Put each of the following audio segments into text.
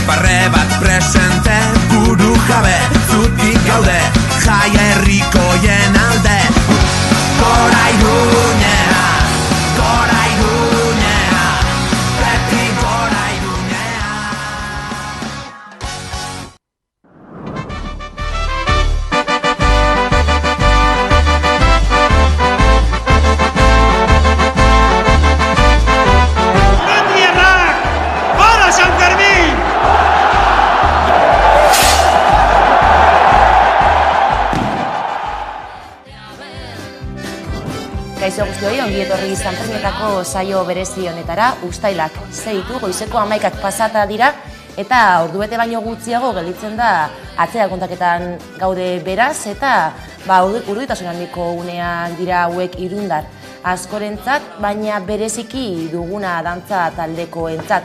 barre bat presente, buru jabe, zutik gaude, jai herrikoien alde. Gora Iruñea, gora Iruñea, beti gora Iruñea. ¡Bandierrak! ¡Gora San Fermín! Kaixo guztioi, ongi etorri San Ferminetako saio berezi honetara, uztailak zeitu, goizeko 11 pasata dira, eta ordubete baino gutxiago gelditzen da atzera kontaketan gaude beraz, eta urduritasun handiko unean dira hauek Irundar askorentzat, baina bereziki duguna dantza taldekoentzat.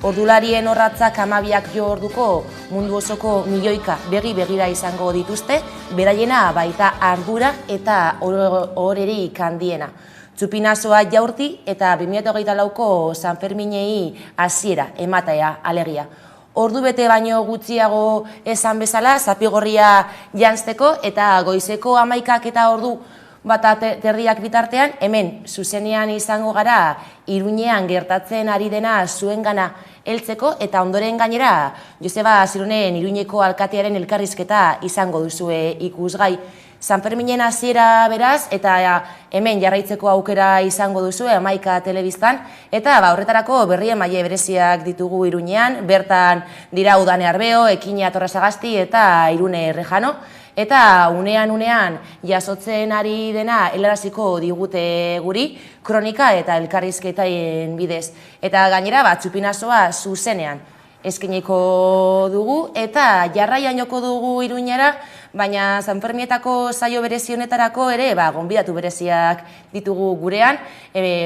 Ordularien orratzak 12 jo orduko mundu osoko milioika begira izango dituzte, beraiena baita ardura eta orerik handiena. Txupinazoa jaurti eta 2024ko San Ferminei hasiera ematea alegia. Ordu bete baino gutxiago esan bezala, zapigorria janzteko eta goizeko 11 eta ordu bata terdiak bitartean, hemen zuzenean izango gara Iruñean gertatzen ari dena zuengana heltzeko eta ondoren gainera Joseba Zironen Iruñeko alkatearen elkarrizketa izango duzue ikusgai. San Ferminen hasiera beraz eta hemen jarraitzeko aukera izango duzue 11 telebistan eta horretarako berri emaile bereziak ditugu Iruñean, bertan dira Udane Arbeo, Ekine Atorrasagasti eta Irune Errejano. Eta unean jasotzen ari dena helaraziko digute guri, kronika eta elkarrizketaien bidez. Eta gainera txupinazoa zuzenean eskainiko dugu eta jarraian joko dugu Iruñera, baina San Ferminetako saio berezi honetarako ere gonbidatu bereziak ditugu gurean,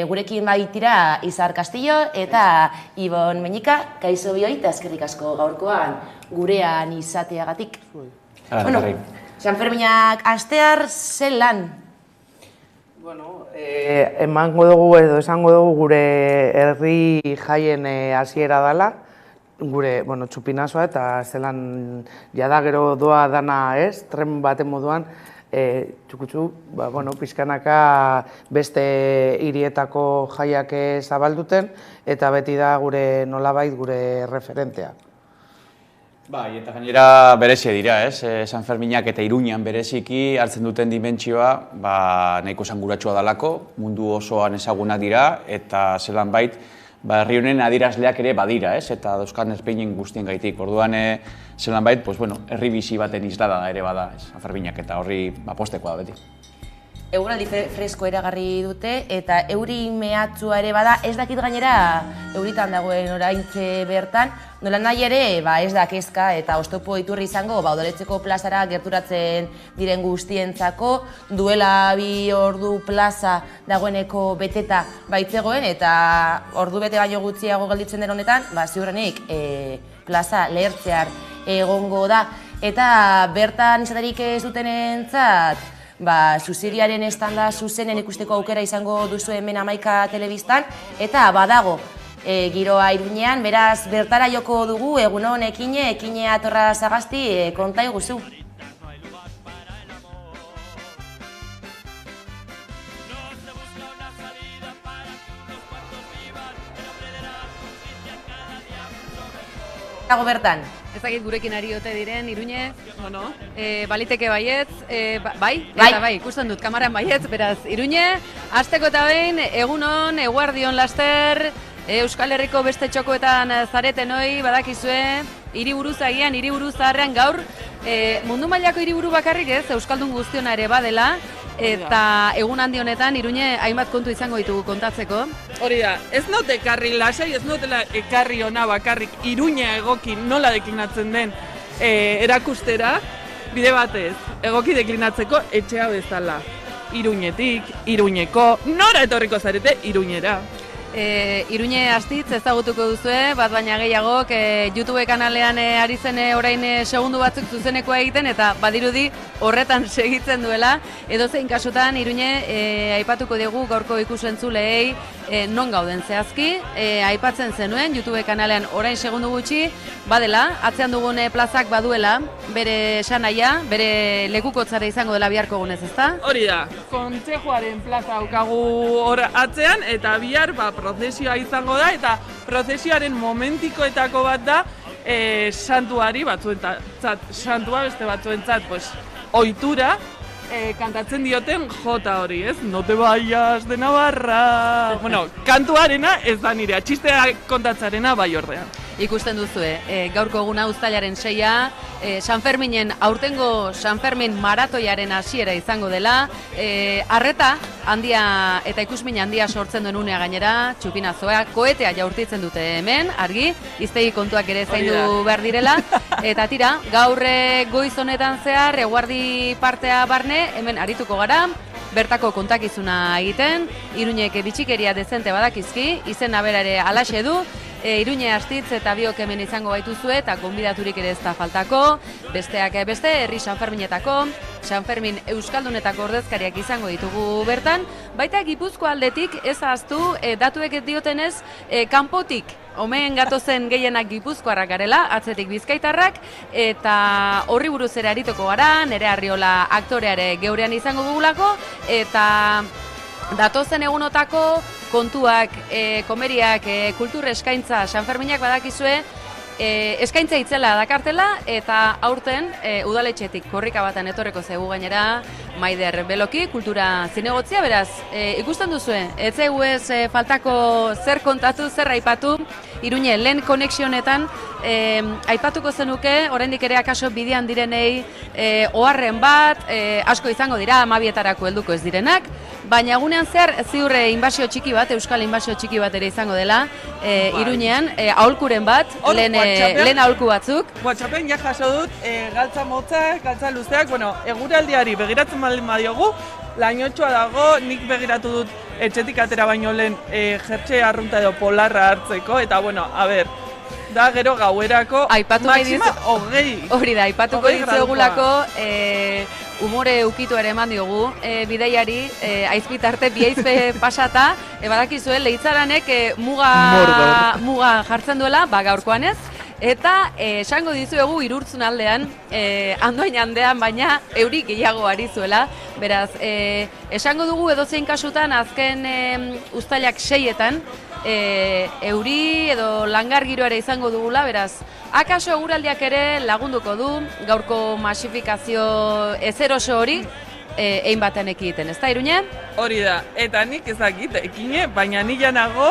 gurekin baitira Izar Castillo eta Ibon Meñika, kaixo bioi eta eskerrik asko gaurkoan gurean izateagatik. Bueno, San Ferminak astear zen lan? Bueno, emango dugu edo esango dugu gure herri jaien hasiera dela, gure, txupinazoa eta zelan jada gero doa dana ez, tren baten moduan, txukutxu, pixkanaka beste hirietako jaiak zabalduten eta beti da gure nolabait gure referentea. Bai, eta gainera berezia dira, ez? San Ferminak eta Iruñan bereziki hartzen duten dimentsioa nahiko esanguratsua dalako, mundu osoan ezagunak dira, eta zelan bait, herri honen adierazleak ere badira, ez? Eta dauzkan ezberdinen guztien gaitik. Orduan, zelan bait, herri bizi baten islada ere bada, San Ferminak, eta horri postekoa da beti. Eguraldi fresko eragarri dute eta euri mehatzua ere bada, ez dakit gainera euritan dagoen oraintze bertan, nola nahi ere ez da kezka eta oztopo iturri izango Odoletzeko plazara gerturatzen diren guztientzako, duela 2 ordu plaza dagoeneko beteta baitzegoen eta ordu bete baino gutxiago gelditzen den honetan, ziurrenik plaza lehertzear egongo da eta bertan izaterik ez dutenentzat Zuziriaren estanda zuzenen ikusteko aukera izango duzu hemen 11 telebistan eta badago giroa Iruñean, beraz bertara joko dugu, egunon Ekine Atorrasagasti, konta iguzu. Dago bertan? Ez dakit gurekin ari ote diren, Iruñe, baliteke baietz, bai, ikusten dut, kamaran baietz, beraz, Iruñe, hasteko eta behin, egunon, eguardion laster, Euskal Herriko beste txokoetan zareten hoi, badakizue, hiriburu zagian, hiriburu zaharrean gaur, mundu mailako hiriburu bakarrik ez, Euskaldun guztiona ere badela, eta egun handi honetan, Iruñe, hainbat kontu izango ditugu kontatzeko. Hori da, ez naute ekarri lasai, ez nautela ekarri ona bakarrik Iruña egoki nola deklinatzen den erakustera, bide batez, egoki deklinatzeko etxea bezala. Iruñetik, Iruñeko, nora etorriko zarete Iruñera. Iruñe Astitz ezagutuko duzue, bat baina gehiagok YouTube kanalean ari zen orain segundu batzuk zuzenekoa egiten eta badirudi horretan segitzen duela. Edozein kasutan Iruñe aipatuko dugu gaurko ikusentzulei non gauden zehazki, aipatzen zenuen YouTube kanalean orain segundu gutxi, badela, atzean dugun plazak baduela, bere esanaia, bere lekukotzara izango dela biharko gunez, ezta? Hori da, kontzejuaren plaza daukagu hor atzean, eta bihar prozesioa izango da, eta prozesioaren momentikoetako bat da santuari batzuentzat, santua beste batzuentzat, ohitura, kantatzen dioten jota hori, ez? No te vayas de Navarra... Bueno, kantuarena ez da nirea, txistea kontatzarena bai ordea. Ikusten duzue, gaurko eguna uztailaren 6a, San Ferminen, aurtengo San Fermin maratoiaren hasiera izango dela, arreta handia eta ikusmin handia sortzen duen unea gainera, txupinazoa, koetea jaurtitzen dute hemen, argi, iztegi kontuak ere zaindu behar direla, eta tira, gaur goiz honetan zehar, eguerdi partea barne, hemen arituko gara, bertako kontakizuna egiten, Iruñek bitxikeria dezente badakizki, izena bera ere alaxe du, Iruñe Astitz eta biok hemen izango gaituzue eta gonbidaturik ere ez da faltako, besteak beste, herri San Ferminetako, San Fermin Euskaldunetako ordezkariak izango ditugu bertan, baita Gipuzkoa aldetik ez ahaztu datuek diotenez kanpotik, omen gatozen gehienak Gipuzkoarrak garela, atzetik bizkaitarrak, eta horri buruz ere arituko gara, Nerea Arriola aktoreare geurean izango dugulako, eta datozen egunotako kontuak, komeriak, kultur eskaintza, San Ferminak badakizue, eskaintza itzela dakartela, eta aurten udaletxetik korrika batan etorreko zegu gainera, Maider Beloki, kultura zinegotzia, beraz, ikusten duzue, ez zegu ez faltako zer kontatu, zer aipatu, Iruñe, lehen konexionetan, aipatuko zenuke, oraindik ere akaso bidean direnei, oharren bat, asko izango dira, 12etarako helduko ez direnak, baina egunean zehar ziurre inbasio txiki bat, euskal inbasio txiki bat ere izango dela, Iruñean, aholkuren bat, lehen aholku batzuk. WhatsAppen ja jaso dut, galtza motzak, galtza luzeak, eguraldiari begiratzen baldin badiogu, lainotxoa dago, nik begiratu dut etxetik atera baino lehen jertxe arrunta edo polarra hartzeko, eta da gero gauerako maxima 20. Hori da, aipatuko ditzegulako, umore ukitu ere eman diogu, bideiari, aizpitarte, biaizpe pasata, badakizue, leitzaranek muga jartzen duela, gaurkoan ez, eta esango dizuegu Irurtzun aldean, Andoain aldean, baina euri gehiago ari zuela, beraz, esango dugu edozein kasutan azken uztailak 6etan, euri edo langar giroa ere izango dugula, beraz, akaso eguraldiak ere lagunduko du, gaurko masifikazio ezeroso hori, egin batean ekiten, ez da, Iruñe? Hori da, eta nik ezakit ekine, baina nila nago,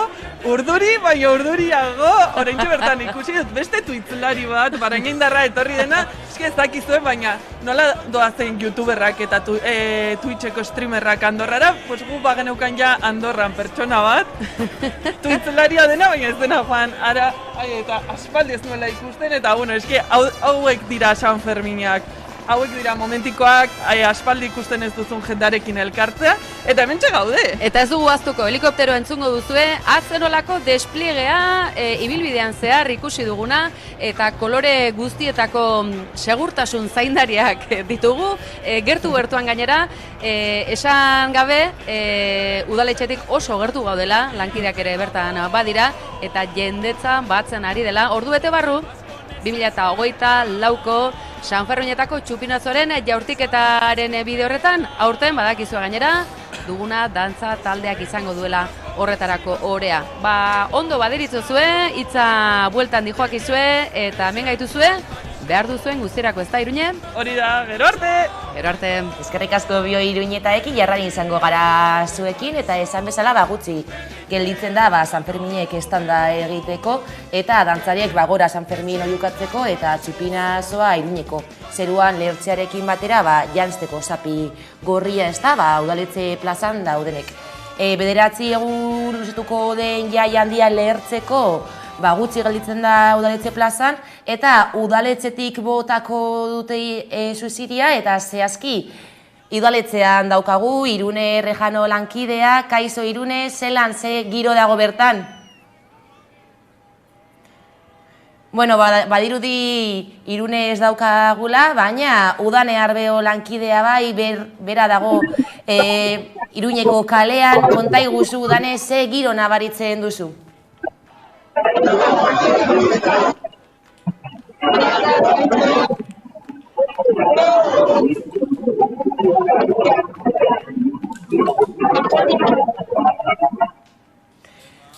baina urduriago, oraintxe bertan ikusi dut beste tuitzulari bat, Baraindarra etorri dena, eski ezakizuen, baina nola doazen youtuberrak eta Twitcheko streamerrak Andorrara, gu bageneukan ja Andorran pertsona bat, tuitzularia dena, baina ez dena joan, ara, eta aspaldi ez nuela ikusten, eta eski hauek dira San Ferminak. Hauek dira momentikoak, aspaldi ikusten ez duzun jendarekin elkartzea, eta hementxe gaude. Eta ez dugu aztuko, helikoptero entzungo duzue, atzenolako despliegea ibilbidean zehar ikusi duguna, eta kolore guztietako segurtasun zaindariak ditugu, gertu-gertuan gainera, esan gabe, udaletxetik oso gertu gaudela, lankideak ere bertan badira, eta jendetza batzen ari dela, ordu bete barru, 2024ko San Ferminetako txupinazoren jaurtiketaren bide horretan, aurten badakizua gainera, duguna dantza taldeak izango duela horretarako orea. Ondo baderitzuzue, hitza bueltan dijoakizue, eta hemen gaituzue, behar duzuen guztirako, ez da, Iruñe? Hori da, gero arte! Gero arte! Eskerrik asko bio Iruñetaekin jarrari izango gara zuekin, eta esan bezala gutxi gelditzen da San Ferminek estanda egiteko, eta dantzariek gora San Fermin oiukatzeko, eta txupinazoa Iruñeko zeruan lehertzearekin batera janzteko zapi gorria, ez da, udaletxe plazan daudenek. Bederatzi egun luzituko den jai handia lehertzeko, gutxi gelditzen da udaletxe plazan, eta udaletxetik botako dute suizidia, eta zehazki Idoaletzean daukagu, Irune Rejano lankidea, kaixo Irune, zelan ze giro dago bertan? Bueno, badirudi Irune ez daukagula, baina Udane Arbeo lankidea bai, bera dago Iruñeko kalean, konta iguzu Udane ze giro nabaritzen duzu?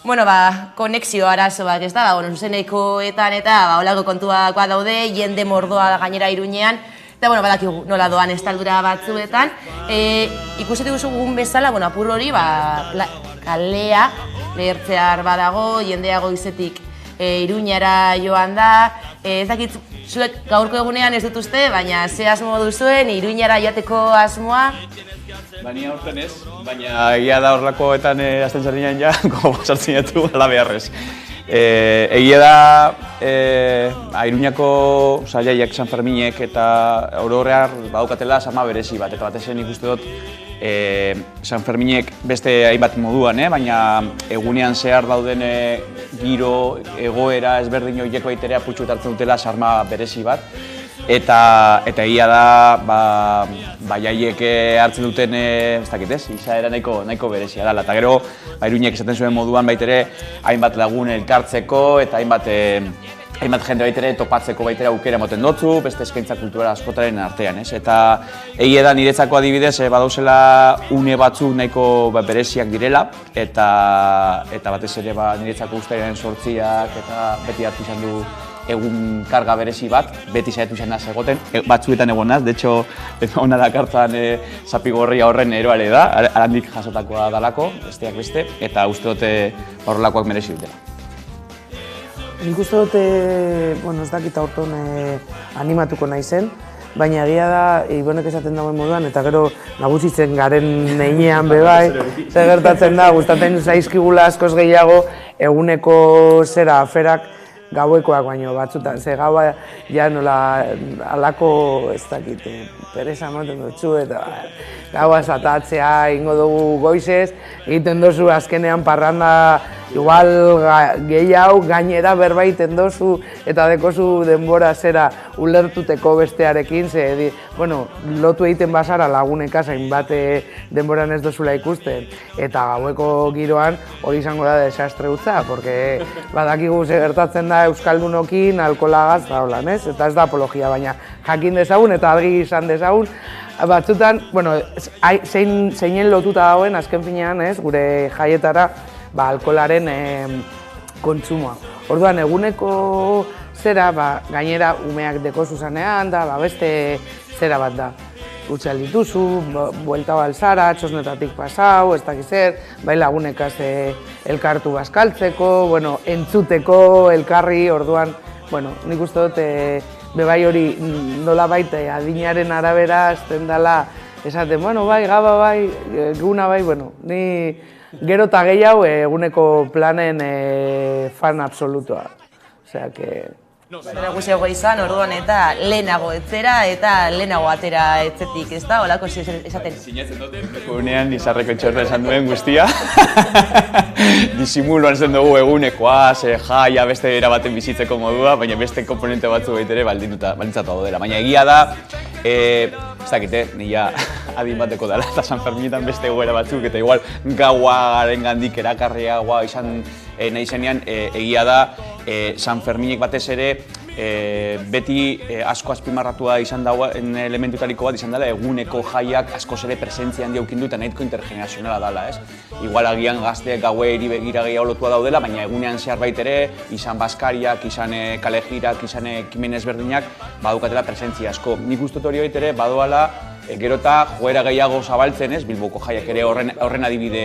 Bueno, konexio arazoak ez da, zuzenekoetan eta holako kontuak daude, jende mordoa gainera Iruñean, eta badakigu nola doan estaldura batzuetan. Ikusetik duzugun bezala, apur hori, kalea lehertzear badago, jendea goizetik Iruñara joan da, ez dakit zuek gaurko egunean ez dut uste, baina ze asmo duzuen, Iruñara joateko asmoa? Bani aurten ez, baina egia da horlakoetan azten zardinean ja, gogo sartzen jatu ala beharrez. Egia da Iruñako sailaiak San Ferminek eta ororear badaukatela sama berezi bat, eta batez nik uste dut San Ferminek beste hainbat moduan, baina egunean zehar dauden giro egoera ezberdin horiek baitere aputxu hartzen dutela sarma berezi bat. Eta egia da, jaiek hartzen duten, ez dakit ez, izaera nahiko berezia dela. Eta gero, Iruñek esaten zuen moduan baitere hainbat lagun elkartzeko eta hainbat jende baitere topatzeko baitere aukera moten dotzu, beste eskaintza kultura askotaren artean, ez? Eta egia da niretzako adibidez, badauzela une batzuk nahiko bereziak direla, eta batez ere niretzako ustailaren 8ak eta beti hartu izan du egun karga berezi bat, beti saiatu izan naz egoten, batzuetan egon naz, de hecho, hona dakartzan zapigorria horren eroale da, arandik jasotakoa dalako, besteak beste, eta uste dute horrelakoak merezi dutela. Nik uste dute, ez dakit aurton animatuko naizen, baina egia da, Ibonek esaten dagoen moduan, eta gero nagusitzen garen neinean bebai, zer gertatzen da, gustatzen zaizkigula askoz gehiago, eguneko zera aferak, gauekoak baino batzutan, ze gaua ja nola alako ez dakit, pereza ematen dutzu eta gaua zatatzea ingo dugu goizez, egiten dozu azkenean parranda igual gehiago gainera berbaiten dozu eta dekozu denbora zera ulertuteko bestearekin, ze, lotu egiten basara laguneka zainbat denboran ez dozula ikusten eta gaueko giroan hori izango da desastre utza, porque badakigu ze gertatzen da euskaldunokin, alkoholagaz, eta holan, ez? Eta ez da apologia, baina jakin dezagun eta argi izan dezagun, batzutan, zeinen lotuta dagoen, azken finean, ez, gure jaietara, alkoholaren kontsumoa. Orduan, eguneko zera, gainera umeak deko zuzanean da, beste zera bat da. Utxal dituzu, buelta balzara, txosnetatik pasau, ez dakiz zer, lagunekaz elkartu bazkaltzeko, entzuteko, elkarri, orduan, nik uste dut, bebai hori nola baita adinaren arabera azten dela, esaten, gaba bai, guna bai, ni gero eta gehiago eguneko planen fan absolutoa. Osea, que... Zera guziago izan, orduan eta lehenago etzera eta lehenago atera etzetik, ez da? Olako esaten. Sinatzen dute, egunean izarreko txorra esan duen guztia. Disimuloan zen dugu egunekoa, jaia beste erabaten bizitzeko modua, baina beste komponente batzu baitere baldintzatu daudela. Baina egia da, ez dakite, nila adin bateko dela eta San Ferminetan beste egoera batzuk eta igual gauaren gandik erakarriagoa izan nahi zenean, egia da San Ferminek batez ere beti asko azpimarratua izan dagoen elementutariko bat izan dela eguneko jaiak askoz ere presentzia handia eukin du eta nahiko intergenerazionala dela, ez? Igual agian gazteek gaueri begira gehiago lotua daudela, baina egunean zehar baitere, izan baskariak, izan kalejirak, izan ekimen ezberdinak, badukatela presentzia asko. Nik uste hori baitere badoala gero eta joera gehiago zabaltzen, ez? Bilboko jaiak ere horren adibide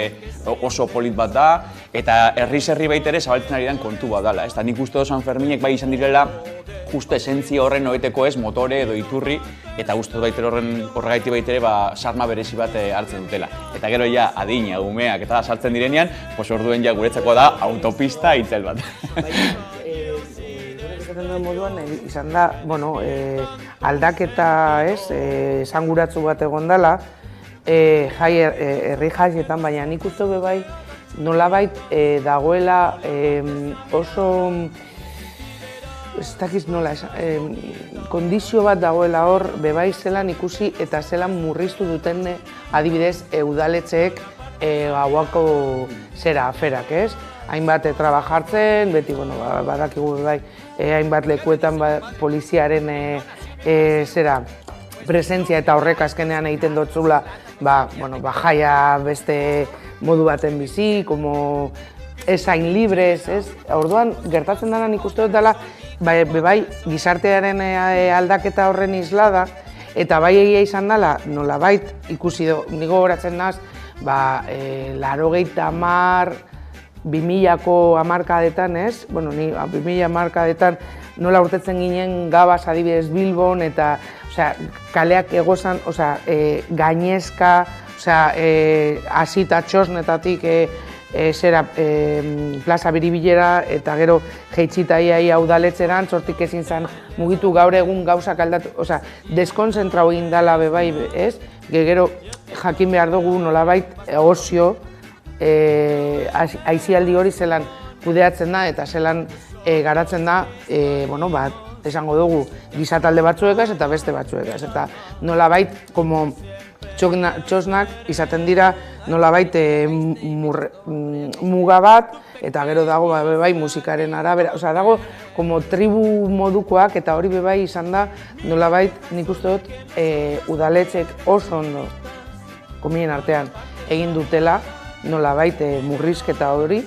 oso polit bat da, eta herri-herri baitere zabaltzen ari den kontu bat dela, ez? Nik uste San Ferminek bai izan direla justo esentzia horren hoeteko ez, motore edo iturri, eta uste baitere horregaiti baitere sarma berezi bat hartzen dutela. Eta gero ja adina, umeak eta sartzen direnean, orduen ja guretzako da autopista itzel bat. esaten duen moduan, izan da, bueno, aldaketa, esanguratsu bat egon dela, herri jaietan, baina nik uste bai, nolabait dagoela oso, ez dakiz nola, kondizio bat dagoela hor, bebai zelan ikusi eta zelan murriztu duten adibidez udaletxeek gauako zera aferak, ez? Hainbat trabajartzen, beti, bueno, badakigu bai, hainbat lekuetan poliziaren zera presentzia eta horrek azkenean egiten dotzula, jaia beste modu baten bizi, como esain libres, ez? Orduan, gertatzen dena nik uste dut dela, bai, gizartearen aldaketa horren islada, eta bai egia izan dela, nolabait ikusi do, nigo horatzen naz, 2000ko hamarkadetan, ez? Bueno, ni 2000 hamarkadetan nola urtetzen ginen Gabaz adibidez Bilbon, eta kaleak egozan, gainezka, hasita Txosnetatik plaza Biribilera, eta gero jeitsita ia udaletxeran, sortik ezin zen mugitu gaur egun gauzak aldatu, deskonzentrau egin dela bebai, ez? Gero jakin behar dugu nolabait ozio, aizialdi hori zelan kudeatzen da eta zelan garatzen da, esango dugu, gizatalde batzuekaz eta beste batzuekaz. Eta nolabait, txosnak izaten dira nolabait muga bat, eta gero dago bebai musikaren arabera, dago tribu modukoak, eta hori bebai izan da nolabait nik uste dut udaletxek oso ondo komien artean egin dutela nolabait murrizketa hori,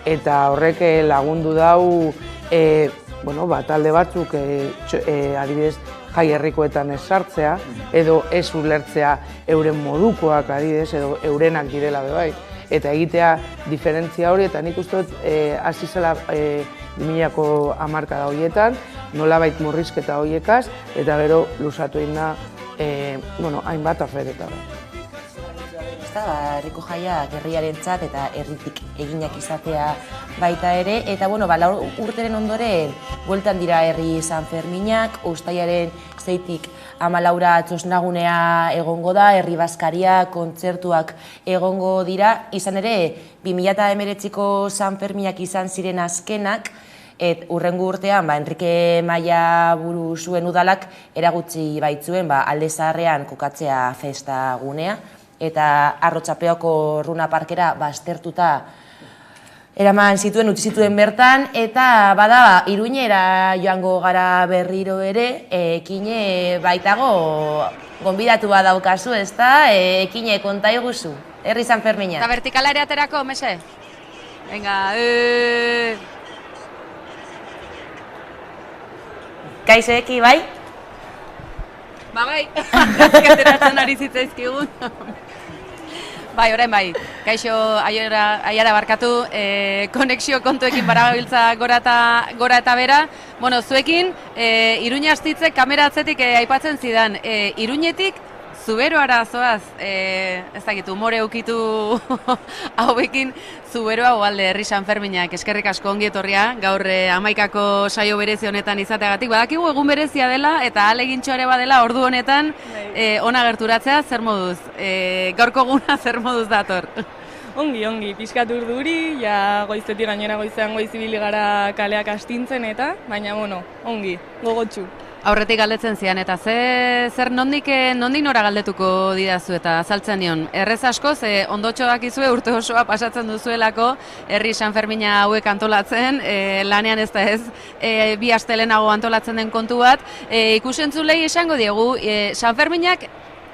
eta horrek lagundu dau talde batzuk adibidez jai herrikoetan ez sartzea, edo ez ulertzea euren modukoak adibidez, edo eurenak direla bebai, eta egitea diferentzia hori, eta nik uste dut hasi zela 2000ko hamarkada horietan, nolabait murrizketa horiekaz, eta gero luzatu egin da hainbat aferetara. Herriko jaiak herriarentzat eta herritik eginak izatea baita ere, eta urteren ondoren bueltan dira herri San Ferminak, uztailaren 6tik 14 txosnagunea egongo da, herri bazkaria, kontzertuak egongo dira, izan ere 2019ko San Ferminak izan ziren azkenak, urrengo urtean Enrique Maia buru zuen udalak eragutzi baitzuen Alde Zaharrean kokatzea festa gunea, eta Arrotxapeoko Runa Parkera baztertuta eraman zituen, utzi zituen bertan, eta Iruñera joango gara berriro ere, ekine baitago gonbidatu badaukazu, ezta? Ekine konta iguzu, herri San Fermina. Eta vertikala ere aterako, mese? Venga, Kaixoeki, bai? Bai, ateratzen ari zitzaizkigun. Bai, orain bai, kaixo aiara barkatu, konexio kontuekin barabiltza gora eta bera. Bueno, zuekin, Iruña astitzek kamera atzetik aipatzen zidan, Iruñetik Zuberoara zoaz, ez dakit, umore ukitu hauekin, Zuberoa oalde herri San Ferminak, eskerrik asko ongi etorria, gaur 11ko saio berezi honetan izateagatik. Badakigu egun berezia dela eta ahalegintxo ere badela ordu honetan ona gerturatzea, zer moduz? Gaurko eguna zer moduz dator? Ongi, pixkat urduri, ja goizetik gainera goizean goizibili gara kaleak astintzen eta, baina ongi, gogotsu. Aurretik galdetzen zian, eta zer nondik nora galdetuko didazu eta azaltzen nion. Errez asko, ondotxo dakizue urte osoa pasatzen duzuelako herri San Fermina hauek antolatzen, lanean ez da ez, bi astelenago antolatzen den kontu bat. Ikusentzulei esango diegu, San Ferminak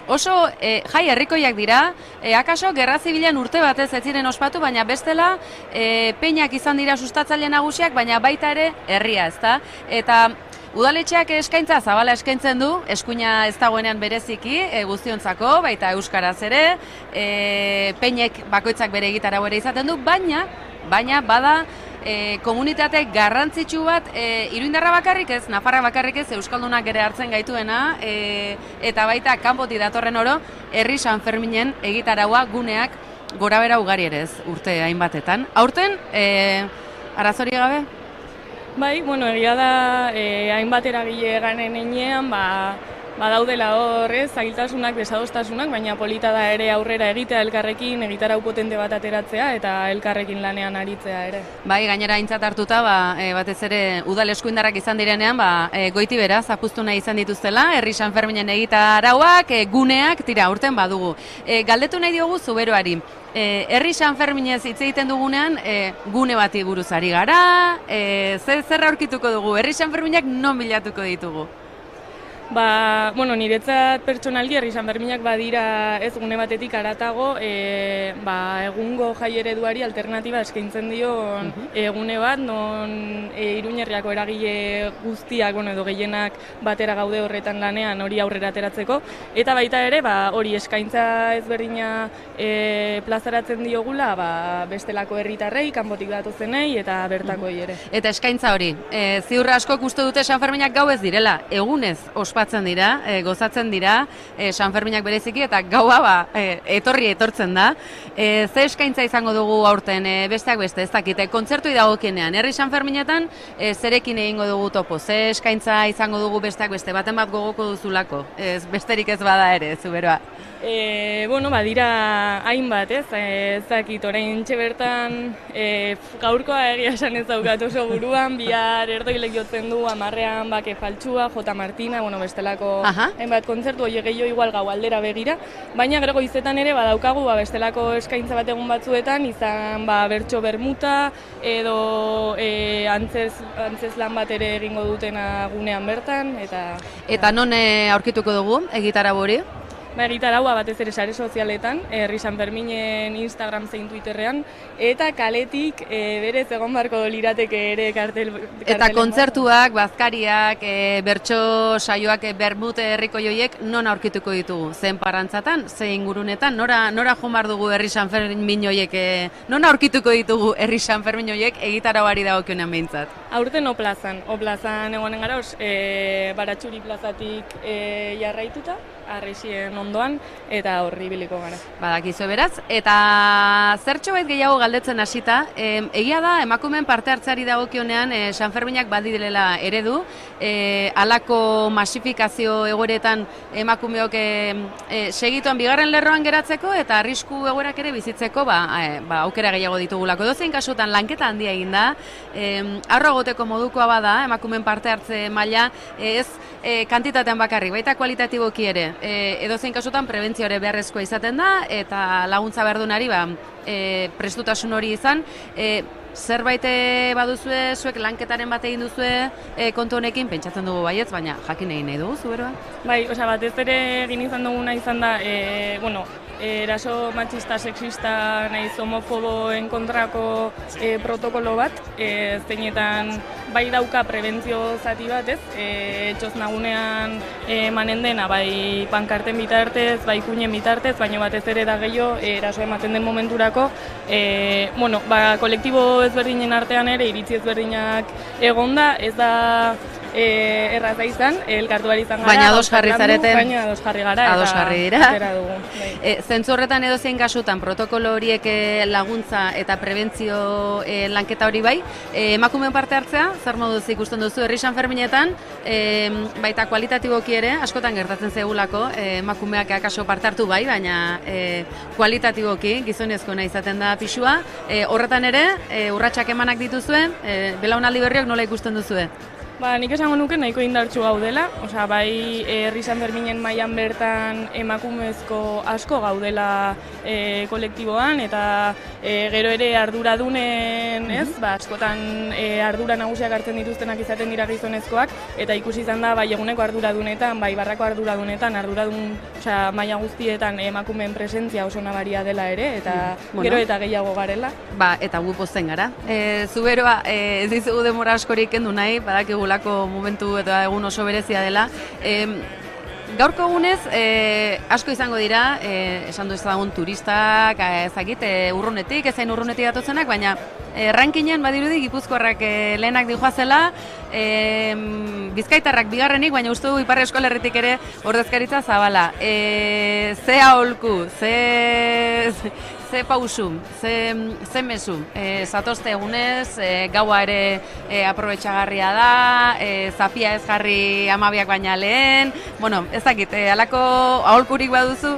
oso jai herrikoiak dira, akaso gerra zibilan urte batez ez ziren ospatu, baina bestela peinak izan dira sustatzaile nagusiak, baina baita ere herria, ezta? Eta udaletxeak eskaintza zabala eskaintzen du, eskuina ez dagoenean bereziki, guztiontzako, baita euskaraz ere, peinek bakoitzak bere egitarau ere izaten du, baina bada komunitate garrantzitsu bat, Iruindarra bakarrik ez, Nafarra bakarrik ez, euskaldunak ere hartzen gaituena, eta baita kanpotik datorren oro, herri San Ferminen egitaraua guneak gorabehera ugari ere ez, urte hainbatetan. Aurten, arazori gabe? Bai, bueno, egia da, hainbat eragile ganen enean, badaudela hor, zailtasunak, desadostasunak, baina polita da ere aurrera egitea elkarrekin, egitarau potente bat ateratzea eta elkarrekin lanean aritzea ere. Bai, gainera aintzat hartuta, batez ere udal eskuindarrak izan direnean, goiti beraz, zapuztu nahi izan dituztela, herri San Ferminen egitarauak, guneak, tira, urten badugu. Galdetu nahi diogu Zuberoari, herri San Ferminez hitz egiten dugunean, gune bati buruz ari gara, zer aurkituko dugu, herri San Ferminak non bilatuko ditugu? Bueno, niretzat pertsonalki herri San Ferminak badira ez gune batetik aratago, egungo jai ereduari alternatiba eskaintzen dion egune bat, non Iruñerriako eragile guztiak, edo gehienak batera gaude horretan lanean hori aurrera ateratzeko, eta baita ere, hori eskaintza ezberdina plazaratzen diogula, bestelako herritarrei, kanpotik datozenei eta bertakoi ere. Eta eskaintza hori, ziur askok uste dute San Ferminak gau ez direla, egunez ospatzen dira, gozatzen dira, San Ferminak bereziki, eta gaua etortzen da. Ze eskaintza izango dugu aurten, besteak beste, ez dakite, kontzertu dagokienean, herri San Ferminetan, zerekin egingo dugu topo, ze eskaintza izango dugu besteak beste, baten bat gogoko duzulako, besterik ez bada ere, Zuberoa. Dira hainbat, ez dakit, orain bertan gaurkoa egia esan ez daukat oso buruan, bihar erdoilek jotzen du, 10:00 Bake Faltsua, J. Martina, bestelako hainbat kontzertu, hori gehiago igual gau aldera begira, baina gero goizetan ere badaukagu bestelako eskaintza bat egun batzuetan, izan bertso bermuta, edo antzez lan bat ere egingo dutena gunean bertan, Eta non aurkituko dugu egitarau hori? Egitaraua batez ere sare sozialetan, herri San Ferminen Instagram zein Twitterrean, eta kaletik berez egon barko lirateke ere kartel. Eta kontzertuak, bazkariak, bertso saioak, bermute herriko joiek, non aurkituko ditugu? Zen parantzatan, zein ingurunetan, nora joan bar dugu herri San Fermin joiek, non aurkituko ditugu herri San Fermin joiek egitarauari dagokionean behintzat? Aurten Oplazan egonen gara, Baratxuri plazatik jarraituta, Arresien ondoan, eta horri biliko gara. Badakizu beraz, eta zertxo bait gehiago galdetzen hasita, egia da emakumeen parte hartzeari dagokionean San Ferminak badilela eredu, halako masifikazio egoeretan emakumeok segituan bigarren lerroan geratzeko eta arrisku egoerak ere bizitzeko aukera gehiago ditugulako. Edozein kasutan lanketa handia egin da, arro egoteko modukoa bada emakumeen parte hartze maila ez kantitatean bakarrik, baita kualitatiboki ere. Edozein kasutan prebentzio ere beharrezkoa izaten da eta laguntza berdunari prestutasun hori izan. Zerbait baduzue, zuek lanketaren bat egin duzue kontu honekin, pentsatzen dugu baietz, baina jakin egin nahi dugu, Zuberoa? Bai, batez ere egin izan duguna izan da, eraso matxista, sexista, nahiz homofoboen kontrako protokolo bat, zeinetan bai dauka prebentzio zati bat, etxoz nagunean emanen dena, bai pankarten bitartez, bai kuinen bitartez, baina batez ere da gehiago eraso ematen den momenturako, kolektibo ezberdinen artean ere iritzi ezberdinak egonda, ez da erraza izan, elkartu behar izan gara. Baina ados jarri zareten. Baina ados jarri gara. Ados jarri dira. Bai. Zentzu horretan edozein kasutan protokolo horiek laguntza eta prebentzio lanketa hori bai. Emakumeen parte hartzea, zer moduz ikusten duzu herri San Ferminetan, baita kualitatiboki ere, askotan gertatzen zegulako, emakumeak akaso parte hartu bai, baina kualitatiboki gizonezkoena izaten da pisua. Horretan ere, urratsak emanak dituzue, belaunaldi berriak nola ikusten duzue? Nik esango nuke nahiko indartsu gaudela, bai herri San Ferminen mailan bertan emakumezko asko gaudela kolektiboan, eta gero ere arduradunen, askotan ardura nagusiak hartzen dituztenak izaten dira gizonezkoak, eta ikusi izan da bai eguneko arduradunetan, bai barrako arduradunetan, maila guztietan emakumeen presentzia oso nabaria dela ere, eta gero eta gehiago garela. Eta gu pozten gara. Zuberoa, ez dizugu demora askorik kendu nahi, badakigulako momentu eta egun oso berezia dela. Gaurko egunez, asko izango dira, esan du ezagun turistak, ezakit, urrunetik, ezain urrunetik datozenak, baina rankinen badirudi Gipuzkoarrak lehenak dijoazela, Bizkaitarrak bigarrenik, baina uste du Ipar Euskal Herritik ere ordezkaritza zabala. Ze aholku, ze ze pausu, ze mezu, zatozte egunez, gaua ere aprobetxagarria da, zapia ez jarri 12 baina lehen, bueno, ez dakit, halako aholkurik baduzu?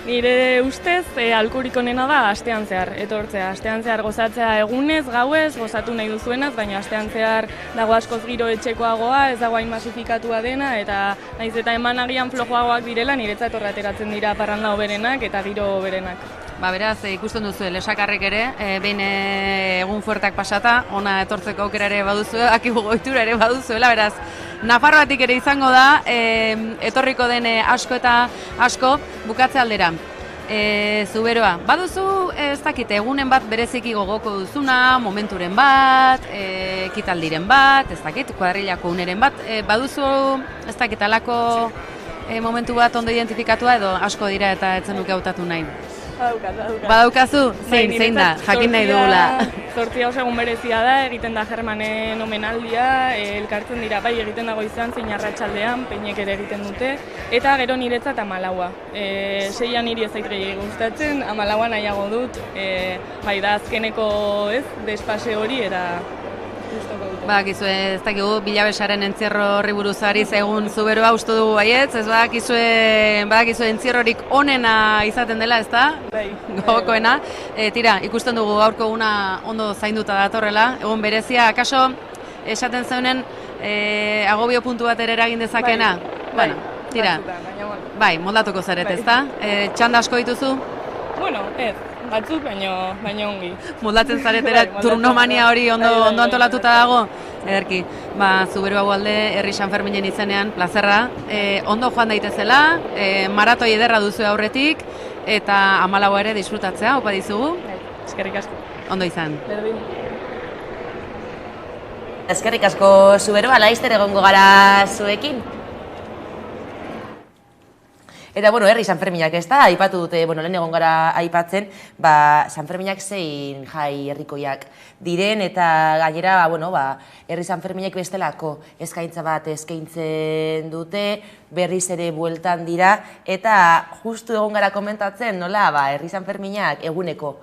Nire ustez, alkurik onena da astean zehar, etortzea. Astean zehar gozatzea egunez, gauez, gozatu nahi duzuenaz, baina astean zehar dago askoz giro etxekoagoa, ez dago hain masifikatua dena, eta naiz eta eman agian flojoagoak direla, niretzat horrateratzen dira parranda hoberenak eta giro hoberenak. Beraz, ikusten duzu, lesakarrek ere, behin egun fuertak pasata, ona etortzeko aukera ere baduzu, akibu goitura ere baduzuela, beraz, Nafarroatik ere izango da, etorriko den asko eta asko bukatze aldera. Zuberoa, baduzu, ez dakit, egunen bat bereziki gogoko duzuna, momenturen bat, ekitaldiren bat, ez dakit, kuadrillako uneren bat, baduzu, ez dakit, alako momentu bat ondo identifikatua edo asko dira eta etzen duke hautatu nahi. Badaukazu? Zein da, jakin nahi dugula. Zortzia oso egun berezia da, egiten da Germanen omenaldia, elkartzen dira, bai egiten dago izan, zein arratsaldean, peinek ere egiten dute, eta gero niretzat 14. 6an niri ez zait gehiago gustatzen, 14 nahiago dut, bai da azkeneko ez, despase hori eta gustoko dut. Ez dakigu, Bilabesaren entzierro horri buruz ari zaigun Zuberoa uste dugu baietz, ez badakizue entzierrorik onena izaten dela, ez da? Bai. Gogokoena. Tira, ikusten dugu gaurko eguna ondo zainduta datorrela, egun berezia, akaso esaten zeunen agobio puntu bat ere eragin dezakena? Bueno, tira, bai, moldatuko zaret, ez da? Txanda asko dituzu? Bueno, ez. Batzuk, baino ongi. Moldatzen zaretera turnomania hori ondo antolatuta dago? Ederki, Zuberoa alde, herri Sanferminen izenean, plazerra. Ondo joan daitezela, maratoi ederra duzu aurretik, eta 14 ere disfrutatzea, opa dizugu? Eskerrik asko. Ondo izan. Berdin. Eskerrik asko Zuberoa, laizter egongo gara zuekin. Eta, herri Sanferminak ez da, aipatu dute, lehen egon gara aipatzen, Sanferminak zein jai herrikoiak diren, eta gainera, herri Sanferminak bestelako eskaintza bat eskaintzen dute, berriz ere bueltan dira, eta justu egon gara komentatzen, nola, herri Sanferminak eguneko,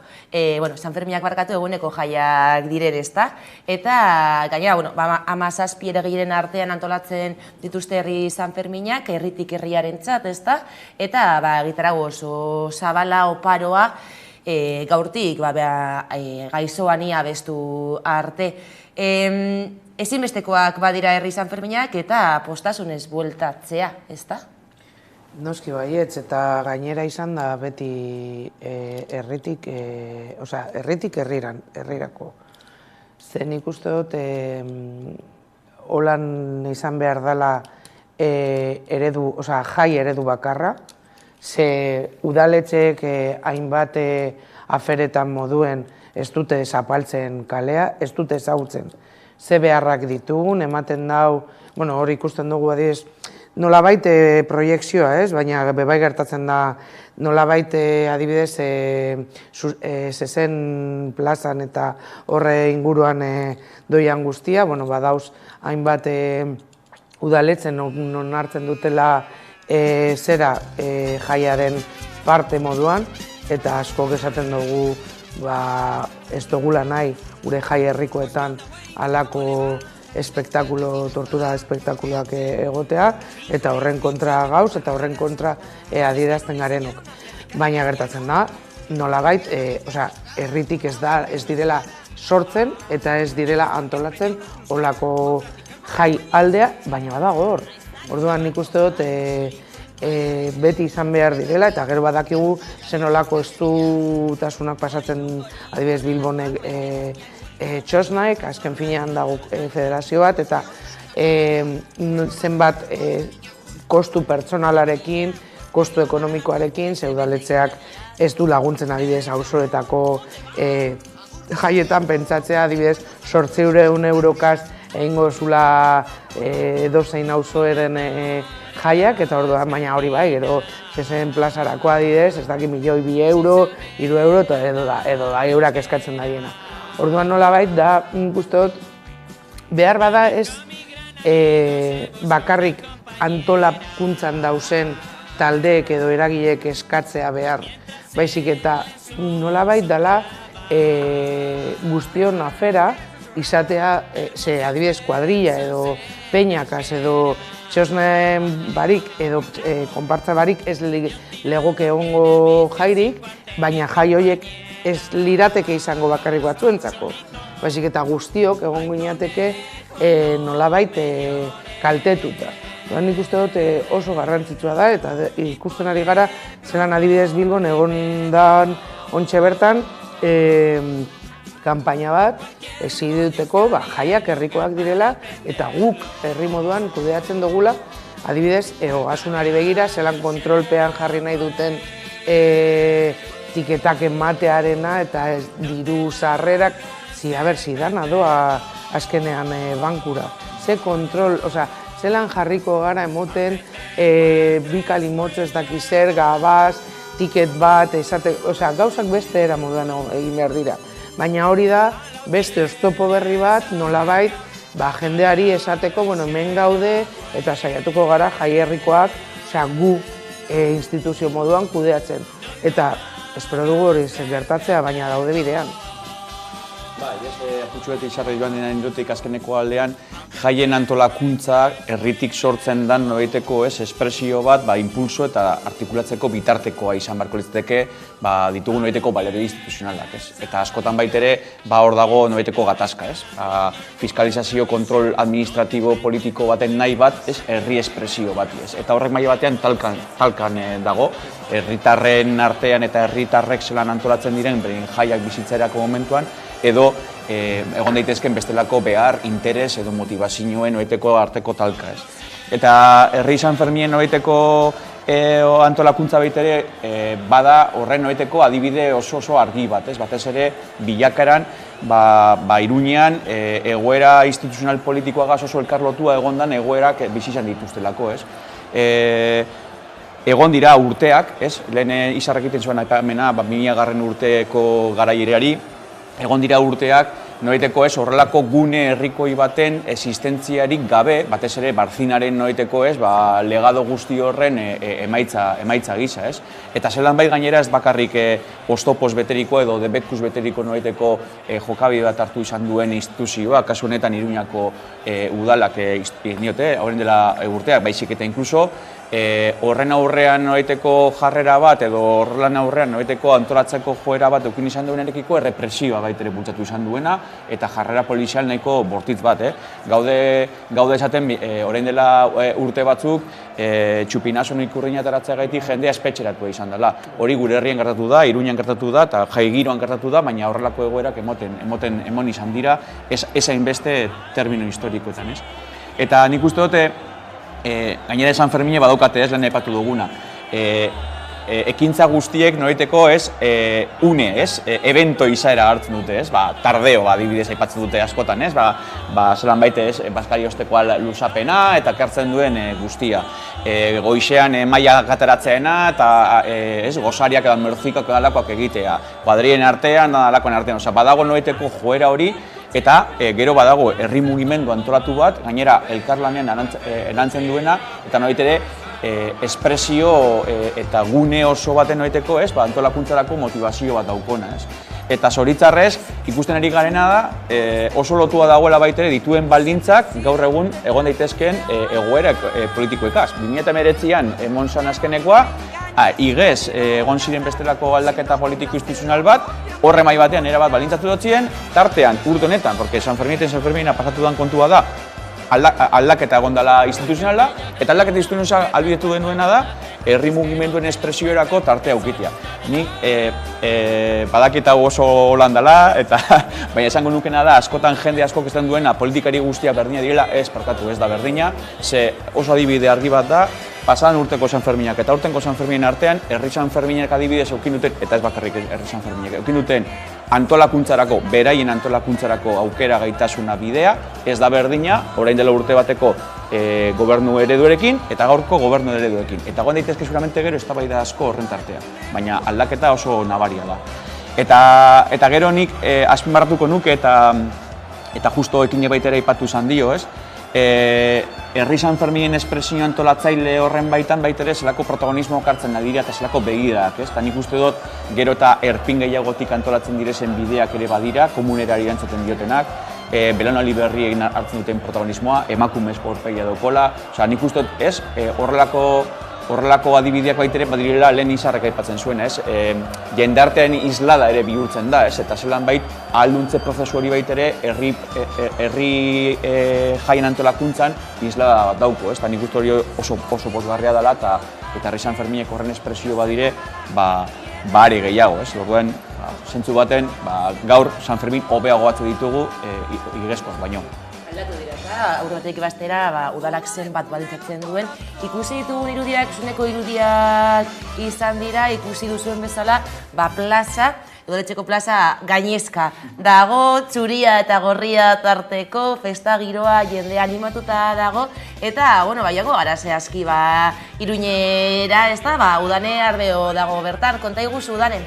Sanferminak barkatu eguneko jaiak diren ez da, eta gainera, 17 eragileen artean antolatzen dituzte herri Sanferminak, herritik herriarentzat, ez da, eta egitarago oso zabala, oparoa, gaurtik gaizoani abestu arte. Ezinbestekoak badira herri Sanferminak eta postasunez bueltatzea, ez da? Noski baietz, eta gainera izan da beti herritik herrirako. Zen ikuste dut, holan izan behar dela jai eredu bakarra, ze udaletxeek hainbat aferetan moduen ez dute zapaltzen kalea, ez dute ezagutzen ze beharrak ditugun, ematen dau, hori ikusten dugu adibidez, nolabait proiekzioa, ez? Baina bebai gertatzen da nolabait adibidez zezen plazan eta horre inguruan doian guztia, badauz hainbat udaletzen non hartzen dutela jaiaren parte moduan, eta asko esaten dugu ez dugula nahi gure jai herrikoetan halako tortura espektakuloak egotea, eta horren kontra gauz, eta horren kontra adierazten garenok. Baina gertatzen da, nolabait, herritik ez direla sortzen eta ez direla antolatzen holako jai aldea, baina badago hor. Orduan nik uste dut beti izan behar direla, eta gero badakigu zenolako estutasunak pasatzen adibidez Bilbonek txosnaek, azken finean dago federazio bat, eta zenbat kostu pertsonalarekin, kostu ekonomikoarekin, udaletxeak ez du laguntzen adibidez auzoetako jaietan pentsatzea adibidez 800 eurokaz egingo zula edozein auzoeren jaiak, eta orduan, baina hori bai, gero zezen plazarako adibidez, ez daki 1.000.000 euro, 3 euro, edo da eurak eskatzen daiena. Orduan nolabait da, uste dut, behar bada ez bakarrik antolakuntzan dauzen taldeek edo eragileek eskatzea behar, baizik eta nolabait dela guztion afera izatea, ze adibidez kuadrilla edo peñakas edo txosnen barik edo konpartza barik ez legoke egongo jairik, baina jai horiek ez lirateke izango bakarrik batzuentzako. Baizik eta guztiok egongo ginateke nolabait kaltetuta. Nik uste dut oso garrantzitsua da eta ikusten ari gara zelan adibidez Bilbon egon dan ontxe bertan kanpaina bat exigiduteko jaiak herrikoak direla eta guk herri moduan kudeatzen dugula adibidez ogasunari begira zelan kontrolpean jarri nahi duten tiketak ematearena eta diru sarrerak dana doa azkenean bankura. Ze kontrol, zelan jarriko gara emoten bi kalimotxo ez dakiz zer, gabaz, tiket bat, gauzak beste era moduan egin behar dira. Baina hori da beste oztopo berri bat nolabait jendeari esateko hemen gaude eta saiatuko gara jai herrikoak gu instituzio moduan kudeatzen. Eta espero dugu hori gertatzea, baina daude bidean. Aputxuet izarri joan dena indutik azkeneko aldean, jaien antolakuntza herritik sortzen dan noiteko espresio bat, impulso eta artikulatzeko bitartekoa izan beharko litzateke ditugu noiteko baliabide instituzionalak. Eta askotan baitere hor dago noiteko gatazka. Fiskalizazio kontrol administratibo politiko baten nahi bat, herri espresio bat. Eta horrek maila batean talkan dago, herritarren artean eta herritarrek zelan antolatzen diren beren jaiak bizitzerako momentuan, edo egon daitezken bestelako behar, interes edo motivazioen noiteko arteko talka. Eta herri San Ferminen noiteko antolakuntza baitere bada horren noiteko adibide oso argi bat. Batez ere bilakaran Iruñean egoera instituzional politikoagaz oso elkarlotua egondan egoerak bizizan dituztelako. Egon dira urteak, lehen izarrak egiten zuen aipamena 2000 urteko garaiereari, egon dira urteak, noiteko horrelako gune herrikoi baten existentziarik gabe, batez ere Barzinaren noiteko legado guzti horren emaitza gisa. Eta zelan bai gainera ez bakarrik oztopoz beteriko edo debekuz beteriko noiteko jokabide bat hartu izan duen instituzioa, kasu honetan Iruñako udalak niote, horren dela urteak, baizik eta inkluso, horren aurrean noiteko jarrera bat edo horrelan aurrean noiteko antolatzeko joera bat eukin izan duenarekiko errepresioa baitere bultzatu izan duena eta jarrera polizial nahiko bortitz bat. Gaude esaten, orain dela urte batzuk, txupinazon ikurriña taratzeagatik jendea espetxeratua izan dela. Hori gure herrian gertatu da, Iruñan gertatu da eta jai giroan gertatu da, baina horrelako egoerak emon izan dira, ez hainbeste termino historikoetan. Eta nik uste dute, gainera San Fermine badaukate lehen aipatu duguna. Ekintza guztiek noiteko une, evento izaera hartzen dute, tardeo adibidez aipatzen dute askotan, zelan baite Baskari osteko luzapena eta kartzen duen guztia. Goixean maila gateratzena eta gozariak edo merzikak edalakoak egitea, kuadrien artean, edalakoen artean, badago noiteko joera hori, eta gero badago herri mugimendu antolatu bat, gainera elkarlanean erantzen duena, eta noitere espresio eta gune oso baten noiteko antolakuntzarako motivazio bat daukona. Eta zoritzarrez, ikusten ari garena da, oso lotua dagoela baitere dituen baldintzak gaur egun egon daitezken egoera politikoekaz. 2019an emon zan azkenekoa, igez egon ziren bestelako aldaketa politiko instituzional bat, horre mai batean erabat baldintzatu dotzien, tartean urte honetan, porque San Fermina pasatu dan kontua da, aldaketa egon dela instituzionala, eta aldaketa instituzionala albidetu denuena da, herri mugimenduen espresioerako tartea aukitea. Nik badaketa oso holan dela, baina esango nukena da, askotan jende askok ez den duena politikari guztiak berdina direla, ez da berdina, ze oso adibide argi bat da, pasadan urteko San Ferminak eta urtenko San Ferminen artean, herri San Ferminak adibidez eukin duten, eta ez bakarrik herri San Ferminak, eukin duten antolakuntzarako, beraien antolakuntzarako aukera gaitasuna bidea, ez da berdina, orain dela urte bateko gobernu ereduerekin eta gaurko gobernu ereduekin. Eta goen daitezke seguramente gero eztabaida asko horren tartean, baina aldaketa oso nabaria da. Eta gero nik azpimarratuko nuke eta justo ekin baitere aipatu izan dio, Herri San Ferminen espresio antolatzaile horren baitan ere zelako protagonismo hartzen da dira eta zelako begirak, ez? Eta nik uste dut gero eta erpin gehiagotik antolatzen direzen bideak ere badira, komunerari erantzuten diotenak, belaunaldi berrien hartzen duten protagonismoa, emakumezko aurpegia daukola, nik uste dut, ez? Horrelako adibideak baitere badirela lehen Izarrek aipatzen zuen, ez? Jendartean islada ere bihurtzen da, ez? Eta zelan bait, ahalduntze prozesu hori baitere herri jaien antolakuntzan islada bat dauko, ez? Eta nik uste hori oso pozgarria dela eta Herri San Ferminek horren espresio badire, are gehiago, ez? Orduan, zentzu baten, gaur San Fermin hobeago batzu ditugu igezkoz baino. Aldatu dira, aurretik bastera udalak zen bat baldintzatzen duen. Ikusi ditugun irudiak, zuneko irudiak izan dira, ikusi duzuen bezala, plaza, udaletxeko plaza gainezka dago, txuria eta gorria tarteko, festa giroa jende animatuta dago, eta, baiago gara zehazki, Iruñera, ez da, Udane Arbeo dago bertan, konta iguzu Udane?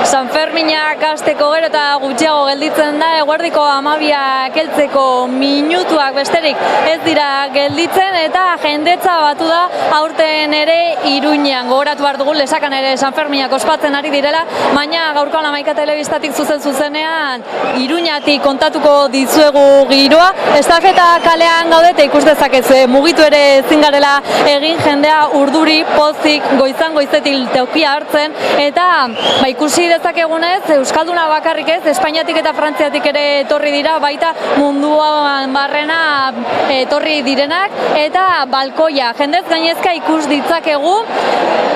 San Ferminak hasteko gero eta gutxiago gelditzen da, eguerdiko 12 heltzeko minutuak besterik ez dira gelditzen eta jendetza batu da aurten ere Iruñean. Gogoratu behar dugu Lesakan ere San Ferminak ospatzen ari direla, baina gaurkoan Hamaika telebistatik zuzenean Iruñatik kontatuko dizuegu giroa. Estafeta kalean gaude eta ikus dezakezue mugitu ere ezin garela egin jendea urduri pozik goizetik tokia hartzen eta ikusi dezakegunez, Euskalduna bakarrik ez, Espainiatik eta Frantziatik ere etorri dira, baita munduan barrena etorri direnak, eta balkoia, jendez gainezka ikus ditzakegu,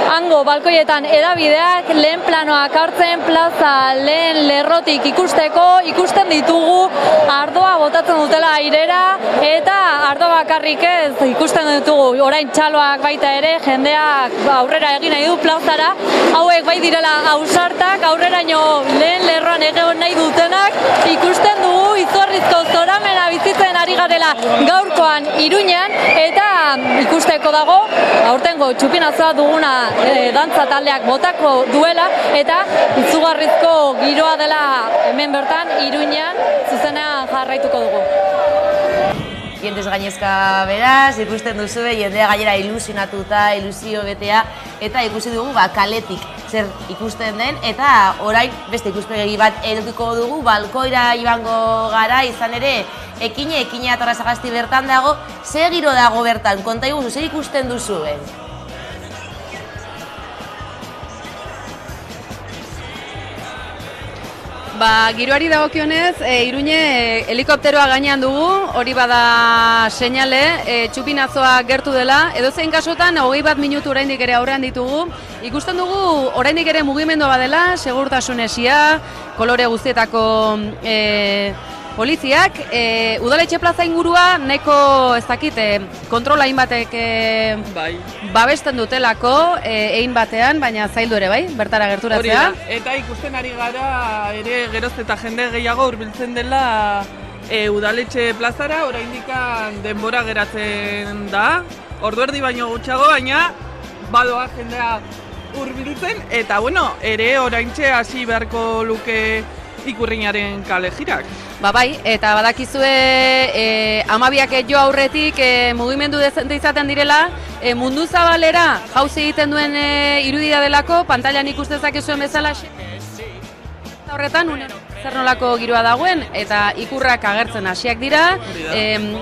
hango balkoietan edabideak, lehen planoak hartzen, plaza lehen lerrotik ikusten ditugu, ardoa botatzen dutela airera, eta ardo bakarrik ez, ikusten ditugu, orain txaloak baita ere, jendeak aurrera egin nahi du plazara, hauek bai direla ausartak, aurreraino lehen lerroan egon nahi dutenak, ikusten dugu izorrizko zoramena bizitzen ari garela gaurkoan Iruñean, eta ikusteko dago, aurtengo txupinazoa duguna dantza taldeak botako duela, eta izugarrizko giroa dela hemen bertan Iruñean zuzenean jarraituko dugu. Jendez gainezka beraz, ikusten duzue, jendea gainera ilusionatuta, ilusio betea, eta ikusi dugu kaletik zer ikusten den, eta orain beste ikuspegi bat edukiko dugu, balkoira ibango gara, izan ere, ekine Atorra Sagasti bertan dago, ze giro dago bertan, konta iguzu, zer ikusten duzuen? Giroari dagokionez, Iruñe helikopteroa gainean dugu, hori bada seinale, txupinazoa gertu dela, edozein kasutan 21 minutu oraindik ere aurrean ditugu. Ikusten dugu oraindik ere mugimendua badela, segurtasunesia, kolore guztietako poliziak, udaletxe plaza ingurua nahiko ez dakit kontrola hainbatek babesten dutelako egin batean, baina zaildu ere bai, bertara gerturatzea. Eta ikusten ari gara ere geroz eta jende gehiago hurbiltzen dela udaletxe plazara, oraindik denbora geratzen da, orduerdi baino gutxiago, baina badoa jendea hurbiltzen, eta ere oraintxe hasi beharko luke Ikurriñaren kale jirak. Bai, eta badakizue 12ak jo aurretik mugimendu dezente izaten direla, mundu zabalera jauzi egiten duen irudia delako, pantailan ikus dezakezuen bezala horretan zer nolako giroa dagoen eta ikurrak agertzen hasiak dira.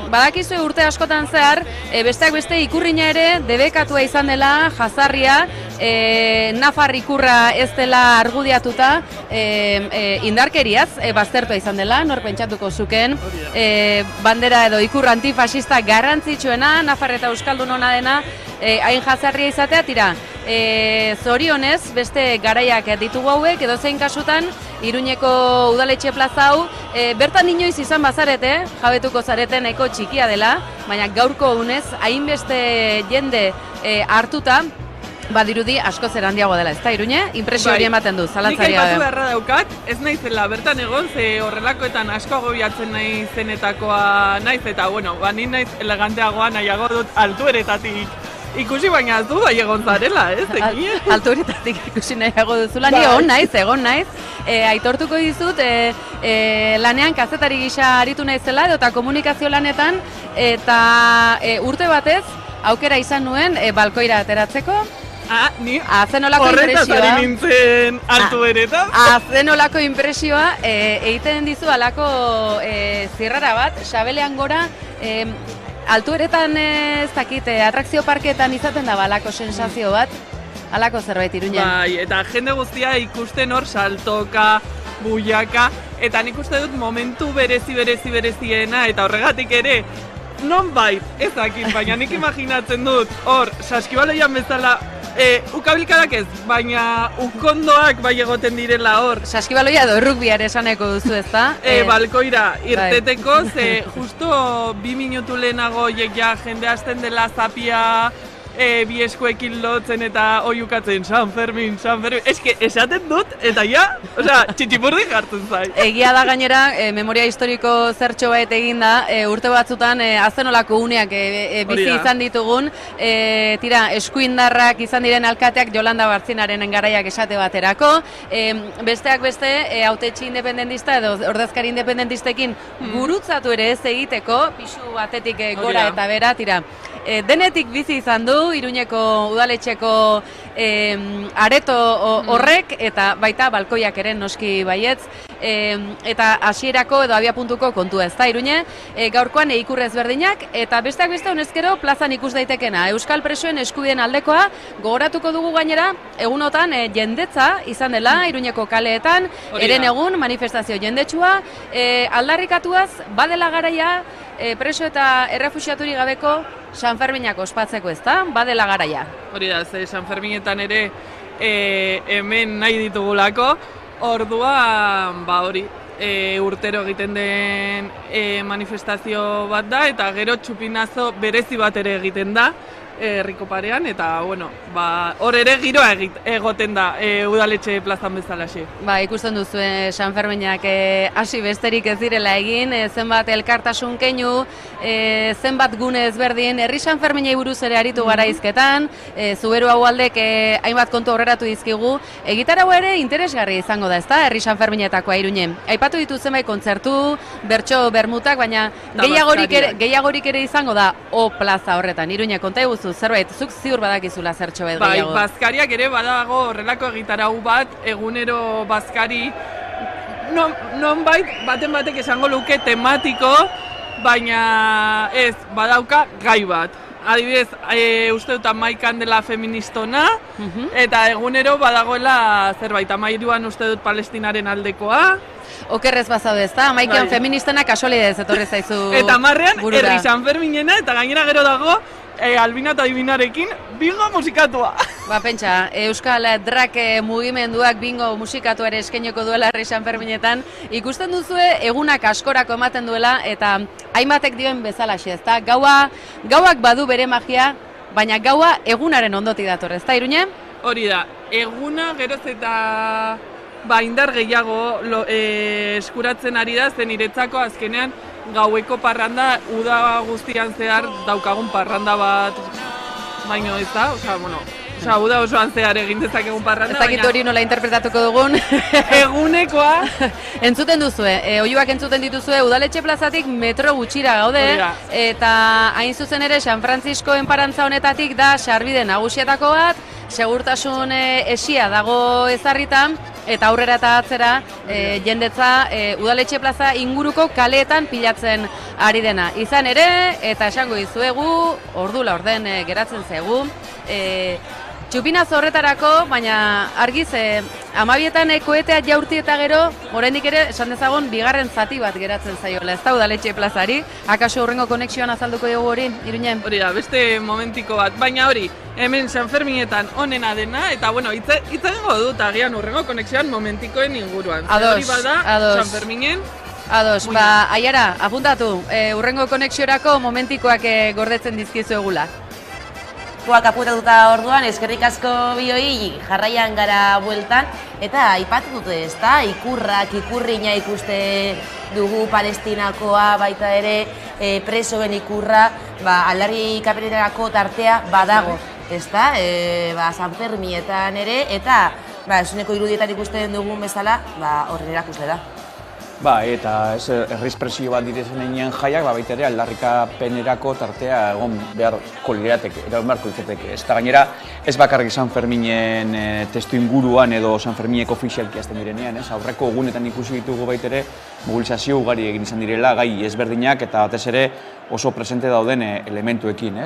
Badakizue urte askotan zehar, besteak beste Ikurriña ere debekatua izan dela jazarria, Nafar ikurra ez dela argudiatuta indarkeriaz baztertua izan dela, nor pentsatuko zuken, bandera edo ikur antifasista garrantzitsuena, Nafar eta Euskaldun hona dena, hain jazarria izatea, tira, zorionez, beste garaiak ditugu hauek, edozein kasutan, Iruñeko udaletxe plaza hau, bertan inoiz izan bazarete, jabetuko zareten eko txikia dela, baina gaurko unez, hainbeste jende hartuta, badirudi asko zer handiago dela, ez da, Iruñe? Impresio hori ematen du, zalantzari gabe. Nik aipatu beharra daukat, ez naizela bertan egon, ze horrelakoetan asko agobiatzen naizenetakoa naiz, eta ni naiz eleganteagoa nahiago dut altueretatik ikusi baina ez du bai egon zarela, ez? Altu horietatik ikusi nahiago duzula, ni egon naiz. Aitortuko dizut, lanean kazetari gisa aritu naizela edo eta komunikazio lanetan, eta urte batez aukera izan nuen balkoira ateratzeko. Ni azenolako horretaz ari nintzen altu beretan. Azenolako impresioa egiten dizu alako zirrara bat, sabelean gora, altu eretan ez dakit, atrakzio parketan izaten da balako sensazio bat, alako zerbait Iruñan. Bai, eta jende guztia ikusten hor saltoka, buiaka, eta nik uste dut momentu bereziena, eta horregatik ere, non bait, ez dakit, baina nik imaginatzen dut, hor, saskibaloian bezala, ukabilkadak ez, baina ukondoak bai egoten direla hor. Saskibaloia edo rugbiar esaneko duzu ez da? Balkoira irteteko, ze justo 2 minutu lehenago ja jende hasten dela zapia bi eskuekin lotzen eta oiukatzen San Fermin. Eske, esaten dut, eta ja, txitxipurdi jartzen zai. Egia da gainera, memoria historiko zertxo bat egin da, urte batzutan azenolako uneak bizi izan ditugun, eskuindarrak izan diren alkateak Jolanda Bartzinaren garaiak esate baterako, besteak beste, hautetxe independentista edo ordezkari independentistekin gurutzatu ere ez egiteko, pisu batetik gora eta bera, denetik bizi izan du Iruñeko udaletxeko areto horrek eta baita balkoiak ere noski baietz, eta hasierako edo abiapuntuko kontua ez da Iruñe, gaurkoan ikur ezberdinak eta besteak beste honezkero plazan ikus daitekena. Euskal presoen eskubideen aldekoa gogoratuko dugu gainera, egunotan jendetza izan dela Iruñeko kaleetan, eren egun manifestazio jendetsua, aldarrikatuaz badela garaia preso eta errefuxiaturik gabeko San Ferminak ospatzeko ez da, badela garaia. Hori da, ze San Ferminetan ere hemen nahi ditugulako, orduan, urtero egiten den manifestazio bat da, eta gero txupinazo berezi bat ere egiten da, herriko parean, eta, hor ere giroa egoten da udaletxe plazan bezalaxe. Ikusten duzu San Ferminak hasi besterik ez direla egin, zenbat elkartasun keinu, zenbat gune ezberdin, herri San Ferminei buruz ere aritu gara izketan, Zuberu hau aldek hainbat kontu aurreratu dizkigu, egitarau ere interesgarri izango da, ezta, herri San Ferminetakoa Iruñe. Aipatu ditu zenbait kontzertu, bertso, bermutak, baina gehiagorik ere izango da O plaza horretan, Iruñe, konta eguzu, zerbait, zuk ziur badakizula zertxo bet gehiago. Bazkariak ere badago horrelako egitarau bat, egunero bazkari, nonbait baten batek esango luke tematiko, baina ez, badauka gai bat. Adibidez, uste dut 11 dela feministona, eta egunero badagoela zerbait, 13an uste dut Palestinaren aldekoa. Okerrez bazaude ez da, 11an feministona kasualidez etorri zaizu burura. Eta 10an herri San Ferminena, eta gainera gero dago, Albina eta Dibinarekin bingo musikatua. Pentsa, Euskal Drag mugimenduak bingo musikatu ere eskaineko duela herri San Ferminetan. Ikusten duzue egunak askorako ematen duela eta hainbatek dioen bezalaxe, ezta? Gauak badu bere magia, baina gaua egunaren ondotik dator, ezta Iruñe? Hori da, eguna geroz eta indar gehiago eskuratzen ari da, zen niretzako azkenean gaueko parranda, uda guztian zehar daukagun parranda bat baino ez da, uda osoan zehar egin dezakegun parranda. Ez dakit hori nola interpretatuko dugun. Egunekoa. Entzuten duzue, oihuak entzuten dituzue, udaletxe plazatik metro gutxira gaude, eta hain zuzen ere San Francisco enparantza honetatik da sarbide nagusietako bat, segurtasun esia dago ezarritan, eta aurrera eta atzera jendetza udaletxe plaza inguruko kaleetan pilatzen ari dena. Izan ere, eta esango dizuegu, ordu laurden geratzen zegu, txupinaz horretarako, baina argiz, 12etan koetea jaurti eta gero, oraindik ere, esan dezagon, bigarren zati bat geratzen zaiola, ez da udaletxe plazari. Akaso hurrengo konexioan azalduko dugu hori, Iruñe? Hori da, beste momentiko bat, baina hori, hemen San Ferminetan onena dena, eta itzagengo dut agian hurrengo konexioan momentikoen inguruan. Ados, hori bada, San Ferminen, Ados, Aiara, apuntatu, hurrengo konexiorako momentikoak gordetzen dizkizu egula. tiempoak apuratuta orduan, eskerrik asko bioi jarraian gara bueltan, eta aipatu dute ezta, ikurrina ikuste dugu Palestinakoa, baita ere presoen ikurra, aldarrikapenerako tartea badago, ezta, San Fermietan ere, eta esuneko irudietan ikusten dugun bezala, horren erakusle da. Eta errizpresio bat direzen egin jaiak, baita ere aldarrikapenerako tartea egon beharko lirateke, ez da gainera, ez bakarrik San Ferminen testu inguruan edo San Fermineko ofizialki azten direnean, aurreko egunetan ikusi ditugu baita ere mobilizazio ugari egin izan direla, gai ezberdinak eta batez ere oso presente dauden elementuekin.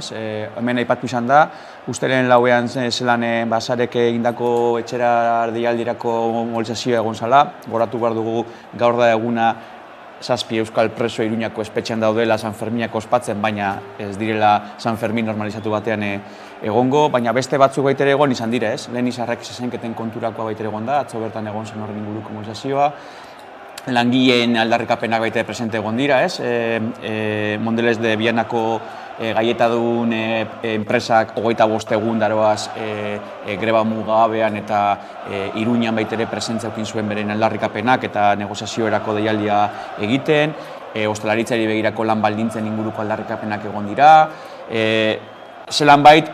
Hemen aipatu izan da, usteren lauean zelan Basarek egindako etxera deialdirako mobilizazioa egon zala, goratu behar dugu gaur da eguna 7 euskal preso Iruñako espetxean daudela San Ferminak ospatzen, baina ez direla San Fermin normalizatu batean egongo, baina beste batzuk baita ere egon izan dira, Lehen Izarrek zezenketen konturakoa baita ere egon da, atzo bertan egon zen horren inguruko mobilizazioa, langileen aldarrikapenak baita presente egon dira, Mondelez de Vianako gaietadun enpresak 25 egun daroaz greba mugagabean eta Iruñan baita ere presentzia eukin zuen beren aldarrikapenak eta negoziazioerako deialdia egiten, ostalaritzari begirako lan baldintzen inguruko aldarrikapenak egon dira, zelan bait,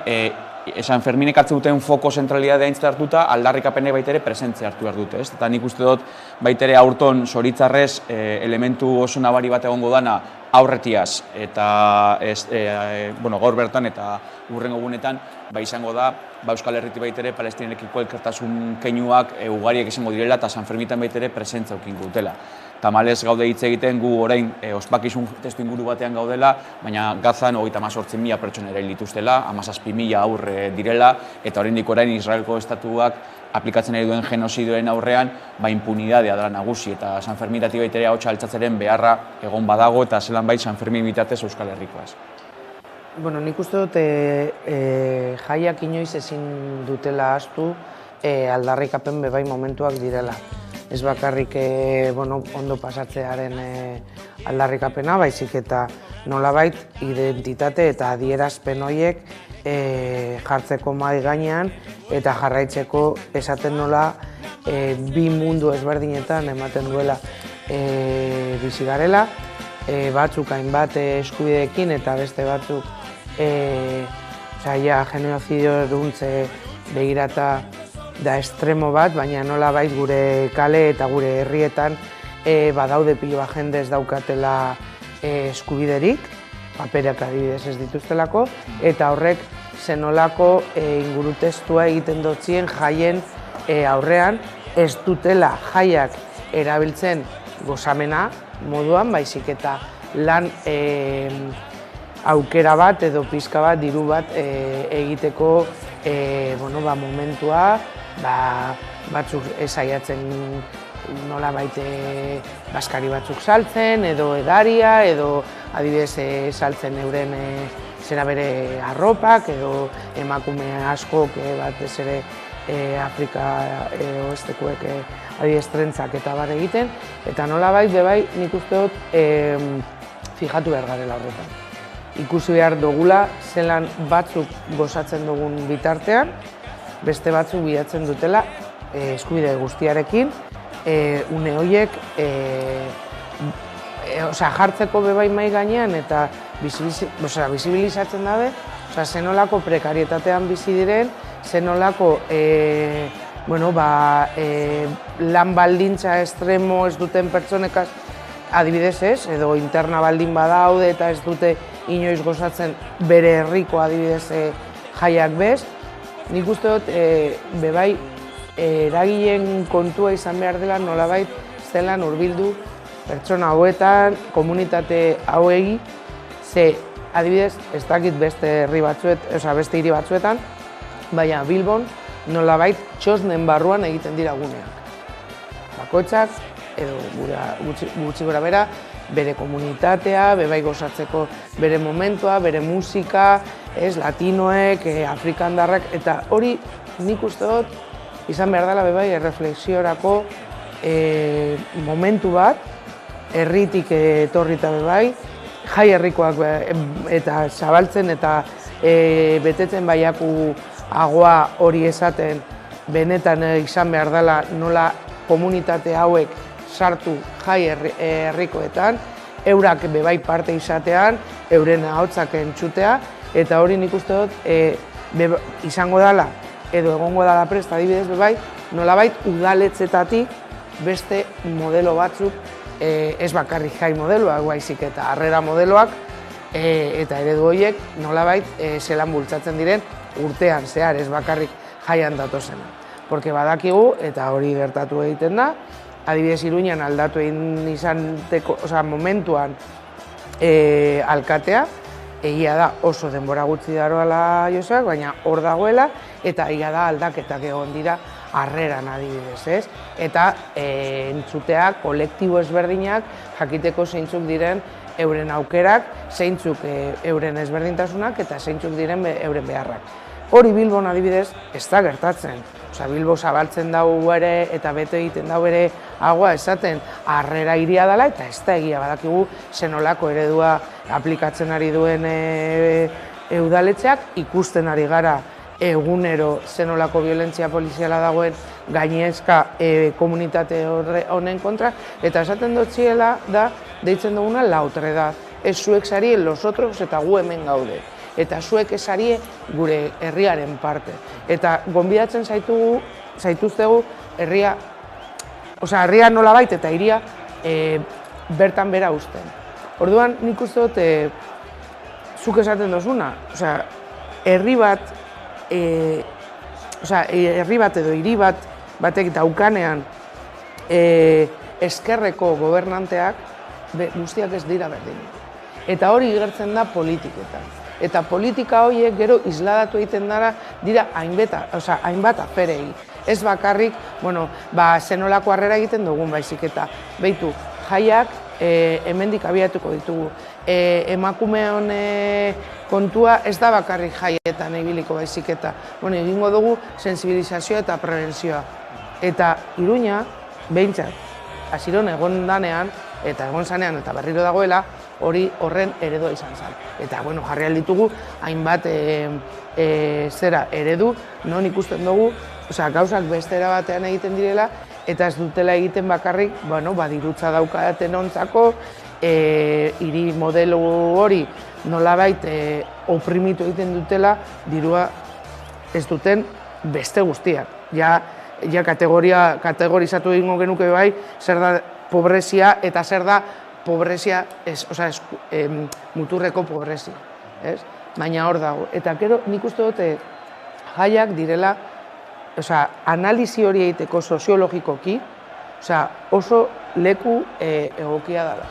San Ferminek hartzen duten foko zentralidadea aintzat hartuta, aldarrikapenek baita ere presentzia hartu behar dute. Eta nik uste dut baita ere aurton zoritzarrez elementu oso nabari bat egongo dana aurretiaz eta gaur bertan eta hurrengo egunetan izango da Euskal Herritik baita ere Palestinekiko elkartasun keinuak ugariak izango direla eta San Fermitan baita ere presentzia eukin dutela. Tamalez gaude hitz egiten gu orain ospakizun testu inguru batean gaudela, baina Gazan 38.000 pertsona erail dituztela, 17.000 aurre direla, eta oraindik orain Israelko estatuak aplikatzen ari duen genozidioen aurrean, impunidadea dela nagusi, eta San Fermitatik baita ere ahotsa altzatzeren beharra egon badago, eta zelan bai San Fermin bitartez Euskal Herrikoaz. Nik uste dut jaiak inoiz ezin dutela ahaztu aldarrikapen bebai momentuak direla. Ez bakarrik ondo pasatzearen aldarrikapena, baizik eta nolabait identitate eta adierazpen horiek jartzeko mahai gainean eta jarraitzeko esaten nola bi mundu ezberdinetan ematen duela bizi garela, batzuk hainbat eskubideekin eta beste batzuk genozidio eruntze begirata da estremo bat, baina nolabait gure kale eta gure herrietan badaude pilo bat jende ez daukatela eskubiderik, paperak adibidez ez dituztelako, eta horrek zenolako ingurutestua egiten dotzien jaien aurrean, ez dutela jaiak erabiltzen gozamena moduan, baizik eta lan aukera bat edo pizka bat, diru bat egiteko momentua, batzuk saiatzen nola baite baskari batzuk saltzen, edo edaria, edo adibidez saltzen euren zera bere arropak, edo emakume askok batez ere Afrika oestekoek adibidez trentzak eta bar egiten, eta nola bai nik uste dut fijatu behar garela horretan. Ikusi behar dugula zelan batzuk gozatzen dugun bitartean, beste batzuk bilatzen dutela eskubide guztiarekin, une horiek jartzeko bebai mai gainean eta bizibilizatzen dabe, zenolako prekarietatean bizi diren, zenolako lan baldintza estremo ez duten pertsonekaz adibidez ez, edo interna baldin badaude eta ez dute inoiz gozatzen bere herriko adibidez jaiak bez. Nik uste dut bebai eragileen kontua izan behar dela nolabait zelan hurbildu pertsona hauetan, komunitate hauegi, ze adibidez ez dakit beste beste hiri batzuetan, baina Bilbon nolabait txosnen barruan egiten dira guneak. Bakoitzak edo gutxi gora bera, bere komunitatea, bebai gozatzeko bere momentua, bere musika, latinoek, afrikandarrak, eta hori nik uste dut izan behar dela bebai erreflexiorako momentu bat, herritik etorrita bebai, jai herrikoak eta zabaltzen eta betetzen baiaku agoa hori esaten benetan izan behar dela nola komunitate hauek sartu jai herrikoetan, eurak bebai parte izatean, euren ahotsak entzutea, eta hori nik uste dut izango dela, edo egongo dela prest adibidez bebai, nolabait udaletzetatik beste modelo batzuk, ez bakarrik jai modeloak, baizik eta harrera modeloak, eta eredu horiek nolabait zelan bultzatzen diren urtean zehar, ez bakarrik jaian datozena. Porque badakigu, eta hori gertatu egiten da, adibidez Iruñan aldatu egin izanteko, momentuan alkatea, egia da oso denbora gutxi daroala Joseak, baina hor dagoela, eta egia da aldaketak egon dira harreran adibidez, ez? Eta entzuteak, kolektibo ezberdinak, jakiteko zeintzuk diren euren aukerak, zeintzuk euren ezberdintasunak eta zeintzuk diren euren beharrak. Hori Bilbon adibidez ez da gertatzen. Bilbo zabaltzen dugu ere eta bete egiten dugu ere agua esaten harrera hiria dela eta ez da egia badakigu zenolako eredua aplikatzen ari duen udaletxeak, ikusten ari gara egunero zenolako violentzia poliziala dagoen gainezka komunitate honen kontra, eta esaten dut ziela da deitzen duguna la otredad. Ez zuek zarien los otros eta gu hemen gaude. Eta zuek esarie gure herriaren parte. Eta gonbidatzen zaituztegu herria nolabait eta hiria bertan bera uzten. Orduan nik uste dut zuk esaten dozuna, herri bat edo hiri batek daukanean eskerreko gobernanteak guztiak ez dira berdinak. Eta hori igertzen da politiketan. Eta politika horiek gero isladatu egiten dira hainbat aferei. Ez bakarrik, zenolako harrera egiten dugun baizik eta. Beitu, jaiak hemendik abiatuko ditugu. Emakumeon kontua ez da bakarrik jaietan ibiliko baizik eta. Egingo dugu sensibilizazioa eta prebentzioa. Eta Iruña, behintzat, hasieran egon danean, eta egon zanean eta berriro dagoela, hori horren eredua izan zen. Eta, jarri alditugu, hainbat eredu, non ikusten dugu, gauzak bestera batean egiten direla, eta ez dutela egiten bakarrik, dirutza daukaten ontzako, hiri modelo hori nolabait oprimitu egiten dutela, dirua ez duten beste guztiak. Ja kategorizatu egingo genuke bai, zer da pobrezia eta zer da pobrezia, muturreko pobrezia. Baina hor dago. Eta gero nik uste dute jaiak direla, analizi hori egiteko soziologikoki, oso leku egokia dela.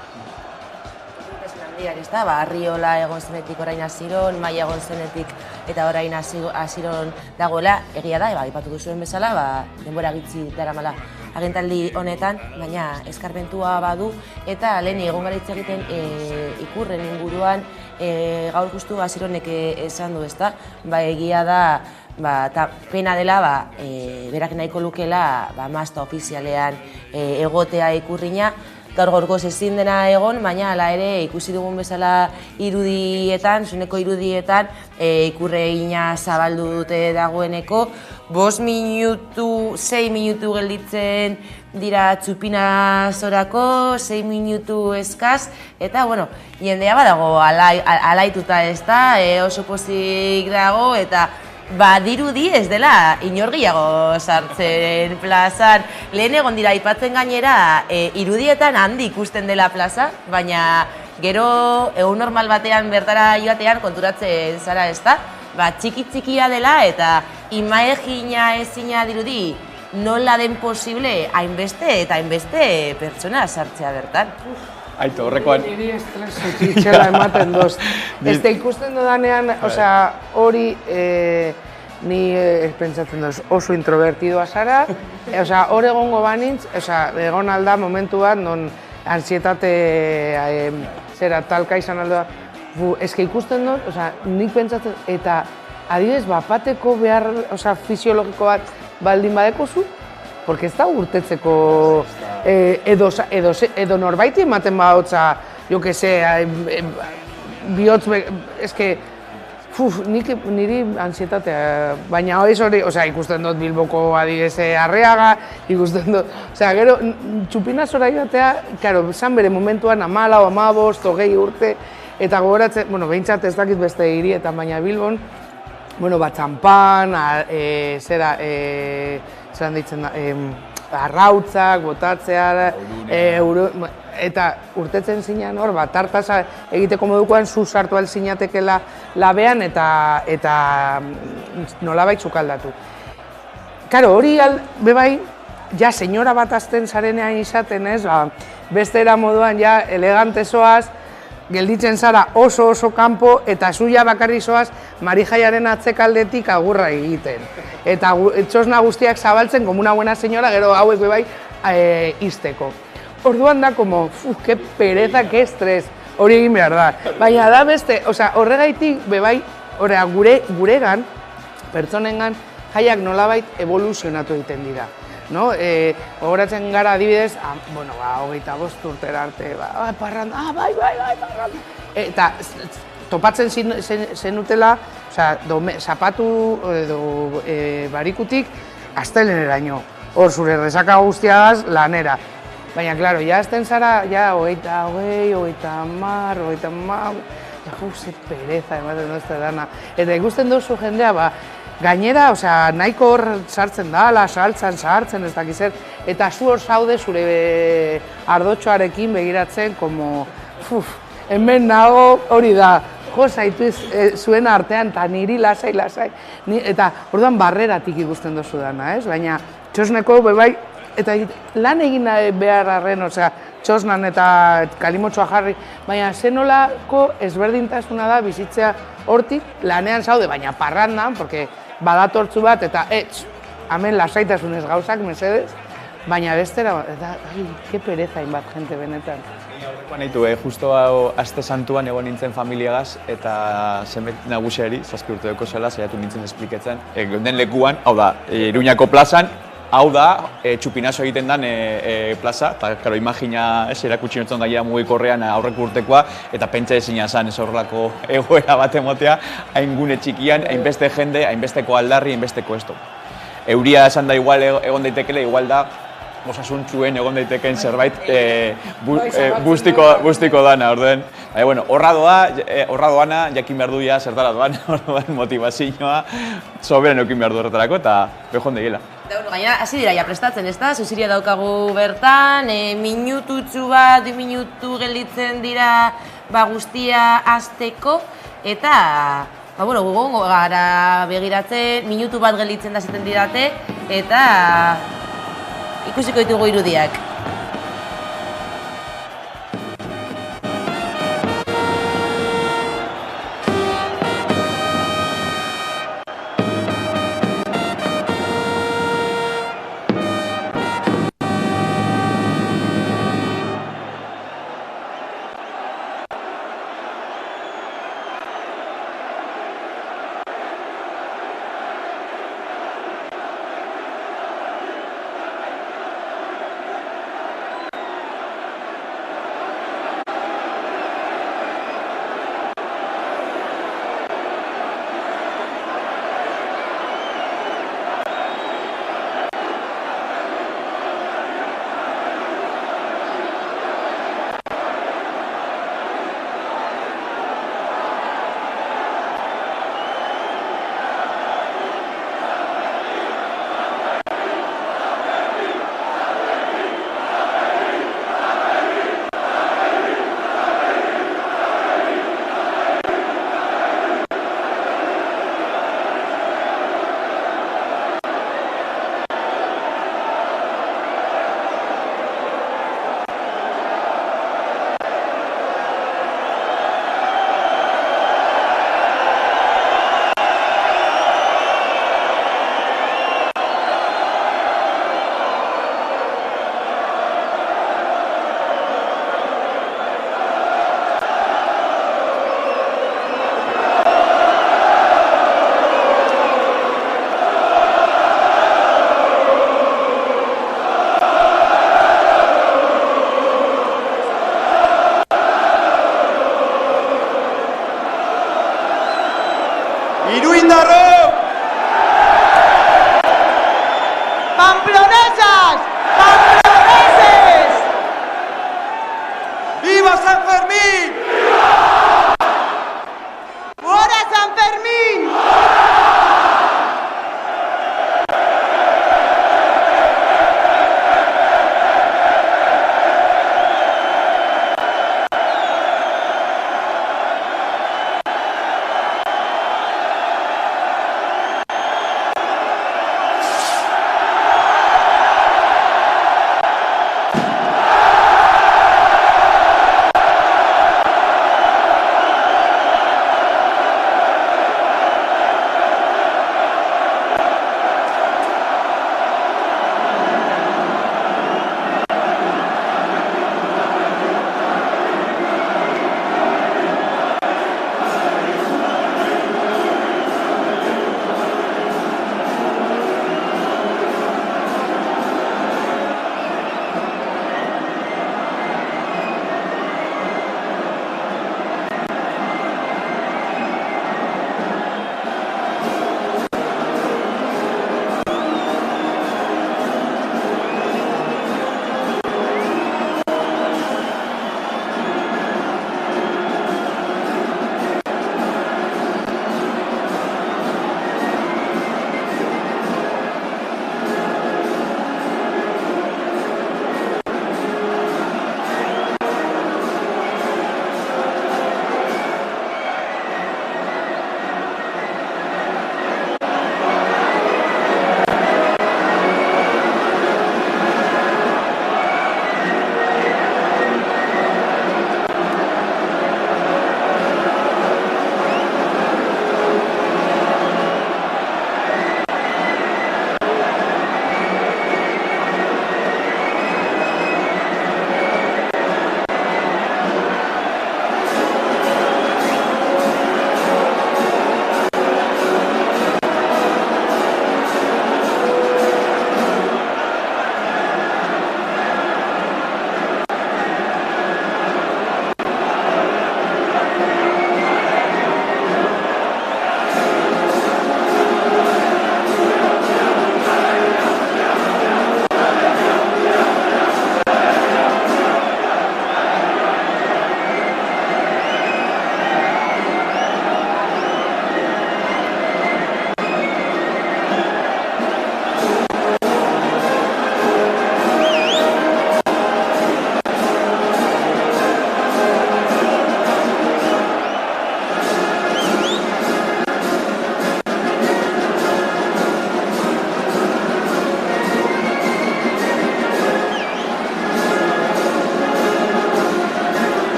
Arriola egon zenetik orain Asiron, Maia egon zenetik eta orain Asiron dagoela, egia da, aipatu duzuen bezala, denbora gitzi daramala agentaldi honetan, baina eskarmentua badu eta lehen egon gara hitz egiten ikurren inguruan gaur justu Asironek esan du, ezta? Egia da, eta pena dela, berak nahiko lukela mazta ofizialean egotea ikurrina, gaur gorkoz ezin dena egon, baina hala ere ikusi dugun bezala irudietan, zuneko irudietan, ikurregina zabaldu dute dagoeneko, 5 minutu, 6 minutu gelditzen dira txupinazorako, 6 minutu eskaz, eta, jendea badago alaituta ez da, oso pozik dago, eta dirudi ez dela inor gehiago sartzen plazan. Lehen egon dira aipatzen gainera irudietan handi ikusten dela plaza, baina gero egun normal batean bertara joatean konturatzen zara ez da, txiki-txikia dela eta imagina ezina dirudi nola den posible hainbeste eta hainbeste pertsona sartzea bertan. Aito, horrekoan... Niri estresu txitxela ematen doz. Ez da ikusten dudanean, hori ni pentsatzen doz oso introvertidoa zara, hor egongo banintz, egon alda momentu bat, non ansietate talka izan alda, ez que ikusten dut, nik pentsatzen, eta adibidez, bateko behar fisiologiko bat baldin badekozu, porque ez da urtetzeko edo norbaiti ematen bahotza, jo que se, bihotz, eske, niri ansietatea, baina hori, ikusten dut Bilboko adibidez Arriaga, ikusten dut, gero, Txupinazora joatea, karo, zan bere momentuan 14, 15, 20 urte, eta gogoratzen, behintzat ez dakit beste hirietan, baina Bilbon, Txampan, zeran ditzen da, arrautzak, botatzea, eta urtetzen zinean hor, tartasa egiteko modukoan zu sartu alzinatekela labean eta nolabait sukaldatu. Karo, hori bebai, ja senyora bat azten zarenean izaten ez, beste era moduan ja elegante zoaz, gelditzen zara oso kanpo eta zuia bakarri zoaz Marijaiaren atzekaldetik agurra egiten. Eta txosna guztiak zabaltzen, como una buena senyora, gero hauek bebai izteko. Orduan da, como, que pereza, que estres, hori egin behar da. Baina da beste, horregaitik, bebai, guregan, pertsonengan, jaiak nolabait evoluzionatu egiten dira. Gogoratzen gara adibidez, 25 urtera arte, parranda, bai, parranda. Eta topatzen zenutela, zapatu edo barikutik, asteleneraino. Hor zure resaka guztiagaz lanera. Baina, klaro, ja azten zara, ja, 20, 30, ze pereza, ematen duzte dana. Eta ikusten duzu jendea, gainera, nahiko hor sartzen da, saltzan, sartzen, ez dakizer, eta zu hor zaude zure ardotxoarekin begiratzen, como, hemen nago hori da, jo, zaitu zuen artean, eta niri lasai, eta orduan barreratik ikusten duzu dana, ez? Baina, txosneko, bebai, eta lan egin behar arren, txosnan eta kalimotxoa jarri, baina zenolako ezberdintasuna da bizitzea hortik lanean zaude, baina parrandan, porque badatortzu bat eta hemen lasaitasunez gauzak, mesedez, baina bestera, eta, ke pereza hainbat jente benetan. Horrekoan nahitu, justo aste santuan egon nintzen familiagaz eta zenbait nagusiari, 7 urte deko zela, saiatu nintzen espliketzen, den lekuan, hau da, Iruñako plazan, hau da, Txupinazo egiten den plaza, eta, karo, imagina, erakutsi notzen gaia mugikorrean aurreko urtekoa, eta pentsa ezina zen ez horrelako egoera bat emotea, hain gune txikian, hainbeste jende, hainbesteko aldarri, hainbesteko esto. Euria esan da igual egon daitekele, igual da, osasuntxuen egon daiteken zerbait guztiko dana, orduen. Horra doana, jakin behar duia zertara doan, motivazioa, soberen eukin behar du horretarako, eta behon degila. Gaina, hasi dira ja prestatzen, ez da? Zuziria daukagu bertan, minututxu bat, 2 minutu gelditzen dira guztia hasteko, eta gugongo gara begiratzen, minutu bat gelditzen da ziten didate, eta ikusiko ditugu irudiak. San Fermín! ¡Gora San Fermín!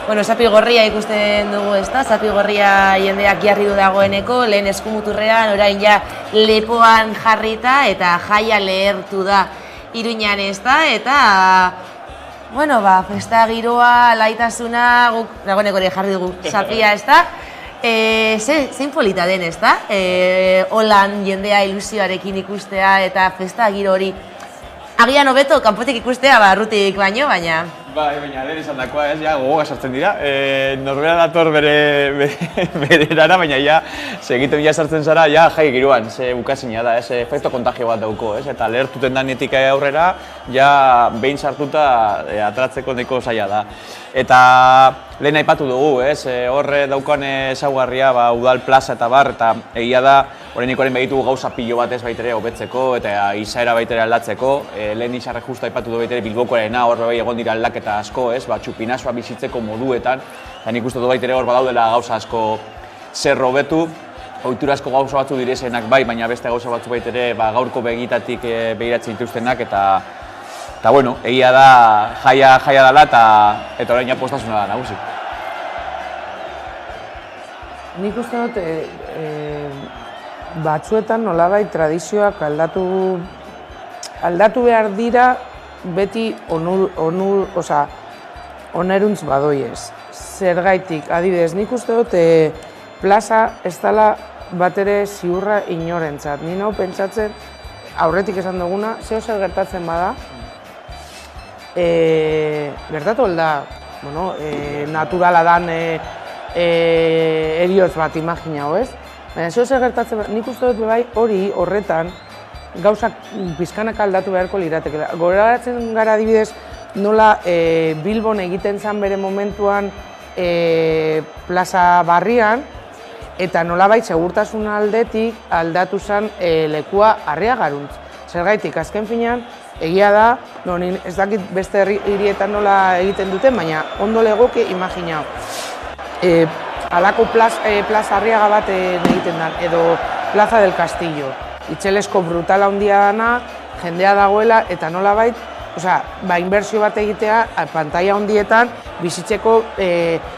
Bueno, zapi gorria ikusten dugu, ezta? Zapi gorria jendeak jarri du dagoeneko, lehen eskumuturrean, orain ja lepoan jarrita eta jaia lehertu da Iruñan, ezta? Eta, bueno, festa giroa, laitasuna, guk dagoeneko ere jarri dugu zapia, ezta? Zein polita den, ezta? Holan jendea ilusioarekin ikustea eta festa giro hori. Agian hobeto, kanpotik ikustea, barrutik baino, baina... Bai, baina lehen esan dakoa, ja, gogoa sartzen dira. Norbera dator bere erara, baina ja, segiten ja sartzen zara, ja, jai giroan, ze bukazina da, efekto kontagio bat dauko, eta lehertuten danetik aurrera, ja, behin sartuta atratzeko neko zaila da. Eta lehen aipatu dugu, horre daukan ezaugarria, udal plaza eta bar, eta egia da, orainikoaren begitugu gauza pilo bat ez baitere hobetzeko eta izaera baitere aldatzeko. Lehen izarre justu aipatu du baitere Bilbokoarena, hor bai egon dira aldaketa asko, txupinazoa bizitzeko moduetan, eta nik uste du baitere hor badaudela gauza asko zer hobetu. Ohiturazko gauza batzu direzenak bai, baina beste gauza batzu baitere gaurko begitatik begiratzen dituztenak, eta bueno, egia da jaia dela eta orain apustasuna da nagusi. Nik uste dut, batzuetan nolabait tradizioak aldatu behar dira beti oneruntz badoiez. Zergaitik, adibidez, nik uste dut plaza ez dela bat ere ziurra inorentzat. Ni nau pentsatzen, aurretik esan duguna, zer gertatzen bada, gertatu da, naturala dan eriotz bat imaginau, ez? Baina zer gertatzen, nik uste dut bai hori horretan gauzak pizkanak aldatu beharko lirateke. Gogoratzen gara adibidez nola Bilbon egiten zen bere momentuan plaza barrian, eta nolabait segurtasun aldetik aldatu zen lekua Arriagaruntz. Zergaitik, azken finean, egia da, ez dakit beste hirietan nola egiten duten, baina ondo legoke imaginau. Halako plaza Arriaga bat egiten da, edo Plaza del Castillo. Itxelesko brutala handia dana, jendea dagoela, eta nolabait, inbertsio bat egitea, pantaila handietan, bizitzeko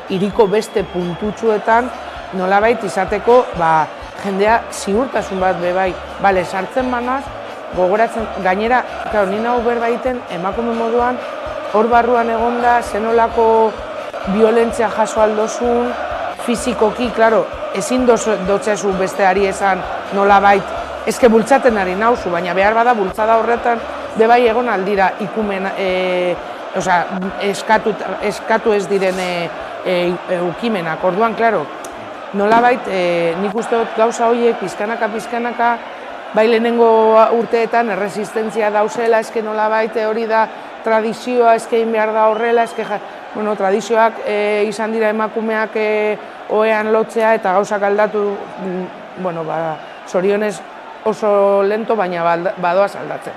hiriko beste puntutsuetan, nolabait izateko jendea ziurtasun bat bebai. Bale, sartzen banaz, gogoratzen, gainera, ni nago berbaiten, emakume moduan, hor barruan egonda, zenolako violentzia jaso aldozun, fizikoki, ezin dotzezu besteari esan nolabait, ezke bultzaten ari nauzu, baina behar bada bultzada horretan, bebai egon aldira ikumen, eskatu ez diren ukimenak. Orduan, nolabait, nik uste dut gauza horiek, pizkanaka, bai lehenengo urteetan erresistentzia dauzela, eske nolabait hori da tradizioa, eske egin behar da horrela, eske tradizioak izan dira emakumeak ohean lotzea eta gauzak aldatu, zorionez oso lento, baina badoaz aldatzen.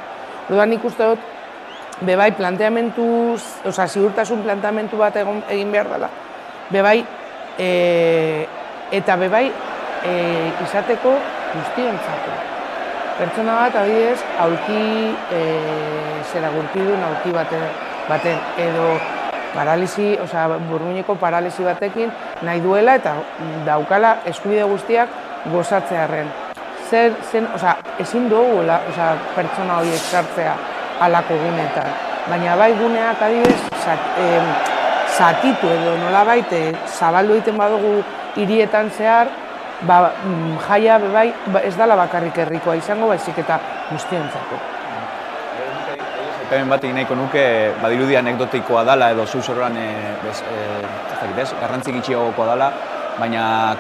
Orduan nik uste dut, bebai planteamentu, ziurtasun planteamentu bat egin behar dela, bebai, eta bebai izateko guztiontzako. Pertsona bat, adibidez, aulki, gurpildun aulki baten, edo paralisi, burmuineko paralisi batekin nahi duela eta daukala eskubide guztiak gozatzearren. Ezin dugu pertsona horiek sartzea halako guneetan, baina bai guneak adibidez zatitu edo nolabait zabaldu egiten badugu hirietan zehar, jaia bebai ez dela bakarrik herrikoa izango, baizik eta guztiontzako. Hemen bat egin nahiko nuke, badirudi anekdotikoa dela edo zuzerroan garrantzik itxiagokoa dela, baina,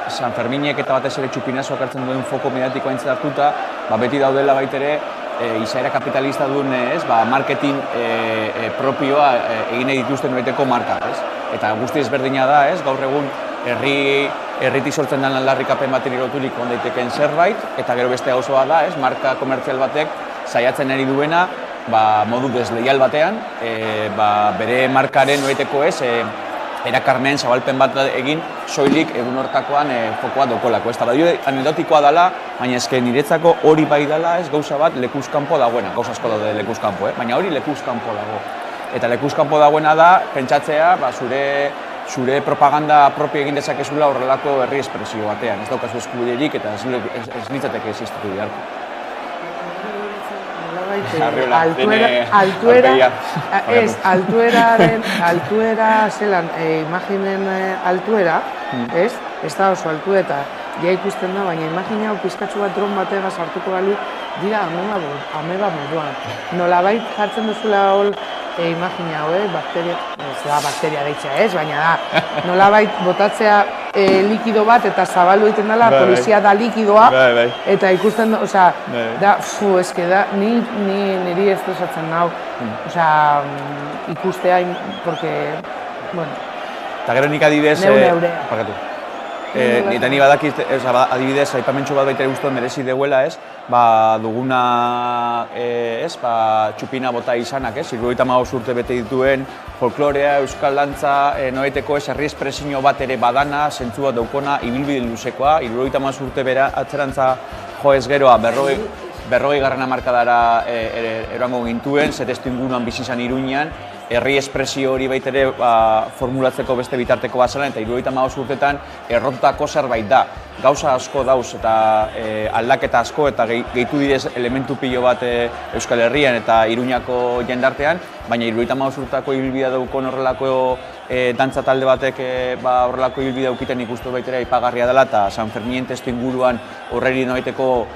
San Ferminek eta batez ere txupinazoak hartzen duen foko mediatikoa aintzat hartuta, beti daudela baitere izaera kapitalista duen marketing propioa egin nahi dituzten noreteko markak. Eta guzti ezberdina da, gaur egun herritik sortzen den aldarrikapen baten iroturik ondaiteken zerbait, eta gero beste gauzoa da, marka komertzial batek saiatzen ari duena, modu desleial batean, bere markaren noreteko erakarmen zabalpen bat egin, soilik egun hortakoan fokoa dokolako. Eta badio anekdotikoa dela, baina eske niretzako hori bai dela gauza bat lekuzkanpo dagoena, gauza asko daude lekuzkanpo, baina hori lekuzkanpo dago. eta lekuzkanpo dagoena da, pentsatzea, zure propaganda propio egin dezakezula horrelako herri espresio batean. Ez daukazu eskubiderik eta ez litzateke existitu beharko. Altuera zelan, imaginen altuera, ez? Ez da oso altueta, ja ikusten da, baina imagina pizkatxu bat dron batega sartuko balu, dira ameba moduan. Nolabait jartzen duzula hor, imagina hau, bakteria gehitzea ez, baina da, nolabait botatzea likido bat eta zabaldu egiten dela, polizia da likidoa, eta ikusten da, osea, da, eske da, niri estresatzen nau, osea, ikustea, porque, bueno, eta gero nik adibidez, eta ni badakit, adibidez, aipamentxo bat baita guztuan merezi deuela, ez? Duguna, txupina bota izanak, ez? 75 urte bete dituen folklorea, euskal dantza, noeteko herri espresio bat ere badana, zentzu bat daukona, ibilbide luzekoa, 75 urte bera atzerantza joez geroa, 40. hamarkadara eroango gintuen, zer testuinguruan bizi izan Iruñean, herri espresio hori baitere formulatzeko beste bitarteko bat zela, eta 75 urtetan errotutako zerbait da. Gauza asko dauz eta aldaketa asko eta gehitu direz elementu pilo bat Euskal Herrian eta Iruñako jendartean, baina 75 urteko ibilbidea daukon horrelako dantza talde batek horrelako ibilbidea daukiten ikustu baitere aipagarria dela, eta San Ferminen testu inguruan horreri noaiteko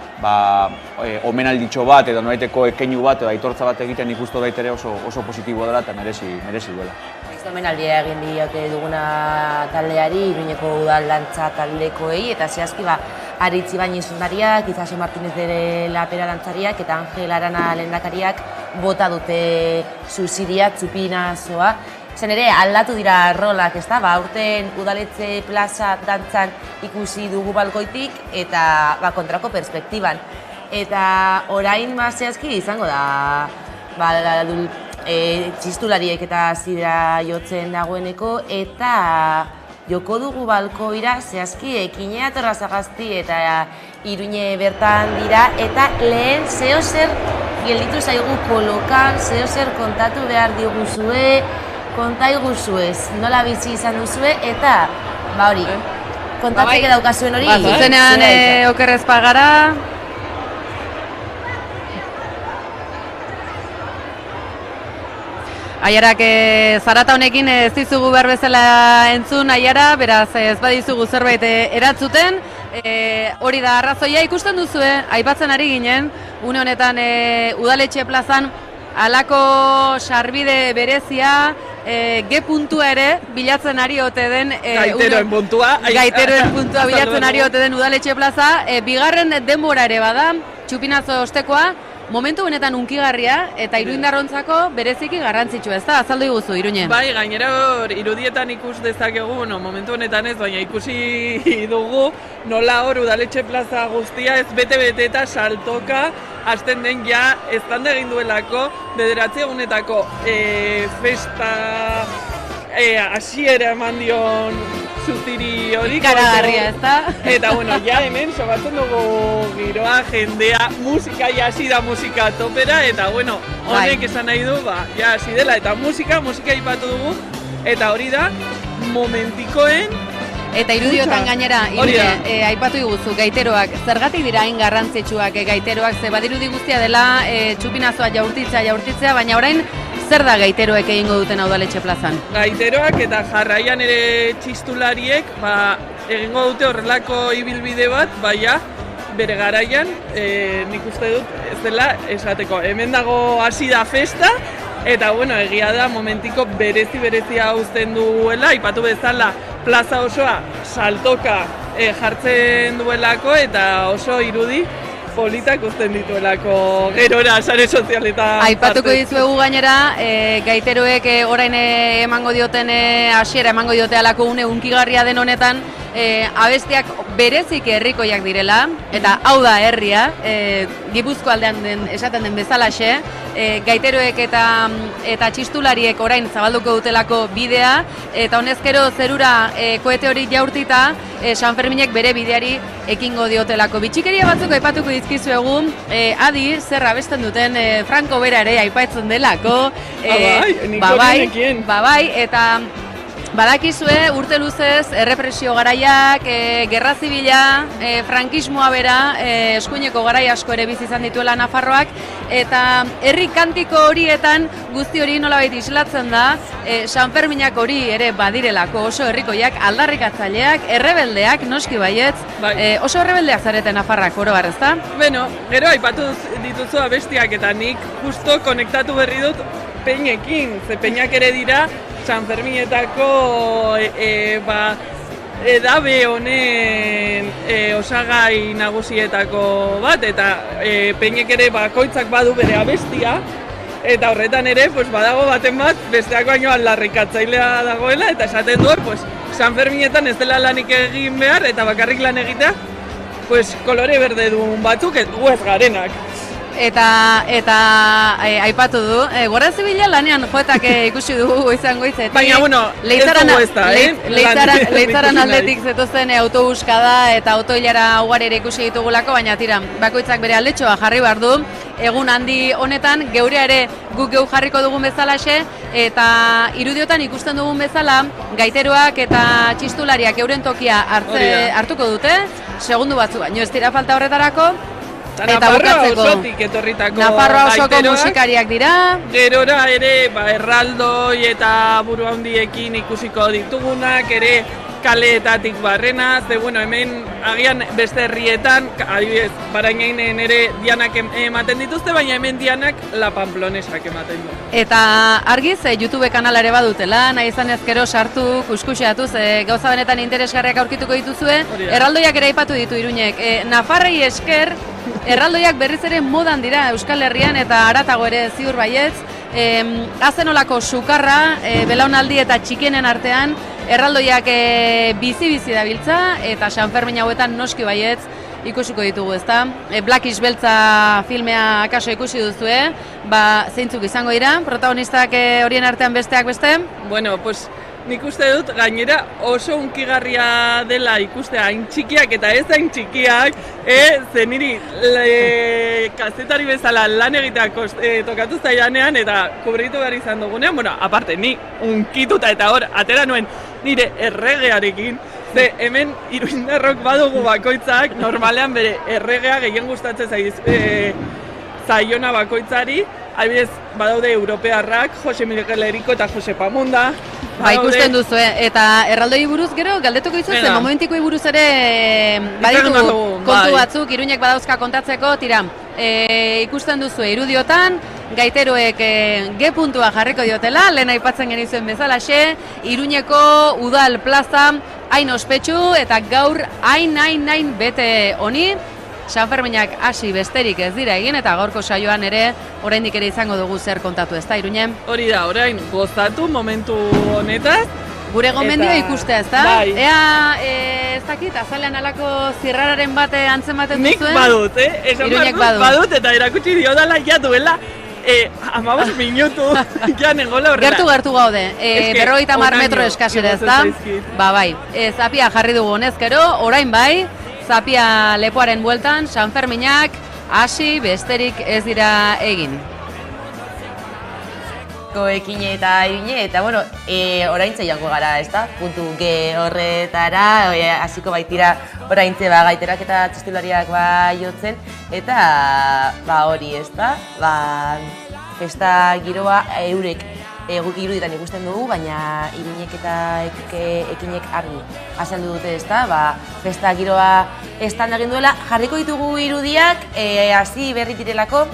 omenalditxo bat edo noaiteko ekeinu bat edo aitortza bat egiten ikustu baitere oso positiboa dela eta merezi duela. Omenaldia egin diote duguna taldeari, Iruñeko udal dantza taldekoei, eta zehazki Aritz Ibañez zuzendariak, Itzaso Martinez de la Pera dantzariak eta Angel Arana lehendakariak bota dute zuziria, txupinazoa. Zen ere, aldatu dira rolak, ezta? Aurten udaletxe plaza dantzan ikusi dugu balkoitik eta kontrako perspektiban. Eta orain zehazki izango da txistulariek eta zira jotzen dagoeneko, eta joko dugu balkoira zehazki Ekinea Torrazagazti eta Iruñe bertan dira, eta lehen zeozer gelditu zaigu kolokan, zeozer kontatu behar diguzue, konta iguzuez, nola bizi izan duzue, eta hori, kontatzeke daukazuen hori. Zuzenean okerrez pagara. Aiarak zarata honekin ez dizugu behar bezala entzun, Aiara, beraz ez badizugu zerbait eratzuten. Hori da arrazoia ikusten duzue, aipatzen ari ginen, une honetan udaletxe plazan halako sarbide berezia, G puntua ere bilatzen ari ote den gaiteroen puntua bilatzen ari ote den udaletxe plaza, bigarren denbora ere bada, txupinazo ostekoa, momentu benetan unkigarria eta iruindarrontzako bereziki garrantzitsua, ez da? Azaldu iguzu, Iruñe. Bai, gainera irudietan ikus dezakegu, momentu honetan ez, baina ikusi dugu nola hor udaletxe plaza guztia ez bete-bete eta saltoka hasten den ja eztanda egin duelako 9 egunetako festa hasiera eman dion zuziri hori. Ikaragarria, ez da? Eta, bueno, ja hemen sobatzen dugu giroa, jendea, musika, ja hasi da musika topera, eta, bueno, honek esan nahi du, ja hasi dela, eta musika ipatu dugu, eta hori da, momentikoen. Eta irudiotan gainera, aipatu iguzu, gaiteroak, zergatik dira hain garrantzitsuak gaiteroak, ze badirudi guztia dela txupinazoa jaurtitzea, baina orain, zer da gaiteroek egingo duten udaletxe plazan? Gaiteroak eta jarraian ere txistulariek egingo dute horrelako ibilbide bat, baina bere garaian nik uste dut ez dela esateko. Hemen dago hasi da festa, eta bueno, egia da momentiko berezia uzten duela, aipatu bezala plaza osoa saltoka jartzen duelako eta oso irudi politak uzten dituelako gerora sare sozialetan. Aipatuko dizuegu gainera, gaiteroek orain emango dioten hasiera emango diote halako une unkigarria den honetan, abestiak berezik herrikoiak direla, eta hau da herria, Gipuzko aldean esaten den bezalaxe, gaiteroek eta txistulariek orain zabalduko dutelako bidea, eta honezkero zerura koete hori jaurtita, San Ferminek bere bideari ekingo diotelako. Bitxikeria batzuk aipatuko dizkizuegu, adi, zer abesten duten Franco bera ere aipatzen delako. Bai, eta badakizue urte luzez errepresio garaiak, gerra zibila, frankismoa bera, eskuineko garai asko ere bizi izan dituela Nafarroak, eta herri kantiko horietan guzti hori nolabait islatzen da, San Ferminak hori ere badirelako oso herrikoiak, aldarrikatzaileak, errebeldeak, noski baietz, oso errebeldeak zarete Nafarrak oro har, ezta? Bueno, gero aipatu dituzu abestiak eta nik justo konektatu berri dut Peinekin, ze Peinak ere dira San Ferminetako edabe honen osagai nagusietako bat, eta Peinek ere bakoitzak badu bere abestia, eta horretan ere badago baten bat besteak baino aldarrikatzailea dagoela, eta esaten du San Ferminetan ez dela lanik egin behar, eta bakarrik lan egitea kolore berde duen batzuk gu ez garenak. Eta aipatu du, Guardia Zibila lanean joetak ikusi dugu izango izatik. Baina, bueno, ez dugu ez da, Leitzaran aldetik zetozen autobuskada eta autoilara ugari ere ikusi ditugulako, baina tira, bakoitzak bere aldetxoa jarri behar du. Egun handi honetan, geurea ere guk geu jarriko dugun bezalaxe, eta irudiotan ikusten dugun bezala, gaiteroak eta txistulariak euren tokia hartuko dute, segundu batzu baino ez dira falta horretarako. Eta bukatzeko, Nafarroa osoko musikariak dira. Gerora ere erraldoi eta buru handiekin ikusiko ditugunak, ere kaleetatik barrenaz, hemen agian beste herrietan, adibidez, Barainainen ere dianak ematen dituzte, baina hemen dianak La Pamplonesak ematen du. Eta argiz, YouTube kanala ere badutela, nahi izan ezkero sartu, kuskuxeatuz, gauza benetan interesgarriak aurkituko dituzue. Erraldoiak ere aipatu ditu Iruñek. Nafarrei esker, erraldoiak berriz ere modan dira Euskal Herrian eta haratago ere ziur baietz. Azenolako sukarra, belaunaldi eta txikienen artean, erraldoiak bizi-bizi dabiltza, eta San Fermin hauetan noski baietz ikusiko ditugu, ezta? Blackish beltza filmea akaso ikusi duzue, zeintzuk izango dira, protagonistak horien artean besteak beste? Bueno, nik uste dut gainera oso unkigarria dela ikustea hain txikiak eta ez hain txikiak, ze niri kazetari bezala lan egitea tokatu zaidanean eta kubritu behar izan dugunean, aparte, ni unkituta eta hor, atera nuen nire erregearekin, ze hemen iruindarrok badugu bakoitzak, normalean bere erregea gehien gustatzen zaiona bakoitzari, adibidez, badaude europearrak, Jose Miguel Eriko eta Jose Pamunda. Ikusten duzu, eta erraldoi buruz gero, galdetuko izuzen, momentikoi buruz ere baditu kontu batzuk, Iruñek badauzka kontatzeko, tira, ikusten duzu irudiotan, gaiteroek G puntua jarriko diotela, lehen aipatzen genizuen bezalaxe, Iruñeko udal plaza hain ospetsu eta gaur hain bete honi, San Ferminak hasi besterik ez dira egin eta gaurko saioan ere oraindik ere izango dugu zer kontatu, ezta Iruñen? Hori da, orain gozatu momentu honetaz. Gure gomendioa ikustea, ezta? Bai. Ea, ez dakit, azalean alako zirrararen bate antzematen duzuen? Nik badut, Iruñek badut eta erakutsi diodala ja duela 15 minutu ja negola horrela. Gertu gaude, 50 metro eskasera, ezta? Bai, zapia jarri dugu honezkero, orain bai, zapia lepoaren bueltan, San Ferminak hasi besterik ez dira egin. Ekine eta Iruñe, eta bueno, oraintze jango gara, ezta? Puntu G horretara, hasiko baitira oraintze gaiterak eta txistulariak jotzen, eta hori, ezta? Festa giroa eurek guk irudietan ikusten dugu, baina Iruñek eta Ekinek argi azaldu dute, ezta? Festa giroa estan egin duela, jarriko ditugu irudiak, hasi berri direlako.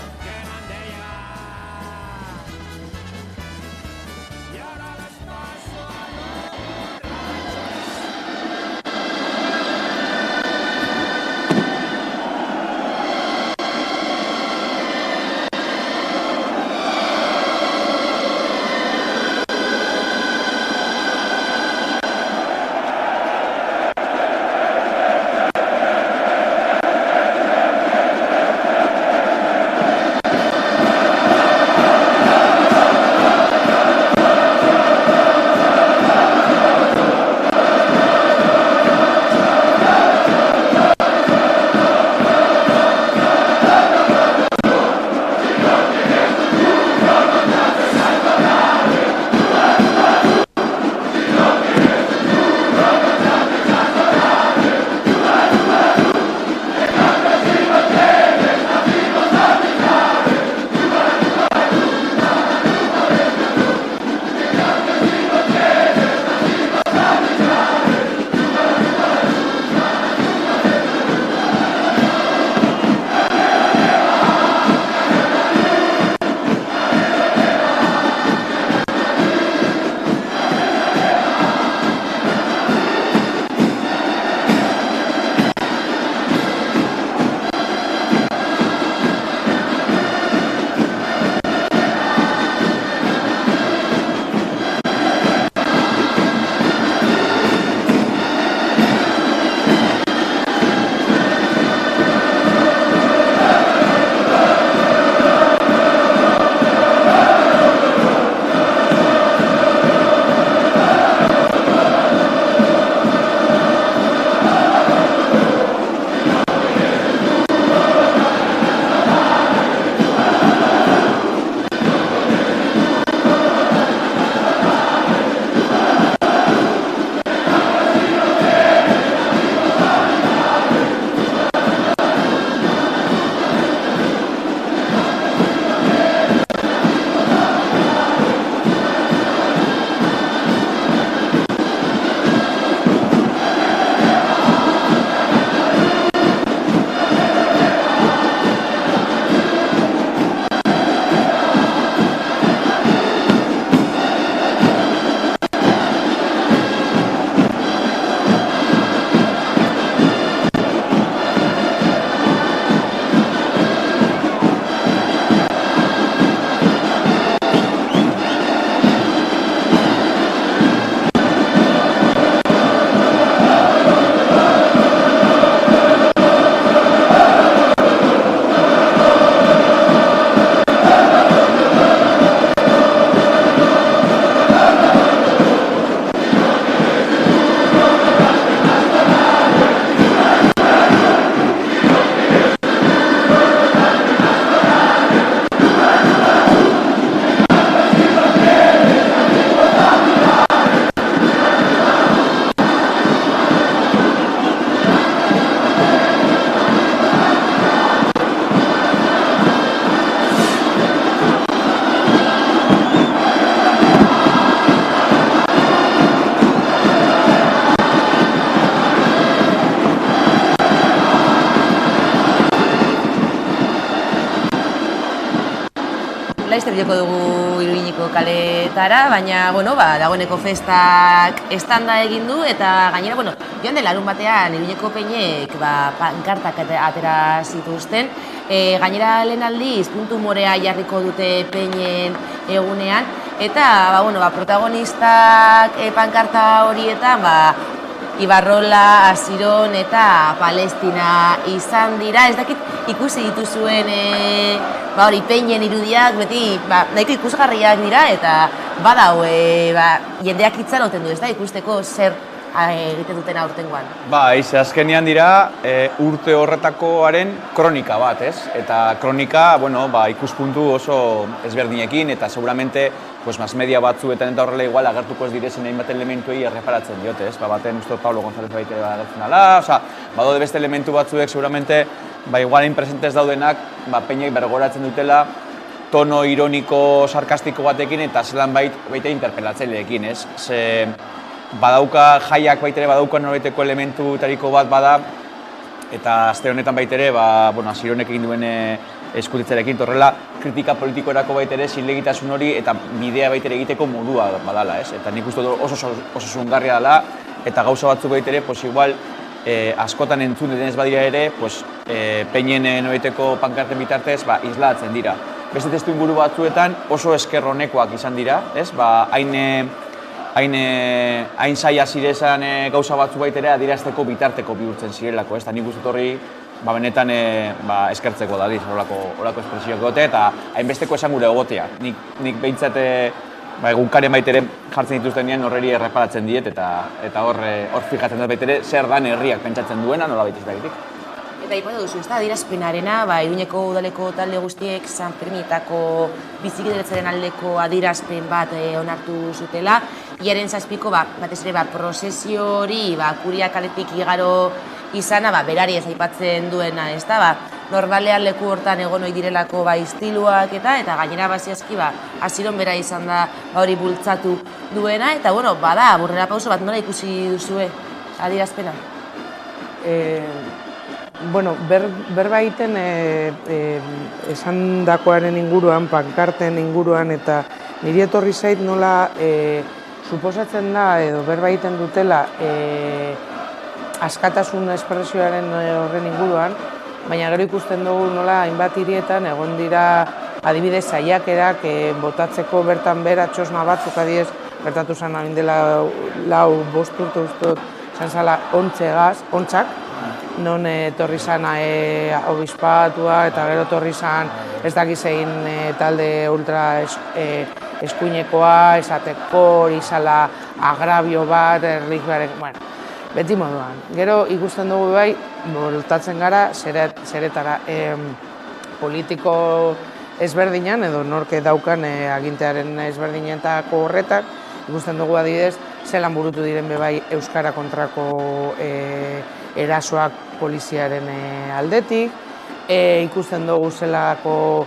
ibiliko dugu Iruñeko kaletara, baina, bueno, dagoeneko festak estanda egin du, eta gainera, bueno, joan den larun batean Iruñeko peinek pankartak atera zituzten, gainera lehen aldiz puntu morea jarriko dute peinen egunean, eta, protagonistak pankarta horietan, Ibarrola, Asiron eta Palestina izan dira. Ez dakit ikusi dituzuen peinen irudiak beti nahiko ikusgarriak dira eta badau jendeak itzaloten du, ez da ikusteko zer egiten duten aurtengoan. Azkenean dira urte horretakoaren kronika bat, ez? Eta kronika, ikuspuntu oso ezberdinekin eta seguramente mass media batzuetan eta horrela igual agertuko ez direzen hainbat elementuei erreparatzen diote, ez? Baten uste Pablo González baitere agertzen ala, badaude beste elementu batzuek seguramente igual hain presentes daudenak peinek bergoratzen dutela tono ironiko, sarkastiko batekin eta zelan baita interpelatzaileekin, ez? Badauka jaiak baitere badauka norbeteko elementutariko bat bada eta aste honetan baitere, Asironek egin duen eskutitzarekin horrela kritika politikorako baitere zilegitasun hori eta bidea baitere egiteko modua badala, ez? Eta nik uste oso zungarria dela eta gauza batzuk baitere, igual askotan entzun denez badira ere, peinen norbeteko pankarten bitartez islatzen dira. Beste testu inguru batzuetan oso eskerronekoak izan dira, ez? Hain zaila zirezan gauza batzu baitere adierazteko bitarteko bihurtzen zirelako, ez? Eta nik uste horri benetan eskertzeko dadiz, horrelako espresioak gote eta hainbesteko esan gure egotea. Nik behintzat egunkaren baitere jartzen dituztenean horreri erreparatzen diet eta hor fijatzen dut baitere zer dan herriak pentsatzen duena, nola baitiz begitik. Eta ipatu duzu, ez da, adierazpenarena, Iruñeko udaleko talde guztiek San Ferminetako bizikidetzaren aldeko adierazpen bat onartu zutela. Iaren 7ko, batez ere, prozesio hori, Kuria kaletik igaro izana, berari ez aipatzen duena, ez da, normalean leku hortan egon ohi direlako istiluak eta gainera baziazki, Asiron bera izan da hori bultzatu duena, eta, bada, burrera pauso bat nola ikusi duzue adierazpena? Berba egiten esan dakoaren inguruan, pankarten inguruan, eta niri etorri zait nola suposatzen da edo berba egiten dutela askatasun espresioaren horren inguruan, baina gero ikusten dugu nola hainbat hirietan egon dira adibidez saiakerak botatzeko bertan bera txosna batzuk adibidez gertatu zen hain dela 4-5 urte uste izan zala ontzak, non etorri zan obispatua eta gero etorri zan ez dakizein talde ultra eskuinekoa, esateko hori zala agrabio bat, errik baren, beti moduan. Gero ikusten dugu voltatzen gara zeretara politiko ezberdinan edo norke daukan agintearen ezberdinetako horretan, ikusten dugu adibidez zelan burutu diren euskara kontrako erasoak poliziaren aldetik, ikusten dugu zelako,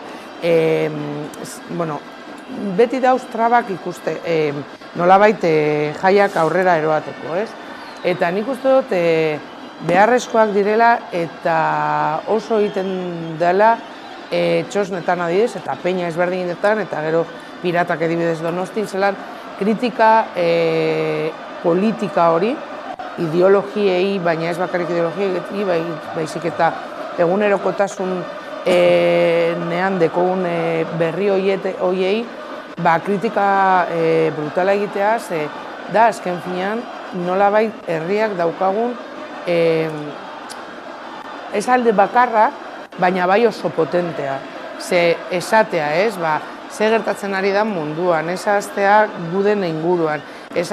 beti dauz trabak ikuste, nolabait jaiak aurrera eroateko, ez? Eta nik uste dut beharrezkoak direla eta oso egiten dela txosnetan adibidez eta peina ezberdinetan eta gero piratak adibidez Donostin zelan kritika politika hori, ideologiei, baina ez bakarrik ideologiei, baizik eta egunerokotasun nean dekogun berri horiei, kritika brutala egitea, da azken finean nolabait herriak daukagun ez alde bakarra, baina bai oso potentea. Ze esatea, ez, ze gertatzen ari da munduan, ez aztea guden inguruan, ez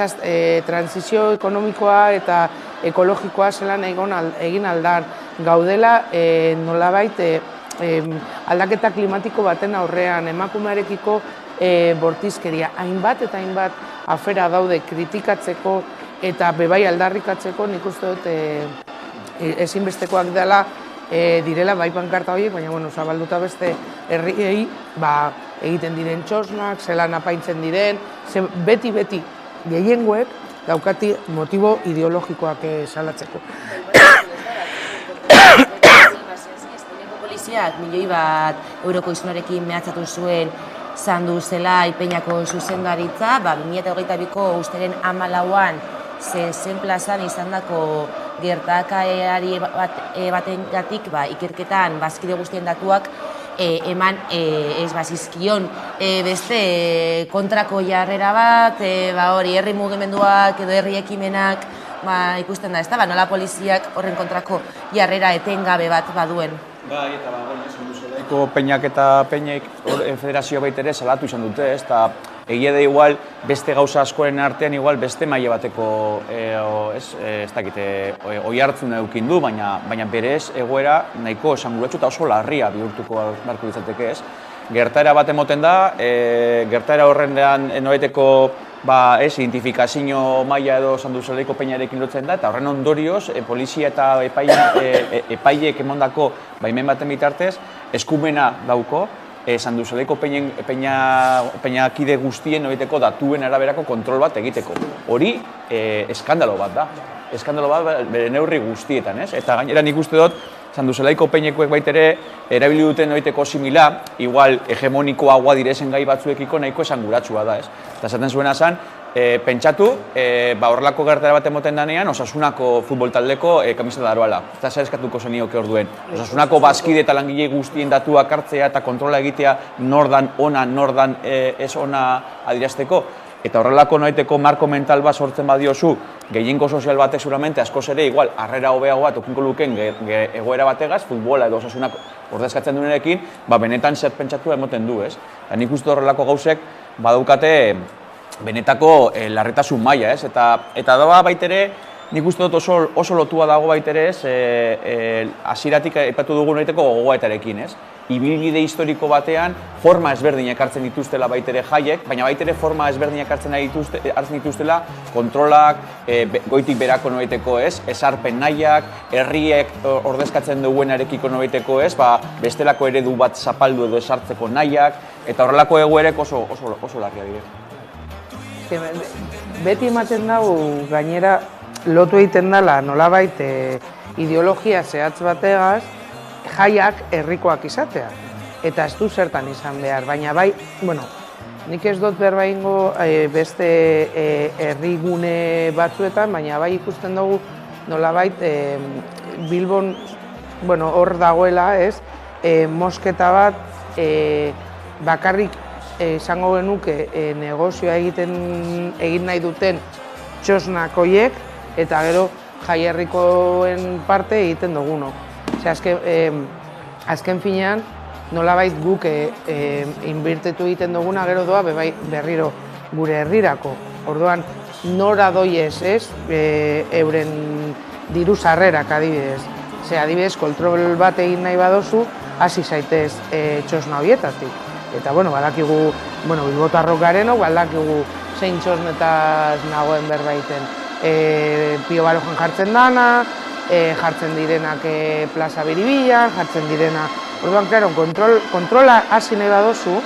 transizio ekonomikoa eta ekologikoa zelan egin aldan. Gaudela nolabait aldaketa klimatiko baten aurrean, emakumearekiko bortizkeria, hainbat eta hainbat afera daude kritikatzeko eta bebai aldarrikatzeko, nik uste dut ezinbestekoak dela direla bai pankarta horiek, baina zabalduta beste herriei egiten diren txosnak, zelan apaintzen diren, beti gehiengoek daukati motibo ideologikoak salatzeko. Poliziak €1 izunarekin mehatzatu zuen zandu zela Ipeñako zuzendaritza, 2022ko uztaiaren 14an zen plazan izandako gertakaeri batengatik ikerketan bazkide guztien datuak eman ez bazizkion beste kontrako jarrera bat, hori herri mugimenduak edo herri ekimenak ikusten da, ez da, nola poliziak horren kontrako jarrera etengabe bat baduen. Bai, eta Zalduzelaiko Peñak eta Peñek federazio baita ere salatu izan dute, ez da, egia da igual beste gauza askoren artean igual beste maila bateko ez dakite oi hartzuna edukin du, baina berez egoera nahiko esanguratsu eta oso larria bihurtuko beharko litzateke, ez. Gertaera bat emoten da, gertaera horrendean noeteko identifikazio maila edo Zalduzelaiko Peñarekin lotzen da, eta horren ondorioz polizia eta epaileek emondako baimen baten bitartez eskumena dauko Zalduzelaiko Peñakide guztien noiteko datuen araberako kontrol bat egiteko. Hori eskandalo bat da. Eskandalo bat bere neurri guztietan, ez? Eta gainera nik uste dut Zalduzelaiko Peñekoek baitere erabili duten noiteko simila, igual hegemonikoagoa direzen gai batzuekiko nahiko esanguratsua da, ez? Eta esaten zuena zen, pentsatu, horrelako gertara bat emoten danean, Osasunako futbol taldeko kamiseta daroala. Eta zer eskatuko zenioke orduen. Osasunako bazkide eta langile guztien datuak hartzea eta kontrola egitea nordan ona, nordan ez ona adirazteko. Eta horrelako noiteko marko mental bat sortzen badiozu, gehiengo sozial batek seguramente askoz ere igual harrera hobeago bat okinko luken egoera bategaz, futbola edo Osasunak ordezkatzen duenekin, benetan zer pentsatu emoten du, ez? Nik uste horrelako gauzek badaukate benetako larritasun maila, ez? Eta da baitere, nik uste dut oso lotua dago baitere, ez? Hasieratik aipatu dugun noiteko gogoetarekin, ez? Ibilbide historiko batean forma ezberdinak hartzen dituztela baitere jaiek, baina baitere forma ezberdinak hartzen dituztela kontrolak, goitik berako noiteko, ez? Ezarpen nahiak, herriek ordezkatzen duenarekiko noiteko, ez? Bestelako eredu bat zapaldu edo esartzeko nahiak, eta horrelako egoerek oso larria dire. Beti ematen dago gainera lotu egiten dela nolabait ideologia zehatz bategaz jaiak herrikoak izatea. Eta ez du zertan izan behar, baina bai, nik ez dut berba ingo beste herrigune batzuetan, baina bai ikusten dugu nolabait Bilbon hor dagoela, ez, mosketa bat bakarrik izango genuke negozioa egin nahi duten txosnakoiek eta gero jai herrikoen parte egiten dugunok. Azken finean, nolabait guk inbertitu egiten duguna gero doa berriro gure herrirako. Orduan, nora doiez, ez, euren diru sarrerak adibidez. Adibidez, kontrol bat egin nahi badozu, hasi zaitez txosna horietatik. Eta, badakigu, bilbotarrok garenok, badakigu zein txosnetaz nagoen berbaiten. Pio Barojan jartzen dana, jartzen direnak plaza Biribilan, jartzen direnak. Orduan, klaro, kontrola hasi nahi badozu,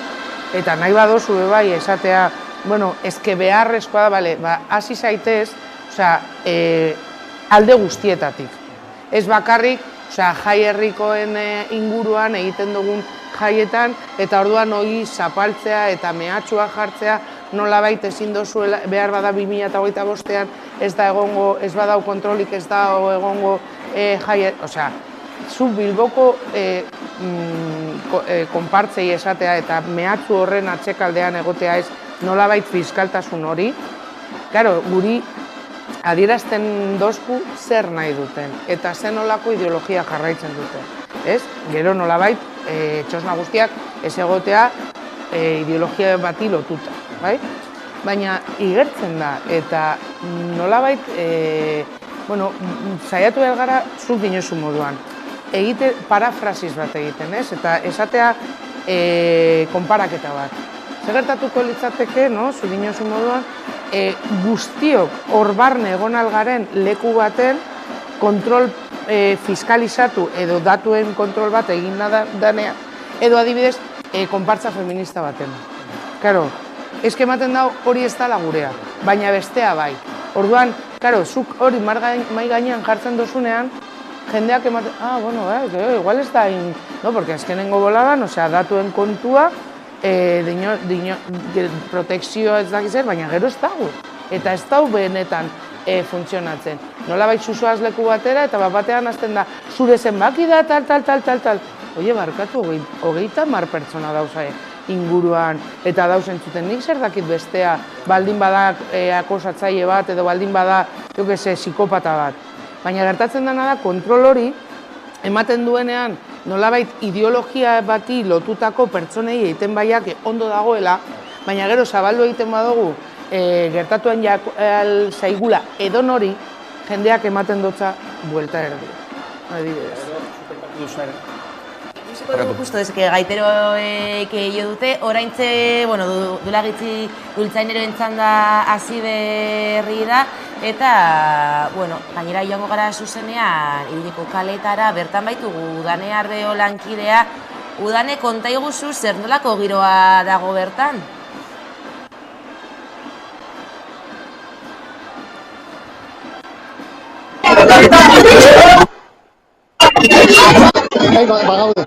eta nahi badozu bai esatea, ezke beharrezkoa da, hasi zaitez, alde guztietatik. Ez bakarrik, jai herrikoen inguruan egiten dugun jaietan, eta orduan hori zapaltzea eta mehatxua jartzea, nolabait ezin dozu behar bada 2025ean ez da egongo, ez badau kontrolik ez da egongo jaiet, zu Bilboko konpartzei esatea eta mehatxu horren atzekaldean egotea ez nolabait fiskaltasun hori, guri adierazten dozku zer nahi duten eta zen nolako ideologia jarraitzen duten. Gero nolabait txosna guztiak ez egotea ideologia bati lotuta. Baina igertzen da eta nolabait saiatu gara zuk dinozu moduan. Parafrasis bat egiten, eta esatea konparaketa bat. Zer gertatuko litzateke, zu dinozu moduan, guztiok hor barne egon algaren leku baten kontrol fiskalizatu edo datuen kontrol bat egin danean, edo adibidez, konpartza feminista baten. Karo, ezke ematen dago hori ez dela gurea, baina bestea bai. Orduan, zuk hori mai gainean jartzen dozunean, jendeak ematen, igual ez da, porque azkenengo boladan, datuen kontua, protekzioa ez dakiz zer, baina gero ez dago. Eta ez dago benetan funtzionatzen. Nolabait susoaz leku batera eta batean hasten da zure zenbaki da, tal. Oie, barkatu, 30 pertsona dauza inguruan eta dauzen zuten nik zer dakit bestea, baldin bada akosatzaile bat edo baldin bada, psikopata bat. Baina gertatzen dena da, kontrol hori ematen duenean nolabait ideologia bati lotutako pertsonei egiten baiak ondo dagoela, baina gero zabaldu egiten badugu gertatuen zaigula edon hori, jendeak ematen dutza buelta erdi. Justo, ez que gaiteroek jo dute, oraintze, dula gitzi dultzaineroen txanda hasi berri da, eta, gainera joango gara zuzenean, Iruñeko kaletara, bertan baitugu Udane Arbeo lankidea. Udane, konta iguzu zer nolako giroa dago bertan? Bagaude.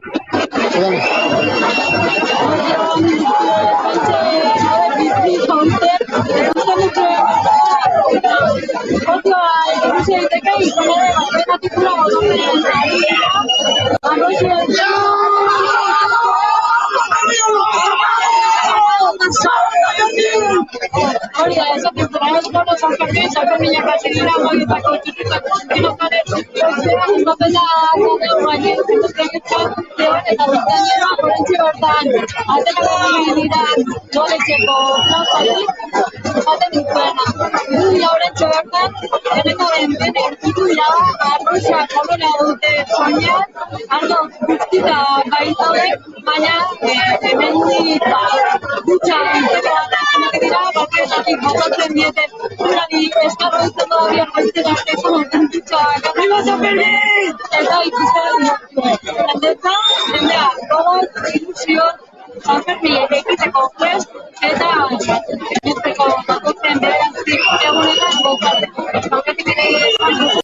Hori da, ez dut transporto Sanfermin, Sanferminak batzegina goietako txikitako kinokare izbatela zadeu gainen zituztegitzen eta zitainera horrentxe bertan atela dira noletxeko plazatik zaten dituena. Irudia horrentxe bertan, eneko den irudia arroxa kabela dute soinean, ardo guztita baitaude, baina hemendik dutxa enteko bat dira, bakietatik botatzen dieten urari eskarro ditzen doa biar baizten arteko dutxa arriba Sanfermin! Eta ikusten jendetza, jendea, gogoz, ilusion, Sanfermin ekiteko prest, eta egiteko bakotzen bederantzik egunetan gozatzeko. Auketik ere esan dugu,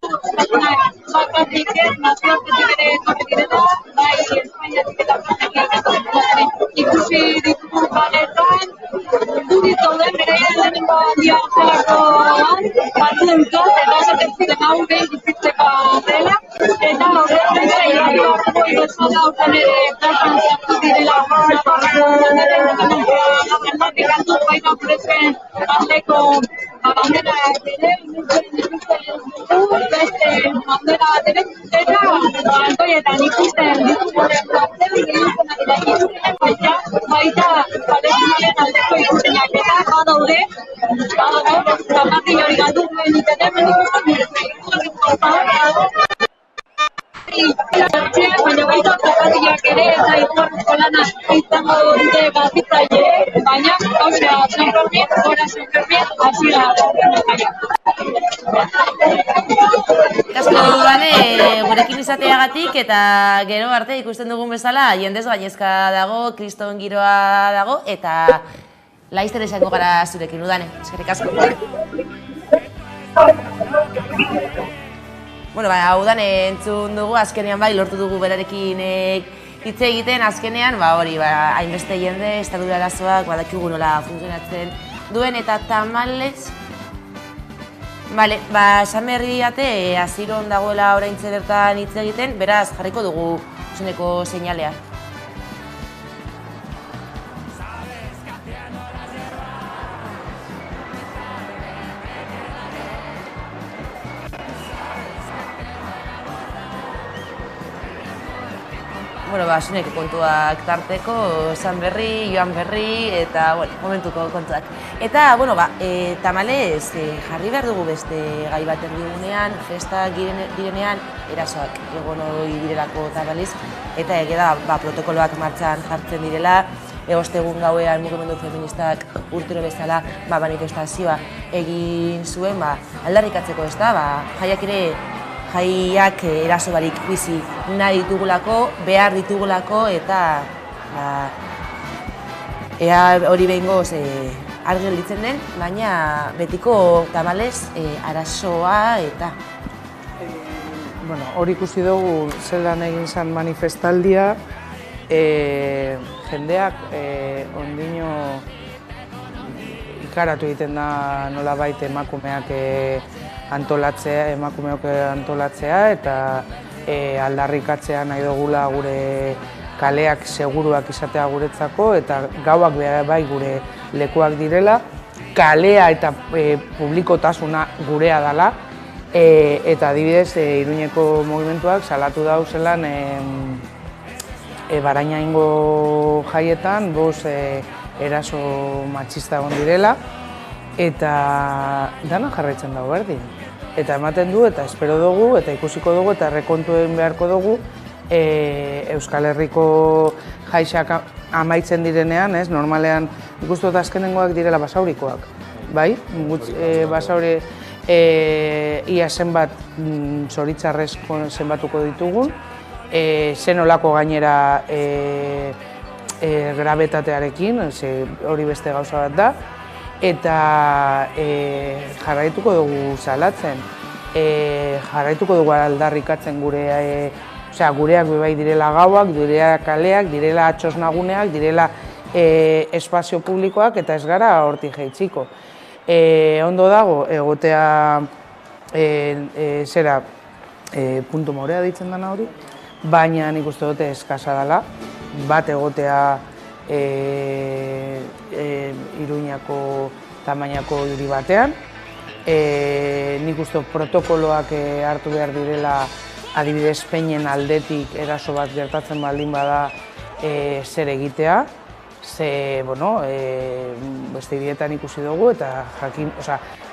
Zakatik nazioartetik ere etorretirela, bai Espainiatik eta Frantziatik ikusi ditugu baletan, duditoden bere lehenengo handia zelakoan, batzuentzat eta esaten zuten hau behin bizitzeko dela, eta horretzen zailako gozada aurten ere plazan zertu direla Zaparrako kantu baina prezen aldeko bandera ere, beste bandera ere, eta altoietan ikusten ditugu plazen gehiagoan dira ikusten baita palestinaren aldeko ikustenak eta badaude zapati hori galdu duen iten hemen ikusten baina baita zapatiak ere eta izorrezko lana izango dute gazitzaile, baina gauzea Sanfermin, gora Sanfermin, hasiera Kasko Udane, gurekin izateagatik eta gero arte ikusten dugun bezala jendez gainezka dago, kriston giroa dago eta laizter esango gara zurekin Udane, eskerrik asko. Udane entzun dugu, azkenean bai, lortu dugu berarekin hitz egiten, azkenean, hainbeste jende, estadura arazoak, badakigu nola funtzionatzen duen eta tamalez. Esan berri diate, aziron dagoela oraintze bertan hitz egiten, beraz jarriko dugu zuzeneko seinalea. Zuneko kontuak tarteko, esan berri, joan berri, eta momentuko kontuak. Eta, tamalez, jarri behar dugu beste gai bat erdigunean, festak direnean, erasoak egon hori direlako tamalez, eta egeda protokoloak martxan jartzen direla, egostegun gauean mugimendu feministak urtero bezala manifestazioa egin zuen, aldarrikatzeko ez da, jaiak eraso barik bizi nahi ditugulako, behar ditugulako eta ea hori behingoz argi gelditzen den, baina betiko tamalez arazoa eta... Hori ikusi dugu zelan egin zen manifestaldia, jendeak ondino ikaratu egiten da nolabait emakumeak antolatzea eta aldarrikatzea nahi dugula gure kaleak seguruak izatea guretzako eta gauak bai gure lekuak direla, kalea eta publikotasuna gurea dela, eta adibidez Iruñeko mugimenduak salatu dauzelan Barainaingo jaietan eraso matxista egon direla eta dana jarraitzen dago berdin. Eta ematen du eta espero dugu eta ikusiko dugu eta errekontu egin beharko dugu Euskal Herriko jaixak amaitzen direnean, normalean ikustu eta azkenengoak direla basaurikoak, bai? Basauri ia zenbat zoritzarrez zenbatuko ditugun, zen olako gainera grabetatearekin, hori beste gauza bat da, eta jarraituko dugu salatzen, jarraituko dugu aldarrikatzen gureak bai direla gauak, direla kaleak, direla atxosnaguneak, direla espazio publikoak eta ez gara hortik jaitsiko. Ondo dago, egotea puntu morea ditzen dena hori, baina nik uste dute eskasa dela, bat egotea Iruñako tamainako hiri batean. Nik uste protokoloak hartu behar direla adibidez Peinen aldetik eraso bat gertatzen baldin bada zer egitea. Beste hirietan ikusi dugu eta jakin,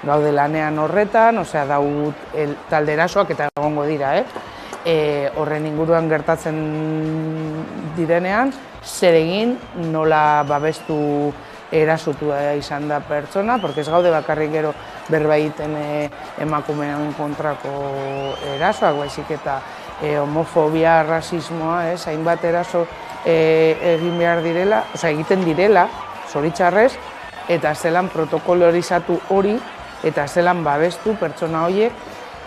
gaude lanean horretan, daut talde erasoak eta egongo dira, horren inguruan gertatzen direnean, zer egin nola babestu erasutu izan da pertsona, porque ez gaude bakarrik gero berba egiten emakumeen kontrako erasoak, baizik eta homofobia, rasismoa, hainbat eraso egin behar direla, egiten direla, zoritxarrez, eta zelan protokolorizatu hori, eta zelan babestu pertsona horiek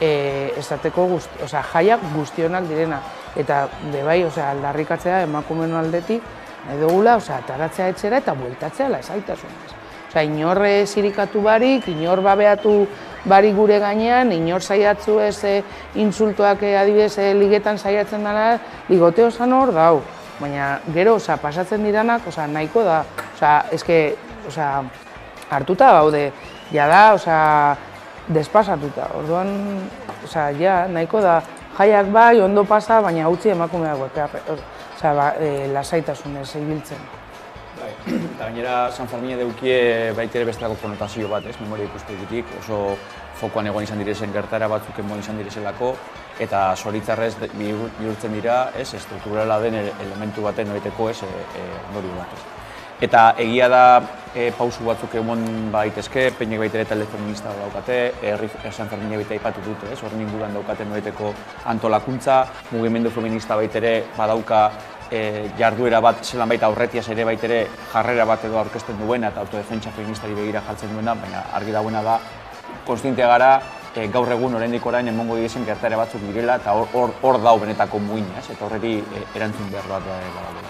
esateko jaiak guztionak direna. Eta bebai, aldarrikatzea emakumeen aldetik, nahi dugula, ataratzea etxera eta bueltatzea lasaitasunez. Inor zirikatu barik, inor babeatu barik gure gainean, inor saiatzu ez insultuak adibidez ligetan saiatzen dela, ligoteo zan hor dau. Baina gero pasatzen diranak nahiko da, hartuta gaude, jada, despasatuta. Orduan, nahiko da, jaiak bai, ondo pasa, baina utzi emakumeak lasaitasunez ibiltzen. Eta gainera, San Fermina deukie baitere bestelako konotazio bat, memoria ikuspegitik, oso fokoan egon izan direzen gertara batzuk egon izan direzelako, eta zoritzarrez bihurtzen dira, estrukturala den elementu baten noriteko ondorio bat. Eta egia da pausu batzuk egon baitezke, Peinek baitere talde feminista daukate, San Fermina baita aipatu dute, horren inguruan daukate noriteko antolakuntza, mugimendu feminista baitere badauka jarduera bat zelan baita aurretiaz ere baitere jarrera bat edo aurkezten duena eta autodefentsa feministari begira jartzen duena, baina argi dagoena da, konstientea gara, gaur egun oraindik orain emongo direzen gertaera batzuk direla eta hor dau benetako muina, eta horreri erantzun behar bat badagoela.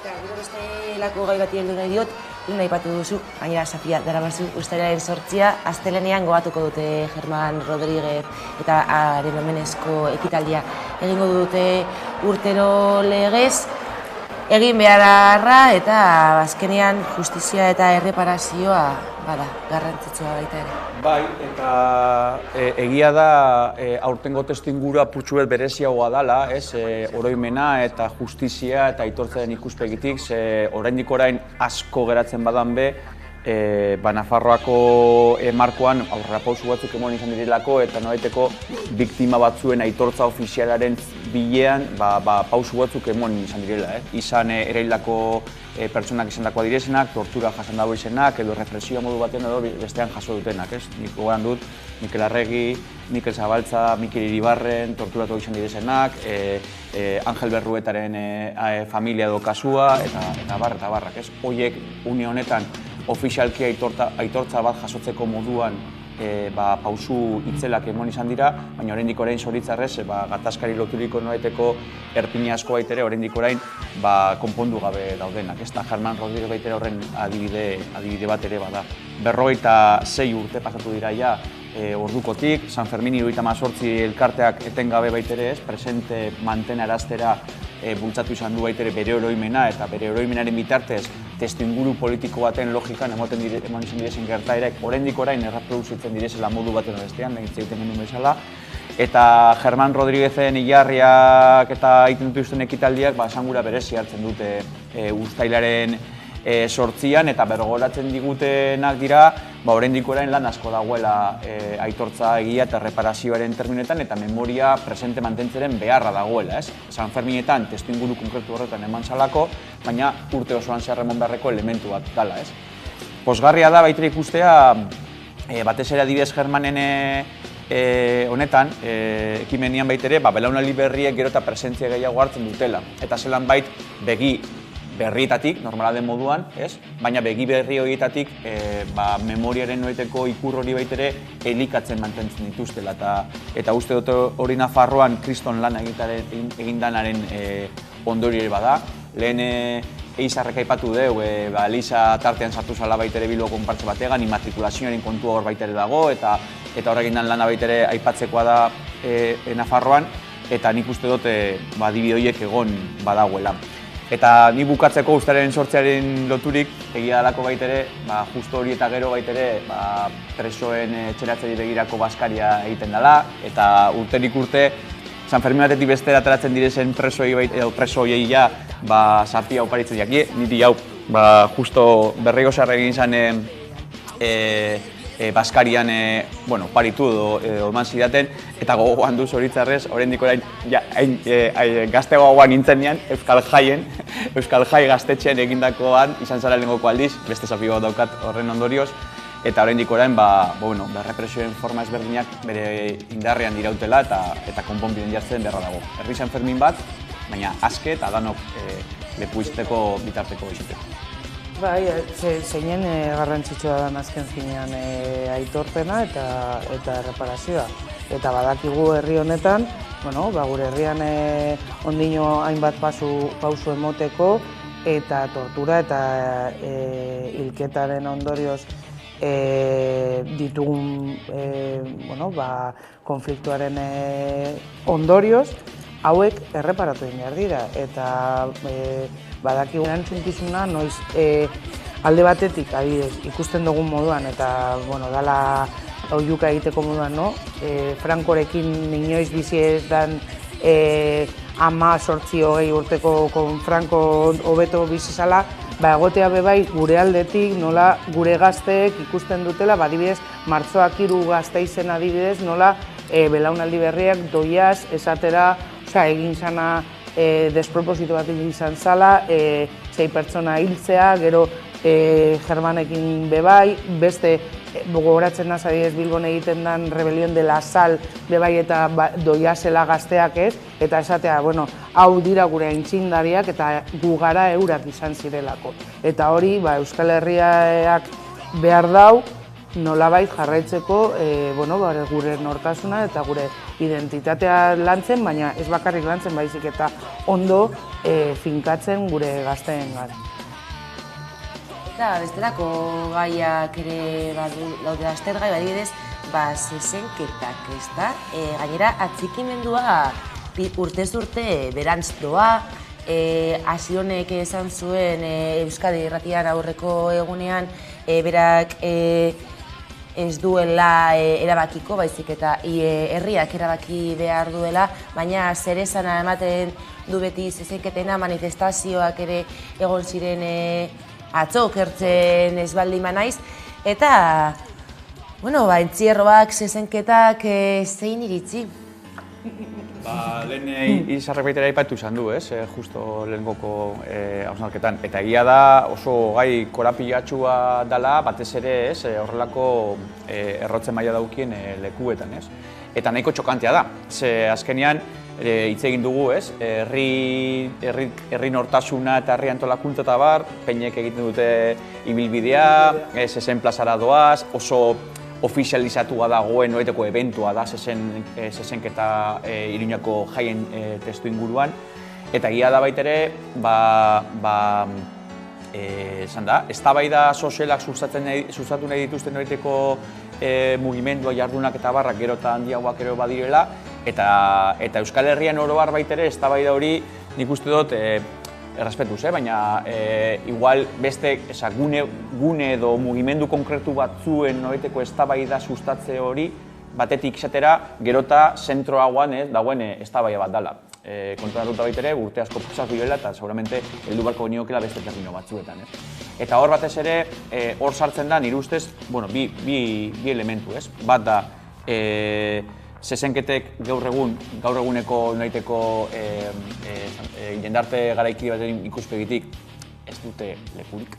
Eta gero beste lako gai bati heldu nahi diot, nahi batu duzu, gainera Safia darabazu ustailaren 8 astelenean gogatuko dute Germán Rodríguez eta haren omenezko ekitaldia egingo dute urtero legez, egin beharra eta azkenean justizia eta erreparazioa bada, garrantzitsua baita ere. Bai, eta egia da aurtengo testuingurua apurtxu bet bereziagoa dela, oroimena eta justizia eta aitortzaren ikuspegitik, oraindik orain asko geratzen badan be, Nafarroako markoan aurrerapauso batzuk emon izan direlako eta nolaiteko biktima batzuen aitortza ofizialaren bilean pausu batzuk emon izan direla. Izan eraildako pertsonak izandakoa direzenak, tortura jasan dago izenak, edo represioa modu batean edo bestean jaso dutenak. Nik gogoran dut, Mikel Arregi, Mikel Zabaltza, Mikel Iribarren, torturatu izan direzenak, Angel Berruetaren familia edo kasua, eta barrak. Horiek une honetan ofizialki aitortza bat jasotzeko moduan pausu itzelak emon izan dira, baina oraindik orain zoritzarrez gatazkari loturiko noaiteko erpina asko baitere oraindik orain konpondu gabe daudenak. Germán Rodríguez baitere horren adibide bat ere bada. 46 urte pasatu dira ja ordukotik, San Fermin 78 elkarteak etengabe baitere ez, presente mantenaraztera bultzatu izan du baitere bere oroimena eta bere oroimenaren bitartez testuinguru politiko baten logikan eman izan direzen gertaerek oraindik orain erreproduzitzen direzela modu baten bestean, lehen egiten genuen bezala. Eta Germán Rodríguezen hilarriak eta egiten dituzten ekitaldiak esangura berezi hartzen dute uztailaren sortzian eta bergoratzen digutenak dira oraindik orain lan asko dagoela aitortza egia eta erreparazioaren terminetan eta memoria presente mantentzeren beharra dagoela. San Ferminetan testuinguru konkretu horretan eman zalako, baina urte osoan zehar emon beharreko elementu bat dela. Pozgarria da baita ikustea, batez ere adibidez Germanen honetan, ekimenian baitere, belaunaldi berriek gero eta presentzia gehiago hartzen dutela. Eta zelan bait begi berrietatik, normala den moduan, baina begi berri horietatik memoriaren noeteko ikur hori baitere elikatzen mantentzen dituztela. Eta uste dut hori Nafarroan kriston lan egindanaren ondori ere bada. Lehen Eizarrek aipatu dugu, Eliza tartean sartu zala baitere Bilbo konpartze bategan, immatrikulazioaren kontua hor baitere dago, eta horrekin dan lana baitere aipatzekoa da Nafarroan, eta nik uste dut adibide horiek egon badagoela. Eta ni bukatzeko uztailaren sortzearen loturik, egia dalako baitere, justo hori eta gero baitere presoen etxeratzeri begirako bazkaria egiten dela, eta urterik urte San Fermin batetik bestera ateratzen direzen preso horiei ja sartia oparitzen diak. Niri hau, justo berriko sarra egin zen bazkarian oparitu edo eman zidaten, eta gogoan du zoritzarrez, oraindik orain gazteagoa nintzenean, Euskal Jai gaztetxean egindakoan izan zara lehengoko aldiz, beste zapio bat daukat horren ondorioz, eta oraindik orain represioen forma ezberdinak bere indarrean dirautela eta konponbiden jartzen beharra dago. Herri San Fermin bat, baina aske eta danok leku izteko bitarteko izateko. Bai, zeinen garrantzitsua da azken finean aitorpena eta erreparazioa. Eta badakigu herri honetan, gure herrian ondino hainbat pausu emoteko eta tortura eta hilketaren ondorioz ditugun konfliktuaren ondorioz, hauek erreparatu egin behar dira. Eta badakigu erantzukizuna noiz alde batetik ikusten dugun moduan eta dala oihuka egiteko moduan, Frankorekin inoiz bizi ez dan 18-20 urteko Franko hobeto bizi zala, egotea bebai gure aldetik, nola gure gazteek ikusten dutela, adibidez, martxoak 3 Gasteizen adibidez, nola belaunaldi berriak doiaz esatera, egin zana desproposito bat izan zala, 6 pertsona hiltzea, gero Germanekin bebai, beste gogoratzen naz adibidez Bilbon egiten den Rebelión de la Sal bebai eta doiazela gazteak ez, eta esatea, hau dira gure aintzindariak eta gu gara eurak izan zirelako. Eta hori Euskal Herriak behar dau, nolabait jarraitzeko gure nortasuna eta gure identitatea lantzen, baina ez bakarrik lantzen baizik eta ondo finkatzen gure gazteen gara. Eta bestelako gaiak ere daude aztergai, adibidez, zezenketak, ezta? Gainera, atxikimendua urtez urte berantz doa, hasi honek esan zuen Euskadi Irratian aurreko egunean, berak ez duela erabakiko, baizik eta herriak erabaki behar duela, baina zer esana ematen du beti zezenketena, manifestazioak ere egon ziren atzo okertzen ez baldin banaiz, eta entzierroak, zezenketak zein iritzi? Lehen Izarrek baitera aipatu izan du, justo lehengoko hausnarketan. Eta egia da oso gai korapilatxua dela, batez ere horrelako errotzen maila daukien lekuetan. Eta nahiko txokantea da. Azkenean, hitz egin dugu, herri nortasuna eta herri antolakuntza eta bar, peinek egiten dute ibilbidea, zezen plazara doaz, oso ofizializatua dagoen noreteko eventua da zezenketa Iruñako jaien testu inguruan. Eta egia da baitere, eztabaida sozialak sustatu nahi dituzten noreteko mugimendua, jardunak eta barrak gero eta handiagoak ero badirela, eta Euskal Herrian oro har baitere eztabaida hori nik uste dut errespetuz, baina igual beste gune edo mugimendu konkretu batzuen noreteko eztabaida sustatze hori batetik izatera gero eta zentroagoan dagoen eztabaida bat dela. Kontuan dut baitere, urte asko pasatu direla eta seguramente heldu beharko geniokela beste termino batzuetan. Eta hor batez ere, hor sartzen da, nire ustez, bi elementu, bat da, zezenketek gaur eguneko noiteko jendarte garaikide baten ikuspegitik ez dute lekurik.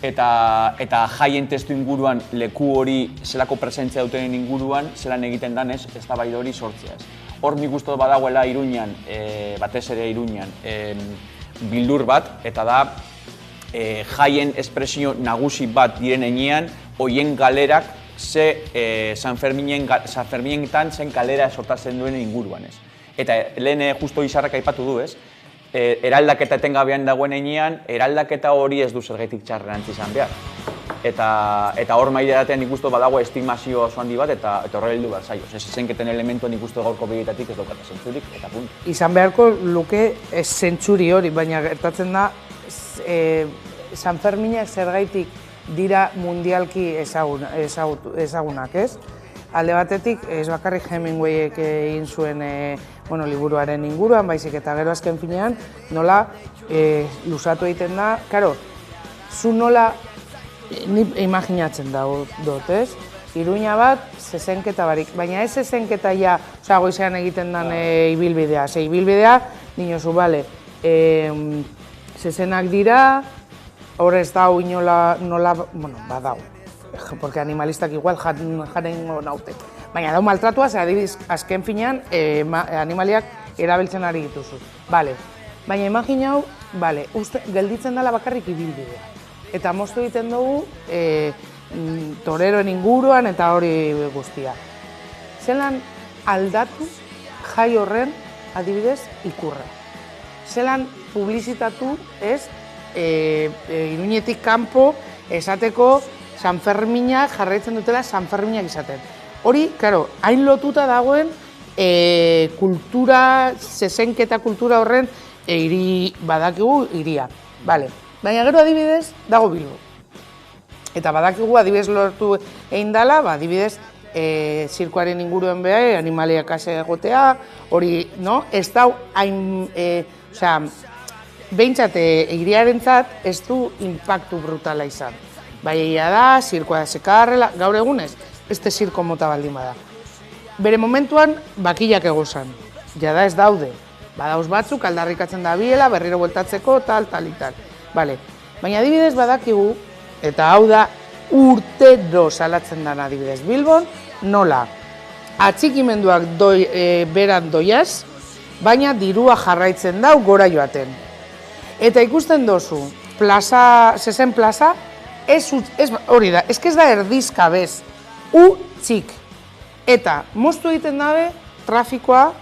Eta jaien testu inguruan leku hori zelako presentzia dutenen inguruan zelan egiten danez eztabaida hori sortzea. Hor nik uste badagoela Iruñan, batez ere Iruñan, bildur bat, eta da jaien espresio nagusi bat diren enean, hoien galerak San Ferminetan zen galera sortatzen duen inguruan. Eta lehen justo Izarrak aipatu du, eraldaketa etengabean dagoen enean, eraldaketa hori ez du zergaitik txarrerantz izan behar. Eta hor maileratean nik uste badago estigmazio oso handi bat eta horre heldu behar zaio. Zezenketen elementua nik uste gaurko begitatik ez daukata zentzurik eta puntu. Izan beharko luke zentzuri hori, baina gertatzen da San Ferminak zergaitik dira mundialki ezagunak, ez? Alde batetik, ez bakarrik Hemingwayek egin zuen liburuaren inguruan, baizik eta gero azken finean, nola luzatu egiten da, karo, zu nola ni imaginatzen dut, ez? Iruña bat, zezenketa barik, baina ez zezenketa ja, goizean egiten den ibilbidea. Ibilbidea, dinozu, bale, zezenak dira, hor ez dau inola, badau, porque animalistak igual jaren naute. Baina dau maltratua, adibidez, azken finean, animaliak erabiltzen ari dituzu. Bale, baina imaginau, bale, gelditzen dela bakarrik ibilbidea. Eta moztu egiten dugu toreroen inguruan eta hori guztia. Zelan aldatu jai horren adibidez ikurra. Zelan publizitatu Iruñetik kanpo esateko San Ferminak jarraitzen dutela San Ferminak izaten. Hori, karo, hain lotuta dagoen zezenketa kultura horren badakigu iria. Bale. Baina gero adibidez, dago Bilbo. Eta badakigu adibidez lortu egin dela, adibidez, zirkoaren inguruen beha, animaliak ase egotea, hori, no? Ez dau hain, behintzat hiriarentzat ez du inpaktu brutala izan. Baina da, zirkoa sekarrela, gaur egunez, beste zirko mota baldin bada. Bere momentuan, bakilak egozan. Jada ez daude. Badauz batzuk, aldarrikatzen da biela, berriro bueltatzeko, tal. Bale, baina adibidez badakigu, eta hau da urtero salatzen den adibidez Bilbon, nola atxikimenduak beran doiaz, baina dirua jarraitzen dau gora joaten. Eta ikusten dozu, zezen plaza, hori da, ez da erdizka bez, txik. Eta moztu egiten dabe, trafikoa,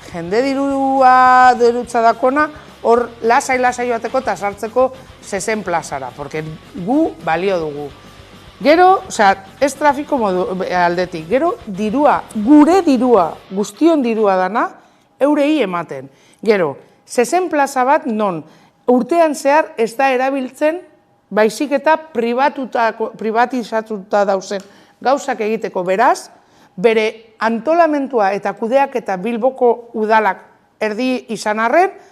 jende dirua derutza dakona, hor lasai joateko eta sartzeko zezen plazara, porque gu balio dugu. Gero, ez trafiko aldetik, gero dirua, gure dirua, guztion dirua dana, eurei ematen. Gero, zezen plaza bat non urtean zehar ez da erabiltzen, baizik eta privatizatuta dauzen gauzak egiteko, beraz, bere antolamentua eta kudeak eta Bilboko udalak erdi izan arren,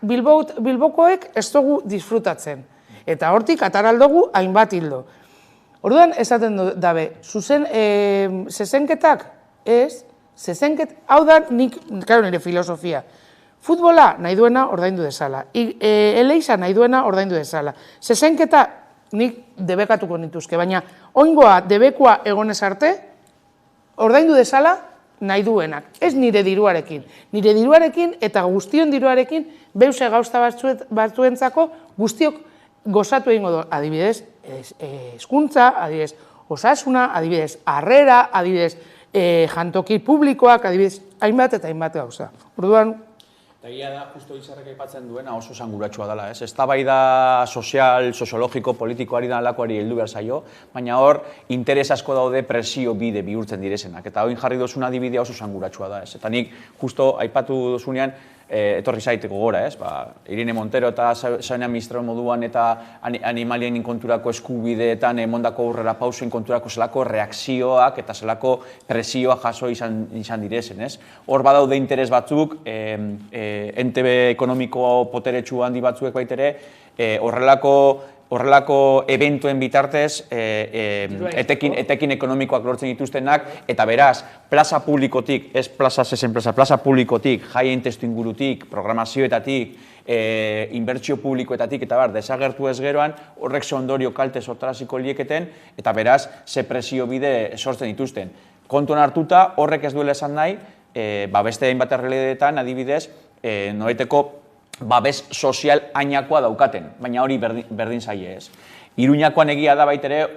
Bilbokoek ez dugu disfrutatzen. Eta hortik ataraldugu hainbat hildo. Orduan, esaten dabe, zezenketak ez, hau da nire filosofia. Futbola nahi duena ordaindu dezala, eleiza nahi duena ordaindu dezala. Zezenketa nik debekatuko nituzke, baina oingoa debekoa egonez arte, ordaindu dezala, nahi duenak, ez nire diruarekin. Nire diruarekin eta guztion diruarekin beuse gauza batzuentzako guztiok gozatu egingo du. Adibidez, hezkuntza, adibidez, osasuna, adibidez, harrera, adibidez, jantoki publikoak, adibidez, hainbat eta hainbat gauza. Orduan, Eta egia da, justo Izarrek aipatzen duena oso esanguratsua dela, ez? Eztabaida sozial, soziologiko, politikoari da alakoari heldu behar zaio, baina hor interes asko daude presio bide bihurtzen direzenak. Eta hori jarri dozuna adibidea oso esanguratsua da, ez? Eta nik justo aipatu dozunean, etorri zaiteko gora, ez? Irene Montero eta Sonia Mistral moduan eta animalien konturako eskubideetan emondako aurrera pausen konturako zelako reakzioak eta zelako presioa jaso izan direzen, ez? Hor badaude interes batzuk, NTB ekonomiko poteretsu handi batzuek baitere, horrelako eventoen bitartez etekin ekonomikoak lortzen dituztenak, eta beraz, plaza publikotik, ez plaza zezen plaza, plaza publikotik, jaien testu ingurutik, programazioetatik, inbertsio publikoetatik, eta desagertu ez geroan, horrek ondorio kalte sortaraziko lieketen, eta beraz, ze presio bide sortzen dituzten. Kontuan hartuta, horrek ez duela esan nahi, beste hainbat errealitateetan, adibidez, noraiteko babes sozial ainakoa daukaten, baina hori berdin zaie ez. Iruñakoan egia da baitere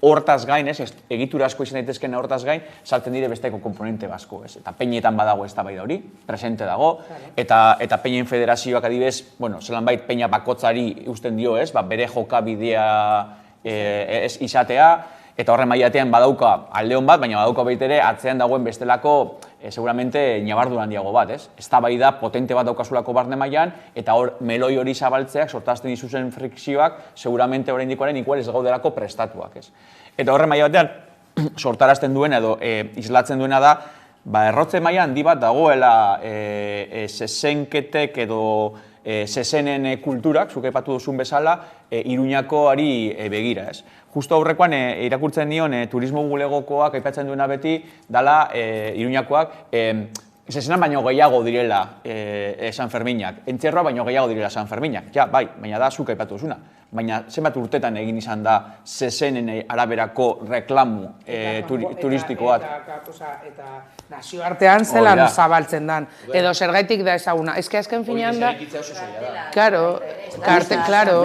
hortaz gain, egitura asko izan daitezken hortaz gain, saltzen dire besteko komponente basko, ez. Eta peinetan badago eztabaida hori, presente dago, eta peinen federazioak adibidez, zelan bait peina bakotzari usten dio, ez, bere jokabidea izatea, eta horren mailatean badauka aldeon bat, baina badauka baitere atzean dagoen bestelako seguramente ñabardu handiago bat, ez? Eztabaida potente bat daukazulako barne mailan, eta hor meloi hori zabaltzeak, sortazten dizuzen frikzioak, seguramente oraindikoaren igual ez gaudelako prestatuak, ez? Eta horren maila batean, sortarazten duena edo islatzen duena da, errotze maila handi bat dagoela zezenketek edo zezenen kulturak, zuk aipatu duzun bezala, Iruñakoari begira, ez? Justo aurrekoan irakurtzen dion turismo bulegokoak aipatzen duena beti dala Iruñakoak zezenan baino gehiago direla San Ferminak, entzerroa baino gehiago direla San Ferminak, ja, bai, baina da zuk aipatu duzuna. Baina zenbat urtetan egin izan da zezenen araberako reklamu turistiko bat. Eta nazioartean zelan zabaltzen dan, edo zergaitik da ezaguna. Ez que azken finean da... Claro, claro.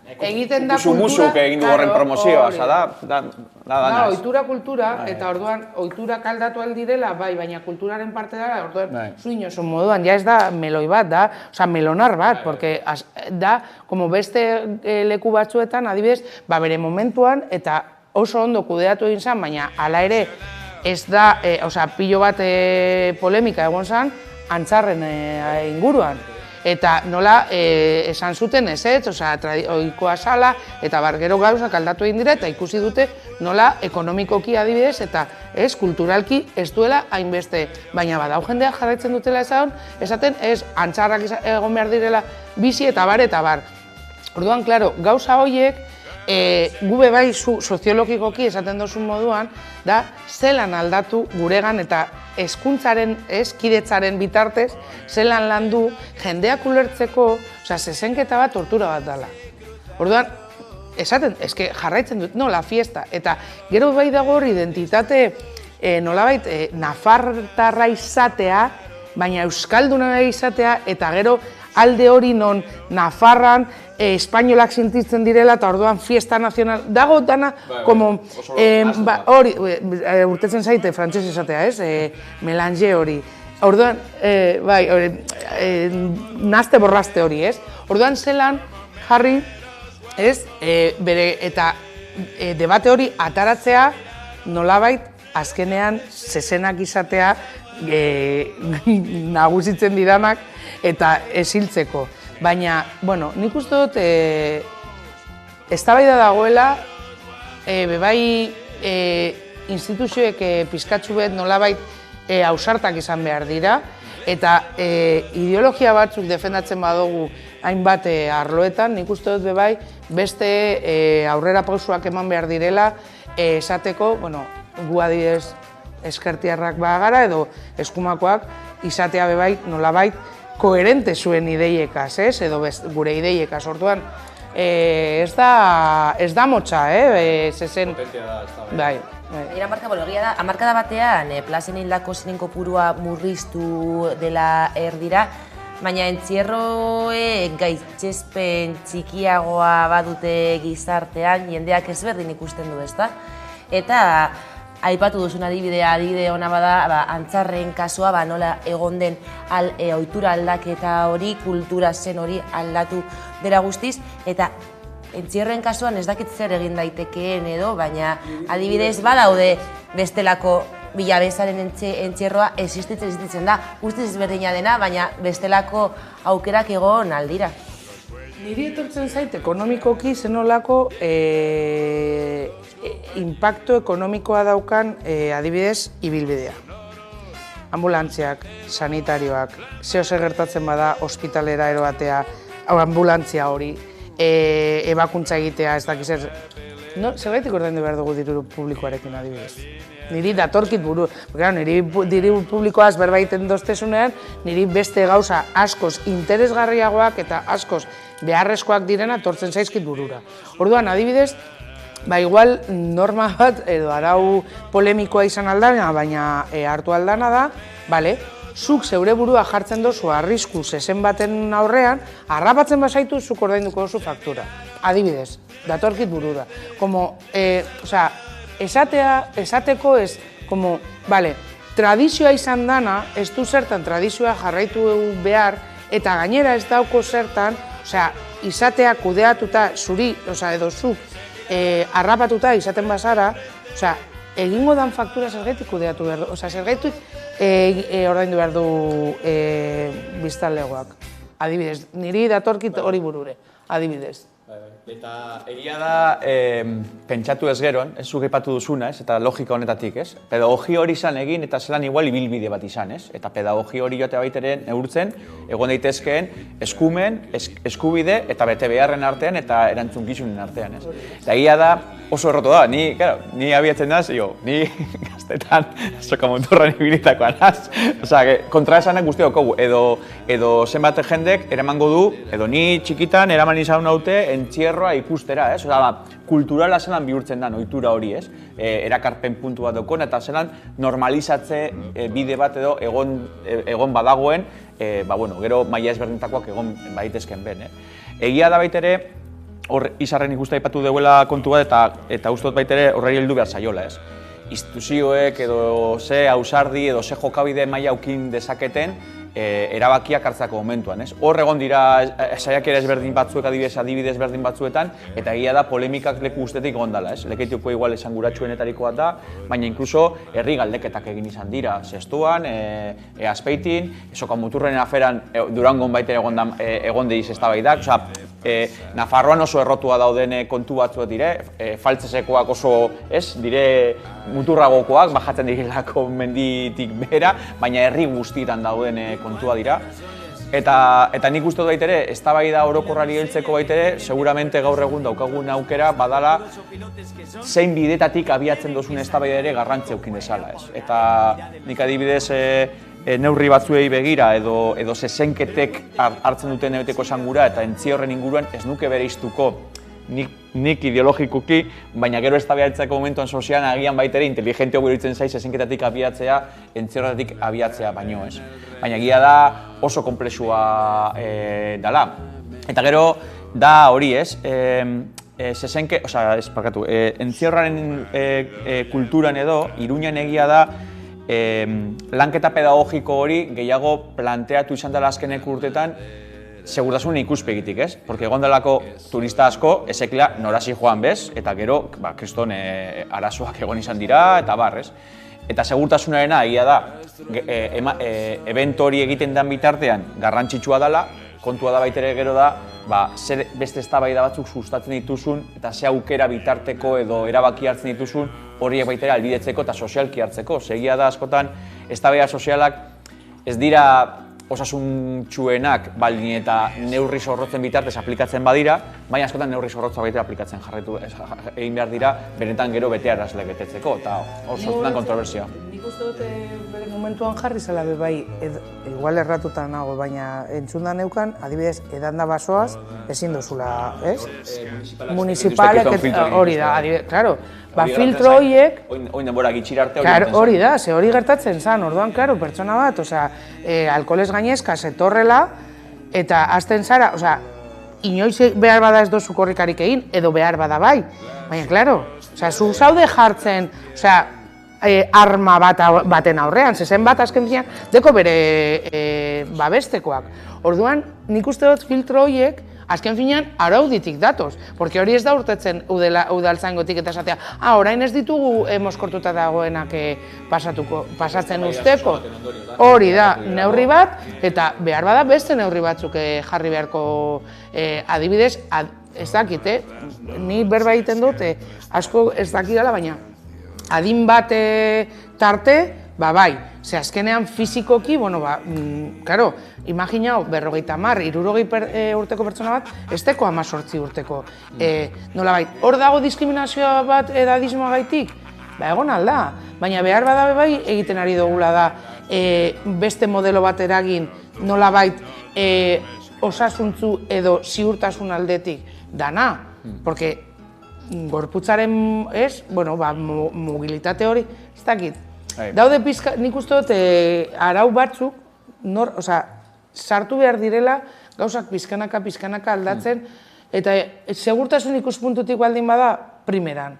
Egiten da kultura... Musuk egin du horren promozioa, da ohitura kultura, eta orduan ohiturak aldatu aldirela, bai, baina kulturaren parte da, orduan zuin oso moduan, ja ez da meloi bat, da, oza, melonar bat, porque da, como beste leku batzuetan, adibidez, bere momentuan, eta oso ondo kudeatu egin zen, baina hala ere ez da, oza, pilo bat polemika egon zen, antzarren inguruan. Eta nola esan zuten ezetz, ohikoa sala, eta gero gauzak aldatu egin dira, eta ikusi dute nola ekonomikoki adibidez, eta ez, kulturalki ez duela hainbeste. Baina badau jendeak jarraitzen dutela esaten, ez, antzarrak egon behar direla bizi eta bar. Orduan, klaro, gauza horiek, gube bai soziologikoki esaten duzun moduan, da zelan aldatu guregan eta hezkuntzaren, kidetzaren bitartez, zelan landu jendeak ulertzeko, zezenketa bat tortura bat dela. Orduan, esaten, jarraitzen dut, la fiesta, eta gero bai dago hor identitate nolabait nafartarra izatea, baina euskalduna izatea, eta gero alde hori non Nafarran espainolak sentitzen direla eta orduan fiesta nazional dago dana, hori, urtetzen zaite frantses esatea, ez? Melange hori. Orduan, nazte borrazte hori, ez? Orduan zelan jarri, ez? Eta debate hori ataratzea nolabait azkenean zezenak izatea nagusitzen didanak eta esiltzeko. Baina, nik uste dut, eztabaida dagoela, bebai instituzioek pizkatzu bet nolabait ausartak izan behar dira, eta ideologia batzuk defendatzen badugu hainbat arloetan, nik uste dut bebai beste aurrera pausuak eman behar direla, esateko, gu adibidez eskertiarrak bagara edo eskumakoak izatea bebai nolabait koherente zuen ideiekaz, edo gure ideiekaz. Orduan, ez da motxa, zezen... Potentia da, ez da. Bai. Egia da, hamarkada batean, plazen hildako ziren kopurua murriztu dela erdira, baina entzierroek gaitzespen txikiagoa badute gizartean, jendeak ezberdin ikusten du, ezta? Eta aipatu duzun adibide ona bada, antzarren kasua, nola egon den ohitura aldaketa hori, kultura zen hori aldatu dela guztiz, eta entzierroen kasuan ez dakit zer egin daitekeen edo, baina adibidez badaude bestelako Bilabezaren entzierroa existitzen da, guztiz ezberdina dena, baina bestelako aukerak egon aldira. Niri etortzen zait, ekonomikoki zenolako impacto ekonomikoa daukan adibidez ibilbidea. Ambulantziak, sanitarioak, zer gertatzen bada ospitalera eroatea, ambulantzia hori, ebakuntza egitea, ez dakiz zer. Zerbaitik ordaindu behar dugu diru publikoarekin adibidez. Niri datorkit buru, niri diru publikoaz berbaiten doztezunean, niri beste gauza askoz interesgarriagoak eta askoz beharrezkoak direna tortzen zaizkit burura. Orduan, adibidez, igual norma bat edo arau polemikoa izan aldana, baina hartu aldana da, zuk zeure burua jartzen dozu arrisku zezen baten aurrean, harrapatzen bazaitu zuk ordainduko dozu faktura. Adibidez, datorkit burura. Esateko ez, tradizioa izan dana, ez du zertan tradizioa jarraitu behar, eta gainera ez dauko zertan, izatea kudeatuta zuri, edo zuk harrapatuta izaten bazara, egingo dan faktura zergaitik kudeatu behar du, zergaitik ordaindu behar du biztanlegoak. Adibidez, niri datorkit hori burure, adibidez. Eta egia da, pentsatu ez geroan, ez zuk aipatu duzuna, eta logika honetatik, ez? Pedagogia hori izan egin eta zelan igual ibilbide bat izan, ez? Eta pedagogia hori joate baitere neurtzen, egon daitezkeen eskumen, eskubide eta bete beharren artean eta erantzukizunen artean, ez? Eta egia da, oso errotu da, ni abiatzen naz, ni gaztetan sokamuturran ibilitakoan naz. Kontra esanak guzti daukagu, edo zenbat jendek eramango du, edo ni txikitan eraman izan naute entzierroa ikustera, ez? Kulturala zelan bihurtzen da ohitura hori, ez? Erakarpen puntu bat daukon, eta zelan normalizatze bide bat edo egon badagoen, gero maila ezberdintakoak egon baitezken ben. Egia da baitere, hor izarren ikuste aipatu deuela kontu bat eta ustot baitere horrei heldu behar zaiola, ez? Instituzioek edo ze ausardi edo ze jokabide maila aukin dezaketen erabakiak hartzako momentuan, ez? Hor egon dira saiakera ezberdin batzuek adibidez berdin batzuetan, eta egia da polemikak leku guztetik egon dela, ez? Lekeitioko igual esanguratsuenetariko bat da, baina inkluso herri galdeketak egin izan dira, Zestoan, Azpeitin, Sokamuturren aferan Durangon baita egon deiz eztabaidak, Nafarroan oso errotua dauden kontu batzuet dire, faltzesekoak oso, ez, dire muturragokoak, bajatzen direlako menditik behera, baina herri guztietan dauden kontua dira. Eta nik uste dut baitere, eztabaida orokorrari heltzeko baitere, seguramente gaur egun daukagun aukera badala zein bidetatik abiatzen duzun eztabaida ere garrantzi eukin dezala, ez. Eta nik adibidez neurri batzuei begira edo zezenketek hartzen duten ebeteko esangura eta entziorren inguruan ez nuke bereiztuko nik ideologikoki, baina gero eztabaidatzeko momentuan sozialan agian baitere inteligente hori iruditzen zaiz zezenketetik abiatzea, entziorretik abiatzea baino, ez. Baina egia da oso konplexua dela. Eta gero da hori, ez, entziorraren kulturan edo, Iruñan egia da, lanketa pedagogiko hori gehiago planteatu izan dela azkeneko urtetan segurtasun ikuspegitik, ez? Porque egon delako turista asko, ezekila norasi joan bez, eta gero, kriston arazoak egon izan dira, eta ez? Eta segurtasunarena egia da, evento hori egiten den bitartean garrantzitsua dela, kontua da baitere gero da, zer beste eztabaida batzuk sustatzen dituzun, eta ze aukera bitarteko edo erabaki hartzen dituzun, horiek baitera albidetzeko eta sozialki hartzeko. Segia da askotan, eztabaida sozialak ez dira osasuntsuenak baldin eta neurri zorrotzen bitartez aplikatzen badira, baina askotan neurri zorrotza baitera aplikatzen jarraitu egin behar dira, benetan gero betearazle betetzeko, eta hor sortzen kontrobersia. Nik uste dut bere momentuan jarri zela bai, igual erratuta nago, baina entzunda neukan, adibidez, edanda basoaz, ezin duzula, ez? Municipalek hori da, adibidez, klaro, filtro horiek... Oin denbora gitxirarte hori... Hori da, hori gertatzen zen, orduan, pertsona bat, alkoholez gainezka zetorrela, eta hasten zara, osea, inoiz behar bada ez dozu korrikarik egin, edo behar bada bai. Baina, klaro, osea, zu zaude jartzen, osea, arma baten aurrean, zezen bat azken finean, deko bere babestekoak. Orduan, nik uste dut filtro horiek, azken finean, arauditik datoz. Porque hori ez da urtetzen udaltzaingotik eta esatea, orain ez ditugu mozkortuta dagoenak pasatzen usteko. Hori da, neurri bat, eta behar bada beste neurri batzuk jarri beharko adibidez, ez dakit, ni berba egiten dut, asko ez dakidala, baina adin bat tarte, bai, ze azkenean fizikoki, bueno, karo, imaginau, 50, 60 urteko pertsona bat, ez teko 18 urteko. Nolabait, hor dago diskriminazioa bat edadismoa gaitik? Egon alda, baina behar bada bai egiten ari dugula da beste modelo bat eragin nolabait osasuntzu edo ziurtasun aldetik dana, porque gorputzaren ez, bueno, mobilitate hori, ez dakit. Daude pizka, nik uste dut arau batzuk, sartu behar direla, gauzak pizkanaka aldatzen, eta segurtasun ikuspuntutik baldin bada, primeran.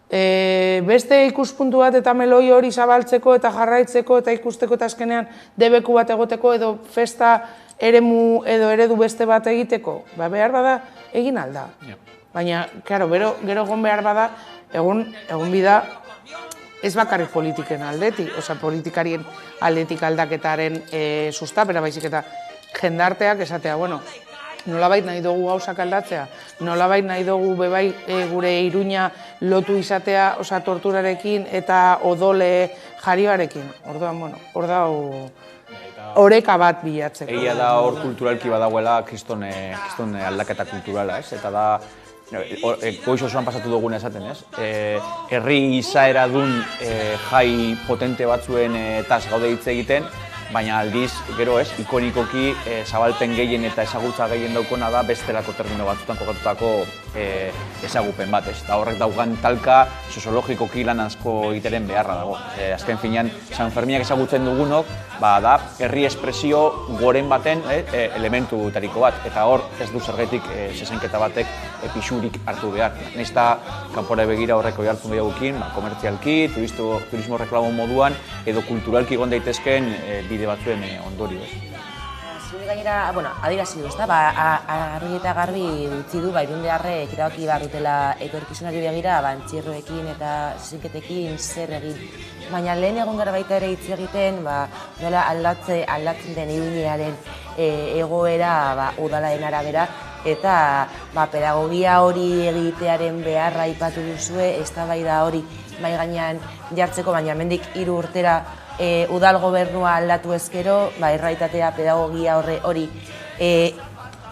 Beste ikuspuntu bat eta meloi hori zabaltzeko eta jarraitzeko eta ikusteko eta azkenean debeku bat egoteko edo festa eremu edo eredu beste bat egiteko, behar bada egin alda. Baina, karo, gero egon behar bada, egon bida ez bakarrik politiken aldetik, oza, politikarien aldetik aldaketaren sustapena baizik eta jendarteak esatea, bueno, nolabait nahi dugu gauzak aldatzea, nolabait nahi dugu bebai gure Iruña lotu izatea, oza, torturarekin eta odole jarioarekin. Orduan, bueno, hor da oreka bat bilatzeko. Egia da hor kulturalki badagoela kriston aldaketa kulturala, ez? Eta da, goiz osoan pasatu duguna esaten, ez? Herri izaera dun jai potente batzuen eta gaude hitz egiten, baina aldiz, gero ez, ikonikoki zabalpen gehien eta ezagutza gehien daukona da bestelako termino batzutan kokatutako ezagupen bat, ez? Da horrek daugan talka soziologikoki lan asko iteren beharra dago. Azken finean, San Ferminak ezagutzen dugunok, da herri espresio goren baten elementutariko bat, eta hor ez du zergatik zezenketa batek pixurik hartu behar. Nahiz eta kanpora begira horreko jartzen gehiagokin, komertzialki, turismo reklamo moduan, edo kulturalki egon daitezkeen bide batzuen ondorioz. Zure gainera, adirazi du, ezta? Argi eta garbi utzi du, Irundarrek erabaki behar dutela etorkizunari begira, txirroekin eta zezenketekin zer egin. Baina lehen egon gara baita ere hitz egiten, nola aldatzen den Iruñearen egoera udalaren arabera, eta pedagogia hori egitearen beharra aipatu duzue, eztabaida hori mahai gainean jartzeko, baina hemendik 3 urtera udal gobernua aldatu ezkero, errealitatea pedagogia hori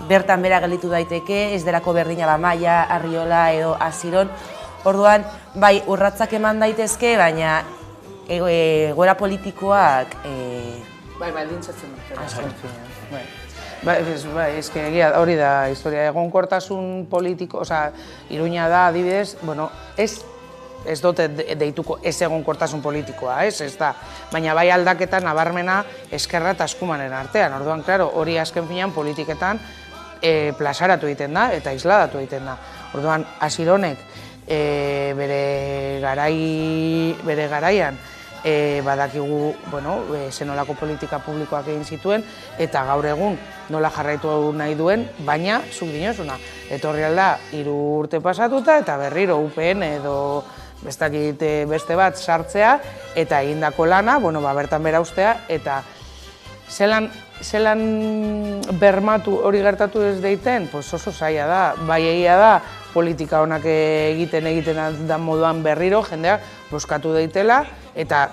bertan bera gelditu daiteke, ez delako berdina Maia, Arriola edo Aziron. Orduan, urratzak eman daitezke, baina egoera politikoak baldintzatzen dute. Hori da historia, egonkortasun politiko, Iruña da adibidez, ez dute deituko ez egonkortasun politikoa, ez da. Baina bai aldaketa nabarmena eskerra eta eskumanen artean. Orduan, klaro, hori azken finean politiketan plazaratu egiten da eta isladatu egiten da. Orduan, Azironek bere garaian badakigu zenolako politika publikoak egin zituen eta gaur egun nola jarraitu nahi duen, baina zuk dinozuna. Etorri alda 3 urte pasatuta eta berriro UPN edo beste bat sartzea eta egindako lana, bertan bera ustea eta zelan bermatu hori gertatu ez deiten, oso zaila da, bai egia da politika honak egiten da moduan berriro, jendeak boskatu deitela eta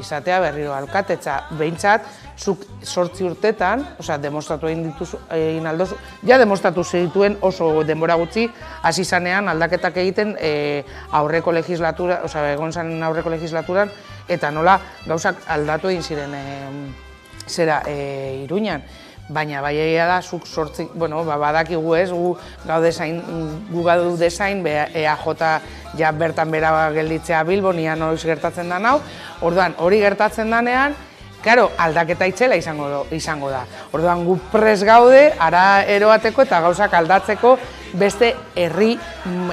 izatea berriro alkatetza behintzat, zuk 8 urtetan, demostratu egin aldozu, ja demostratu zituen oso denbora gutxi, hasi zanean aldaketak egiten aurreko legislatura, egon zanen aurreko legislaturan, eta nola gauzak aldatu egin ziren Iruñan. Baina bai egia da, zuk sortzik, badakigu ez, gu gaude zain, EAJ ja bertan bera gelditzea Bilbon, ia noiz gertatzen da hau. Orduan, hori gertatzen danean, Karo, aldaketa itzela izango da. Orduan gu prest gaude, ara eroateko eta gauzak aldatzeko beste herri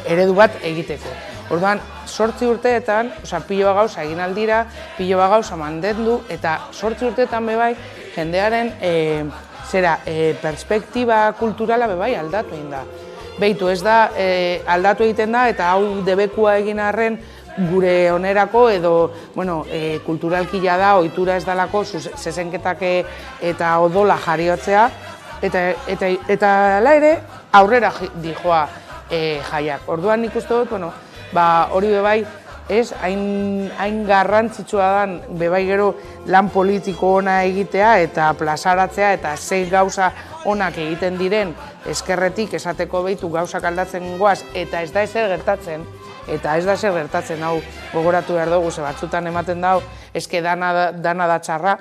eredu bat egiteko. Orduan, 8 urteetan, pilo gauza egin aldira, pilo gauza mantendu, eta 8 urteetan bebai, jendearen perspektiba kulturala bebai aldatu egin da. Beitu, ez da, aldatu egiten da, eta hau debekua egin arren, gure onerako edo kulturalkia da, ohitura ez dalako, zezenketak eta odola jariotzea, eta ala ere aurrera dijoa jaiak. Orduan nik uste dut, hori bebai, ez, hain garrantzitsua dan bebai gero lan politiko ona egitea eta plazaratzea eta zei gauza onak egiten diren eskerretik esateko behitu gauzak aldatzen goaz eta ez da ezer gertatzen. Eta ez da zer gertatzen, hau gogoratu behar dugu, ze batzutan ematen dau, eske dana da txarra.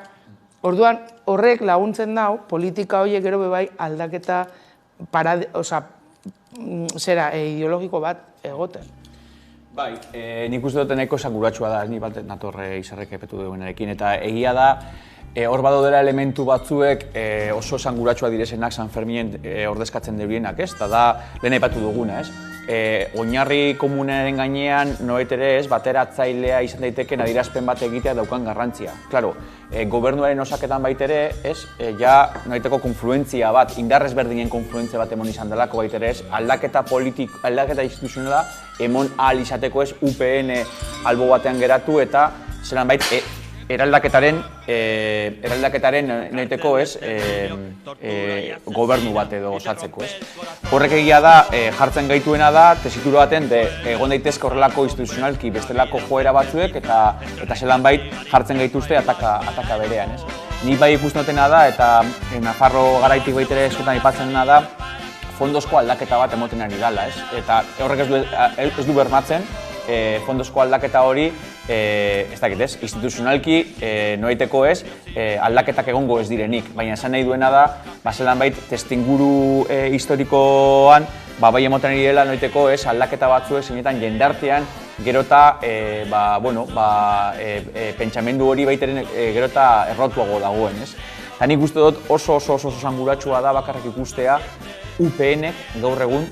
Orduan, horrek laguntzen dau, politika horiek gero bebai aldaketa ideologiko bat egoten. Bai, nik uste dut nahiko esanguratsua da, ni bat natorre izarrek epetu duenarekin, eta egia da, hor badodera elementu batzuek oso esanguratsua direzenak San Ferminen ordezkatzen deurienak, ez? Eta da, lehen aipatu duguna, ez? Oinarri komunaren gainean, noet ere ez, bateratzailea izan daiteken adierazpen bat egitea daukan garrantzia. Claro, gobernuaren osaketan baitere, ez, noeteko konfluentzia bat, indarrez berdinen konfluentzia bat emon izan delako baitere ez, aldaketa instituzionala emon ahal izateko ez, UPN albo batean geratu eta zelan bait, eraldaketaren noiteko ez, gobernu bat edo osatzeko ez. Horrek egia da, jartzen gaituena da, tesitura baten, egon daitezke horrelako instituzionalki bestelako joera batzuek eta zelan bait jartzen gaituzte ataka berean ez. Ni bai ikustotena da eta Nafarro garaitik baitere eskutan ipatzen da, fondozko aldaketa bat emoten ari dela ez. Eta horrek ez du bermatzen, fondozko aldaketa hori, ez dakit ez, instituzionalki noiteko ez, aldaketak egongo ez direnik, baina esan nahi duena da, zelan bait, testinguru historikoan, bai emoten ari dela noiteko ez, aldaketa batzuek zeinetan jendartean, gerota, pentsamendu hori baiteren gerota errotuago dagoen, ez. Eta nik uste dut oso zanguratsua da bakarrik ikustea UPN-ek gaur egun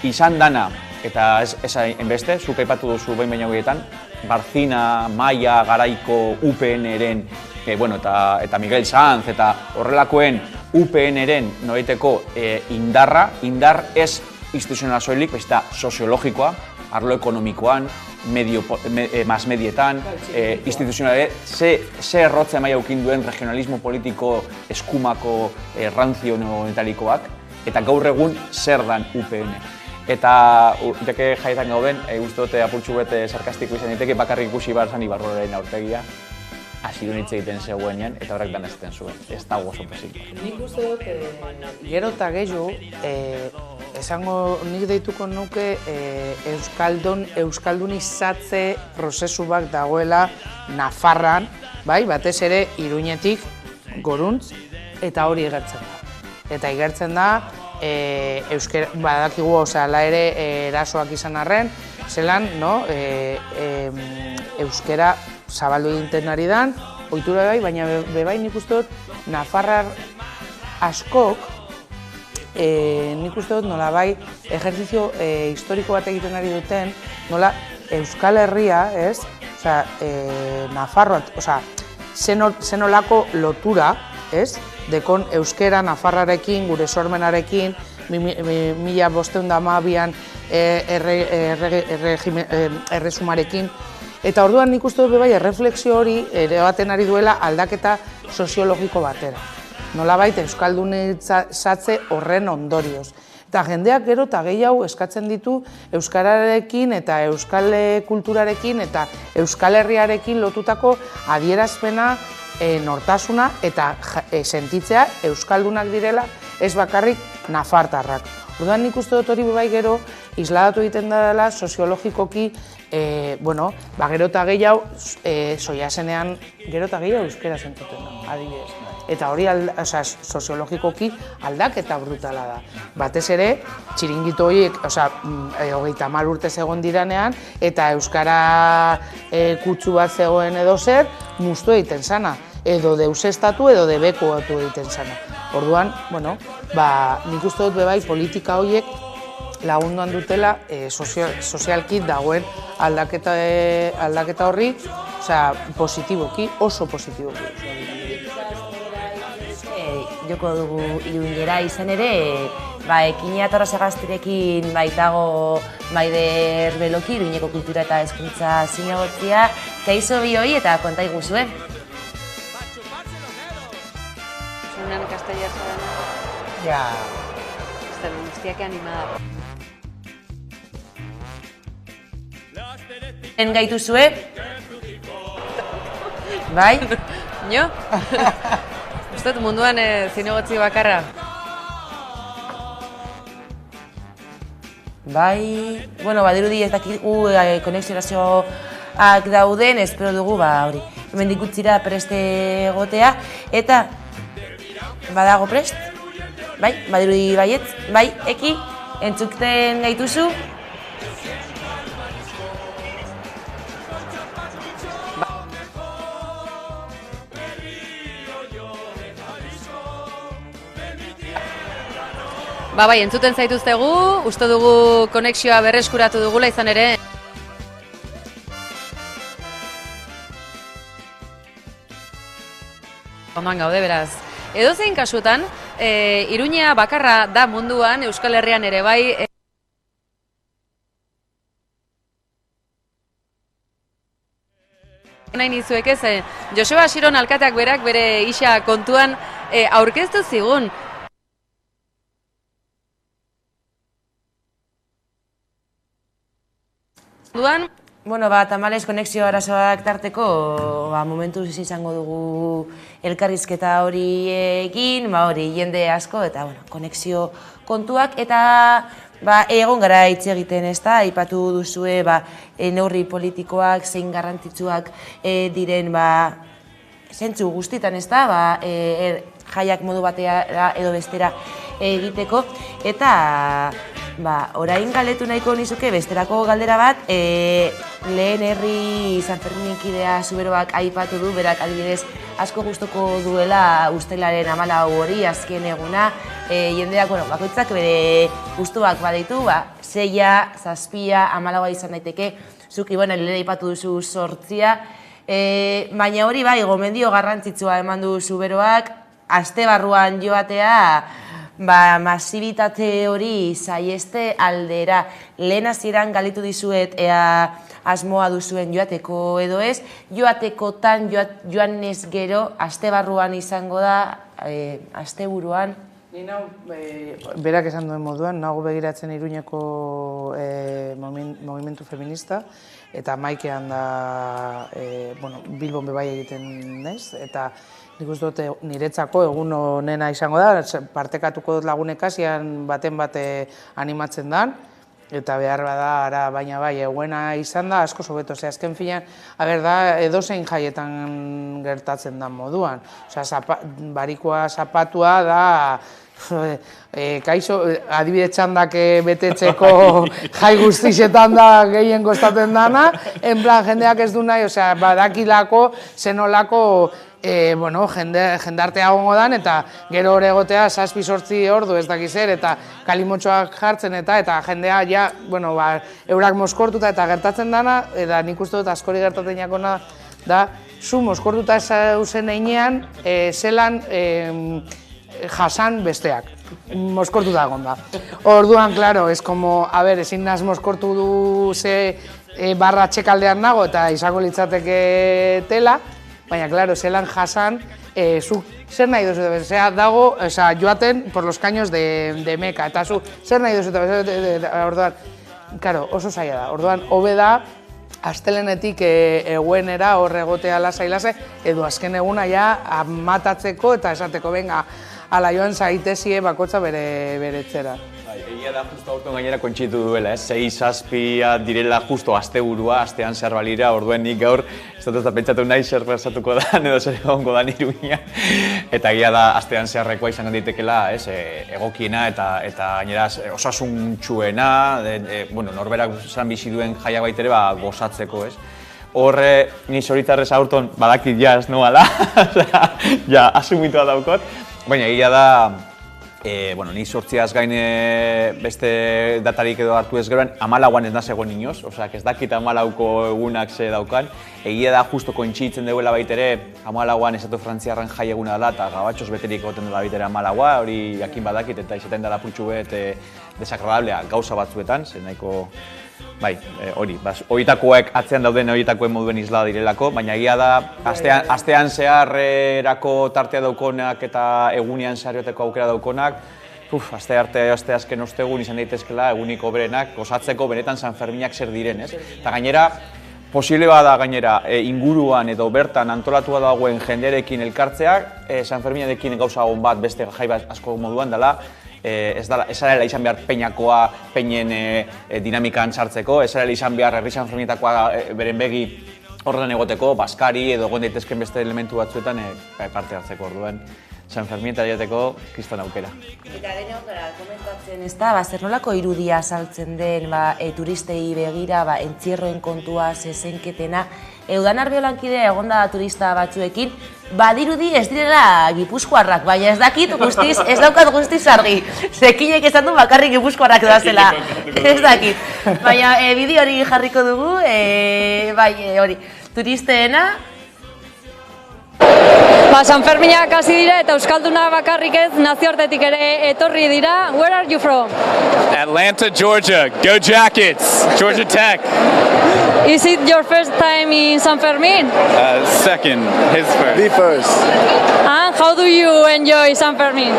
izan dana, eta ez enbeste, zuk aipatu duzu behin baina horietan, Barcina, Maia, garaiko UPN-eren, eta Miguel Sanz, eta horrelakoen UPN-eren noiteko indar ez instituzionala soilik, baita soziologikoa, arlo ekonomikoan, mas-medietan, instituzionale, ze errotzea maia eukin duen regionalismo politiko eskumako ranzio neonetalikoak, eta gaur egun zer dan UPN. Eta, jake jaietan gauden, uste dute apurtxu bete sarkastiko izan diteke, bakarrik ikusi behar zan Ibarroren aurpegia, hasidu hitz egiten zegoenean, eta horrek dan ezten zuen, ez dago oso pesik. Nik uste dut, gero eta gehiago, esango nik deituko nuke euskaldunizatze prozesu bat dagoela Nafarran, batez ere Iruñetik goruntz, eta hori igertzen da. Eta igertzen da, badakigu, ala ere erasoak izan arren, zelan, euskera zabaldu egiten ari dan, ohitura bai, baina bebai nik uste dut Nafarrar askok, nik uste dut nola bai ejerzizio historiko bat egiten ari duten, nola Euskal Herria, ez, Nafarroa, zenolako lotura, ez, dekon euskera Nafarrarekin, gure sormenarekin, 1512an erresumarekin. Eta orduan nik uste dut bai erreflexio hori ere baten ari duela aldaketa soziologiko batera. Nolabait euskaldunizatze horren ondorioz. Eta jendeak gero eta gehiago eskatzen ditu euskararekin eta euskal kulturarekin eta euskal herriarekin lotutako adierazpena, nortasuna eta sentitzea euskaldunak direla ez bakarrik nafartarrak. Orduan nik uste dut hori bai gero isladatu egiten dela soziologikoki, gero eta gehiago soiasenean gero eta gehiago euskera sentuten da, adibidez. Eta hori soziologikoki aldaketa brutala da. Batez ere, txiringito horiek, 30 urte egon diranean, eta euskara kutsu bat zegoen edo zer, muztu egiten zana. edo deusestatu edo debekuatu egiten zana. Orduan, bueno, nik uste dut bebai politika horiek lagunduan dutela sozialki dagoen aldaketa horri, positiboki, oso positiboki. Joko dugu Iruñera izan ere, ekina Torrazagaztirekin baitago Maider Beloki, Iruñeko kultura eta hezkuntza zinegotzia, kaixo bioi eta konta iguzue. Zunan kastellar zarana. Ja. Zer guztiak animada. Gaituzue? Bai? Nio? Ustet munduan zinegotzi bakarra. Bai, badirudi ez dakigu konexionazioak dauden, espero dugu, hori, hemendik utzira preste egotea, eta badago prest? Bai, badirudi baietz, bai, eki, entzukten gaituzu? Bai, entzuten zaituztegu, uste dugu konexioa berreskuratu dugula izan ere. Ondoan gaude, beraz. Edozein kasutan, Iruñea bakarra da munduan, Euskal Herrian ere bai, nahi nizuek ez, Joseba Xiron alkateak berak bere isa kontuan aurkeztu zigun. Tamalez konexio arazoak tarteko, momentuz izango dugu elkarrizketa hori egin, jende asko, eta konexio kontuak, eta egon gara hitz egiten ez da, aipatu duzue neurri politikoak, zein garrantzitsuak diren zentzu guztitan ez da, jaiak modu batera edo bestera egiteko, eta orain galdetu nahiko nizuke besterako galdera bat, lehen herri San Ferminen kidea Zuberoak aipatu du, berak adibidez asko gustoko duela ustelaren 14 hori, azken eguna, jendeak, bakoitzak bere gustuak baditu, 6, 7, 14 izan daiteke, zuki, lehen aipatu duzu 8, baina hori gomendio garrantzitsua eman du Zuberoak, aste barruan joatea, masibitate hori saieste aldera. Lehen hasieran galitu dizuet ea asmoa duzuen joateko edo ez, joatekotan joan ez gero, aste barruan izango da, aste buruan. Ni nau, berak esan duen moduan, nago begiratzen Iruñeko movimentu feminista, eta maikean da, Bilbon bebai egiten naiz, eta nik uste dut niretzako egun honena izango da, partekatuko dut lagunekasian baten bate animatzen dan, eta behar bada, baina eguena izan da, asko sobeto, azken finean, da, edozein jaietan gertatzen da moduan. Barikoa zapatua da, kaixo, adibide txandak betetzeko jai guztixetan da gehien kostaten dana, en plan, jendeak ez du nahi, badakilako, zenolako, jendartea gongo dan, eta gero hor egotea 7-8 ordu ez dakiz zer, eta kalimotxoak jartzen eta jendea ja, eurak moskortuta eta gertatzen dana, eta nik uste dut askori gertatzen jakona da, zu moskortuta zauzen einean, zelan jasan besteak, moskortuta egon da. Orduan, klaro, ez como, ezin naz moskortu du ze barra txekaldean nago, eta izango litzateke tela, baina, klaro, zelan jasan, zuk zer nahi duzu, dago, joaten por los caños de Meka, eta zu zer nahi duzu, orduan, klaro, oso zaila da, orduan, hobe da, astelenetik eguenera hor egotea lasai-lasai, edo azken eguna ja matatzeko eta esateko, venga, ala joan zaitezie bakotza bere etzera. Egia da justo aurten gainera kontxitu duela, 6-7 direla justo asteburua, astean zer balira, orduen nik gaur, ez dut pentsatu nahi zer pasatuko da, edo zer egongo da Iruña. Eta egia da astean zeharrekoa izan daitekela, egokiena eta gainera osasuntsuena, norberak zan bizi duen jaiak baitere gozatzeko, ez? horre ni zoritzarrez aurton badakit ja ez nuala, ja asumitua daukot, baina egia da, ni 8az gain beste datarik edo hartu ez geroan, 14an ez nazegoen inoz, ez dakit 14ko egunak ze daukan. Egia da justo kointzitzen duela baitere, 14an estatu frantziarran jai eguna dela eta gabatxoz beterik egoten dela baitere 14a, hori jakin badakit eta izaten dela putxu bet desagradablea gauza batzuetan, zen nahiko hori, horietakoek atzean dauden horietakoen moduen isla direlako, baina egia da, astean zeharrerako tartea daukonak eta egunean zeharrioteko aukera daukonak, aste arte, aste azken ostegun izan daitezkela eguniko berenak, gozatzeko benetan San Ferminak zer diren, ez? Eta gainera, posible bada gainera inguruan edo bertan antolatua dagoen jendearekin elkartzeak, San Ferminarekin gauza on bat beste jai bat asko moduan dela, ez dela izan behar peinakoa, peinen dinamikan sartzeko, ez dela izan behar herri San Ferminetakoa beren begi horretan egoteko, baskari edo egon daitezken beste elementu batzuetan parte hartzeko orduen. San Fermin eta jateko kriston aukera. Eta lehen aukera, komentatzen ez da, zer nolako irudia saltzen den turistei begira, entzierroen kontua, zezenketena. Eudan Arbeolankidea egonda turista batzuekin, badirudi ez direla gipuzkoarrak, baina ez dakit guztiz, ez daukat guztiz argi. Zekinek esan du bakarrik gipuzkoarrak doazela, ez dakit. Baina bideo hori jarriko dugu, hori, turisteena. San Ferminak hasi dira eta euskalduna bakarrik ez nazioartetik ere etorri dira. Where are you from? Atlanta, Georgia. Go Jackets! Georgia Tech. Is it your first time in San Fermin? Second. His first. The first. And how do you enjoy San Fermin?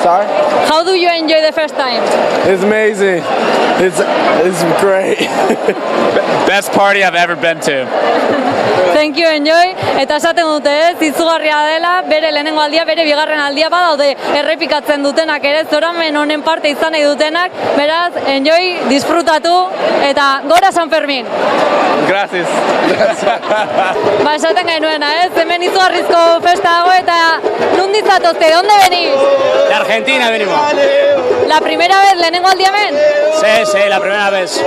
Sorry? How do you enjoy the first time? It's amazing. It's great. Best party I've ever been to. Thank you, enjoy. Eta esaten dute ez, izugarria dela, bere lehenengo aldia, bere bigarren aldia badaude errepikatzen dutenak ere, zoramen honen parte izan nahi dutenak, beraz, enjoy, disfrutatu, eta gora San Fermin! Gracias. Esaten gainoena ez, hemen izugarrizko festa dago eta nondik zatozte, donde venís? De Argentina venimos. ¿La primera vez, lehenengo aldia hemen? Sí, la primera vez.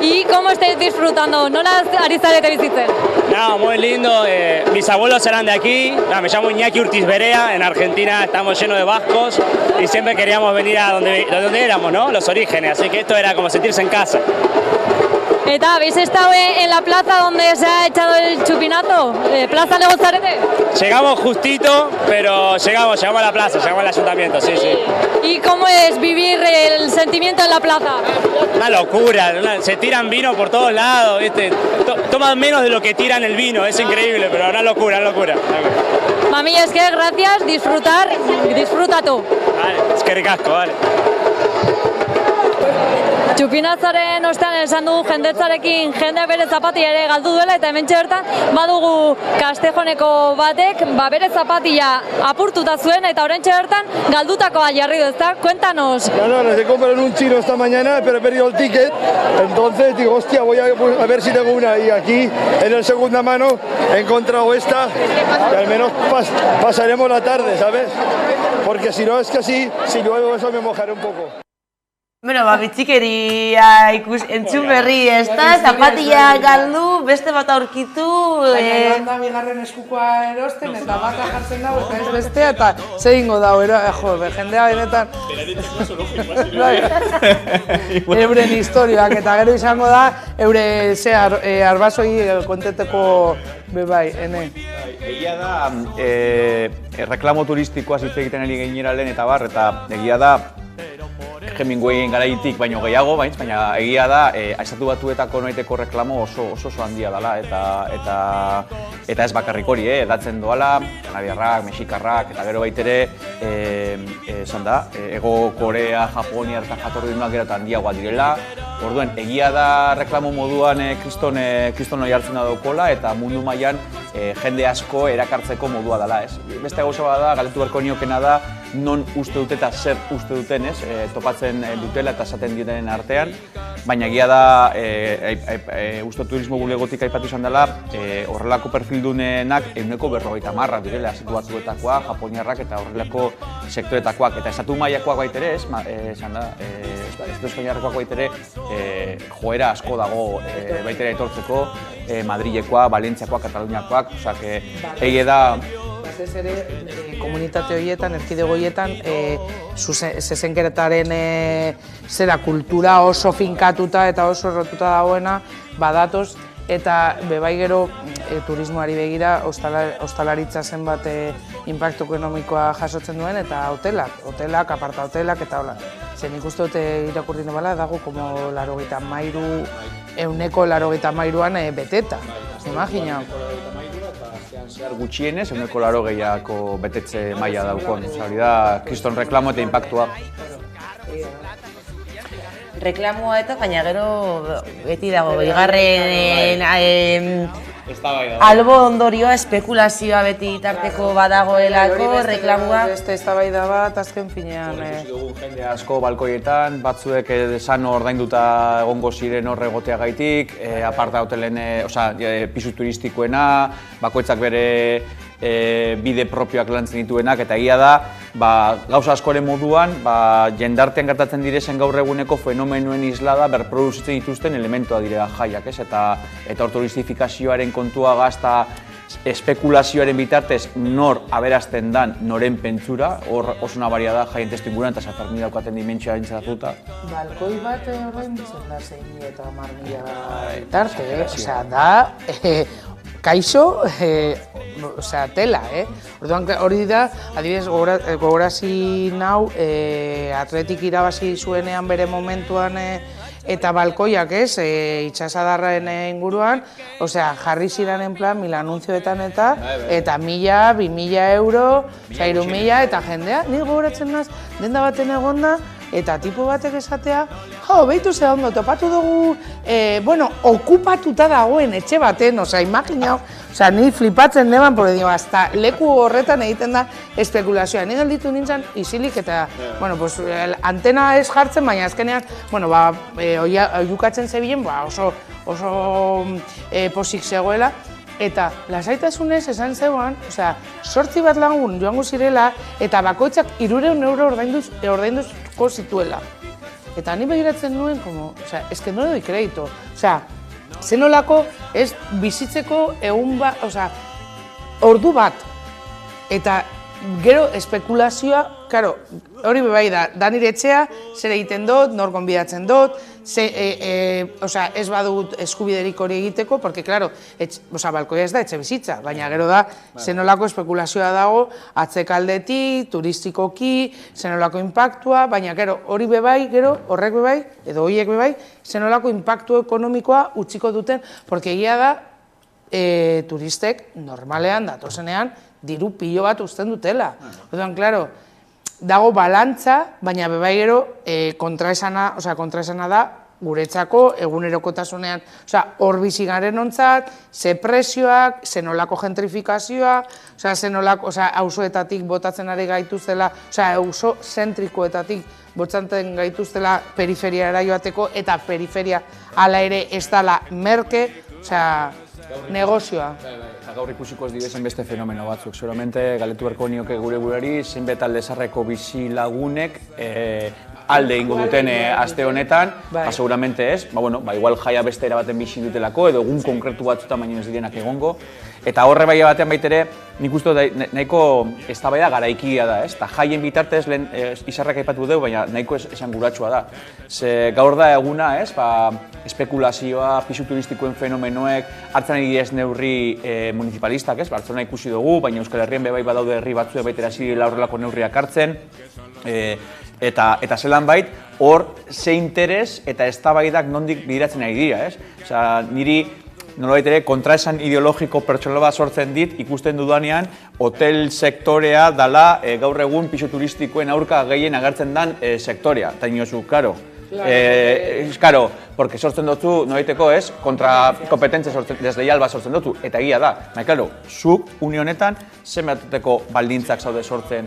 ¿Y cómo estáis disfrutando? ¿Nola ari zarete bizitzen? No, muy lindo. Mis abuelos eran de aquí. Me llamo Iñaki Urtiz Berea. En Argentina estamos llenos de vascos y siempre queríamos venir a donde éramos, ¿no? Los orígenes. Así que esto era como sentirse en casa. Eta, ¿habéis estado en la plaza donde se ha echado el chupinazo? ¿Plaza Legozarete? Llegamos justito, pero llegamos a la plaza, llegamos al ayuntamiento, sí. ¿Y cómo es vivir el sentimiento en la plaza? Una locura, se tiran vino por todos lados, ¿viste? Toman menos de lo que tiran el vino, es increíble, pero una locura. Mami, es que gracias, disfruta tú. Vale, es que ricasco, vale. Txupinatzaren ostean esan dugu jendetzarekin jendeak bere zapatia ere galdu duela eta hementxe bertan badugu Kastejoneko batek bere zapatia apurtuta zuen eta oraintxe bertan galdutakoa jarri du, ezta? Cuéntanos. No, se compraron un chino esta mañana, pero he perdido el ticket, entonces digo, hostia, voy a ver si tengo una y aquí en el segunda mano he encontrado esta y al menos pasaremos la tarde, ¿sabes? Porque si no es que así, si llueve eso me mojaré un poco. Bueno, bitxikeria entzun berri ez da, zapatilla galdu, beste bat aurkitu... Baina joan da bigarren eskukoa erosten eta bata jartzen dago eta ez bestea eta zer ingo dago, jendea benetan... Euren historioak eta gero izango da, eure arbazoi konteteko bebai, ene. Egia da, reklamo turistikoa hitz egiten ari gainera lehen eta bar, eta egia da, Hemingwayen garaitik baino gehiago, baina egia da, Estatu Batuetako noiteko reklamo oso handia dela eta ez bakarrik hori, edatzen doala, kanadiarrak, mexikarrak eta gero baitere, esan da, Ego Korea, Japonia eta jatordunak gero eta handiagoa direla. Orduen, egia da reklamo moduan kriston hori hartzen da daukola eta mundu mailan jende asko erakartzeko modua dela, ez? Beste gauza bada, galdetu beharko niokena da, non uste dute eta zer uste duten, ez? Topatzen dutela eta esaten diotenen artean. baina egia da, uste turismo bulegotik aipatu izan dela, horrelako perfildunenak 50% direla, estatu batzuetakoak, japoniarrak eta horrelako sektoretakoak. Eta estatu mailakoak baitere, esan da, estatu espainiarrakoak baitere, joera asko dago baitere etortzeko, Madrilekoak, Valentziakoak, Kataluniakoak, osea, egia da, ez ere, komunitate horietan, erkidego horietan, zezenkeretaren zera kultura oso finkatuta eta oso errotuta dagoena badatoz, eta bebai gero turismoari begira ostalaritza zenbat inpaktu ekonomikoa jasotzen duen eta hotelak, aparta hotelak eta hola. Zen ikuste dute irakurri nobala dago como 83an beteta, imagina. Zehar gutxienez, 80% betetze maila daukon. Hori da, kriston reklamo eta inpaktua. Reklamoa eta baina gero beti dago, bigarren albo ondorioa, espekulazioa beti tarteko badagoelako, reklamoa. Beste eztabaida bat, azken finean. Jende asko balkoietan, batzuek desan ordainduta egongo ziren hor egoteagaitik, aparta hotelen, pisu turistikoena, bakoitzak bere bide propioak lantzen dituenak, eta egia da, gauza askoren moduan, jendartean gertatzen direzen gaur eguneko fenomenoen islada berproduzitzen dituzten elementua direla jaiak, ez? Eta hor turistifikazioaren kontua gazta espekulazioaren bitartez nor aberazten dan noren pentsura, hor oso nabaria da jaien testu inguruan eta Sanfermin daukaten dimentsioa entzatuta. Balkoi bat ordaintzen da 6.000 eta 10.000 bitarte, osea, da kaixo, tela, Orduan hori da, adibidez, gogorazi nau, Atletik irabazi zuenean bere momentuan eta balkoiak, itxasadarraren inguruan, jarri ziranen plan, 1000 anuntzioetan eta 1.000, 2.000 euro, 3.000 eta jendea, nik gogoratzen naz, denda baten egonda, eta tipo batek esatea, behitu ze ondo, topatu dugu, okupatuta dagoen etxe baten, imaginau, ni flipatzen neban, porque digo, hasta leku horretan egiten da espekulazioa. Ni gelditu nintzen isilik eta, antena ez jartzen, baina azkenean, oiukatzen zebilen, oso posik zegoela, eta lasaitasunez esan zeuan, 8 bat lagun joango zirela, eta bakoitzak 300 euro ordainduko zituela. Eta ni begiratzen nuen, ez que no le doy crédito. Zenolako ez bizitzeko egun bat, ordu bat. Eta gero espekulazioa, hori bebai da nire etxea, zer egiten dut, nor gonbidatzen dut, ez badut eskubiderik hori egiteko, porque, balkoia ez da etxe bizitza, baina gero da, zenolako espekulazioa dago, atzekaldetik, turistikoki, zenolako inpaktua, baina gero hori bebai, gero horrek bebai, edo horiek bebai, zenolako inpaktu ekonomikoa utziko duten, porque egia da, turistek normalean, datozenean, diru pilo bat uzten dutela. Orduan, klaro, dago balantza, baina bebai gero kontraesana da guretzako egunerokotasunean, hor bizi garen ontzat, ze prezioak, zenolako gentrifikazioa, auzoetatik botatzen ari gaituztela, auzo zentrikoetatik botatzen gaituztela periferiara joateko, eta periferia hala ere ez dela merke, negozioa. Gaur ikusiko ez dibezen beste fenomeno batzuk. Seguramente galetu berko nioke gure burari, zenbait alde zarreko bizi lagunek alde ingo duten aste honetan, seguramente ez, igual jaia beste erabaten bizi dutelako, edo egun konkretu batzutan baino ez direnak egongo. Eta horre bai batean baitere, nik uste nahiko eztabaida garaikia da, ez? Eta jaien bitartez, lehen izarrak aipatu dugu, baina nahiko esanguratsua da. Ze gaur da eguna, ez? Espekulazioa, pisu turistikoen fenomenoek, hartzen ari ez neurri municipalistak, ez? Bartzona ikusi dugu, baina Euskal Herrian bebai badaude herri batzuek baitera zirela horrelako neurriak hartzen. Eta zelan bait, hor ze interes eta eztabaidak nondik bideratzen ari dira, ez? Osea, niri nolabait ere kontraesan ideologiko pertsonal bat sortzen dit ikusten dudanean hotel sektorea dela gaur egun pisu turistikoen aurka gehien agertzen den sektorea. Eta inozu, karo, Claro, porque sortzen dutzu, noiteko ez, kontra kompetentzia desleial bat sortzen dutzu, eta egia da. Baina, claro, zuk une honetan, zenbateko baldintzak zaude sortzen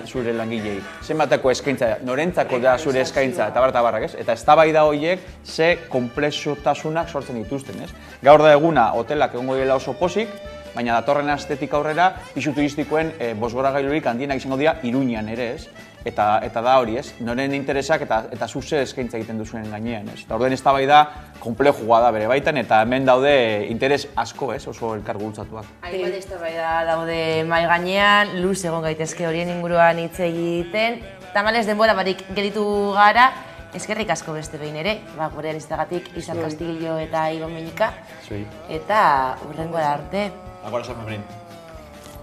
zure langilei, zenbateko eskaintza, norentzako da zure eskaintza, eta barrak, ez? Eta eztabaida horiek ze konplexutasunak sortzen dituzten, ez? Gaur da eguna, hotelak egongo dela oso pozik, baina datorren astetik aurrera, pisu turistikoen bosgoragailurik handienak izango dira Iruñan ere, ez? Eta da hori, ez? Noren interesak eta zuze eskaintza egiten duzuen gainean, ez? Eta orduen eztabaida konplexua da bere baitan, eta hemen daude interes asko, ez? Oso elkar bultzatuak. Hainbat eztabaida daude mahai gainean, luz egon gaitezke horien inguruan hitz egiten. Tamalez denbora barik gelitu gara, eskerrik asko beste behin ere, gure aristagatik Izar Castillo eta Ibon Meñika. Eta hurrengora arte. Agora San Fermín.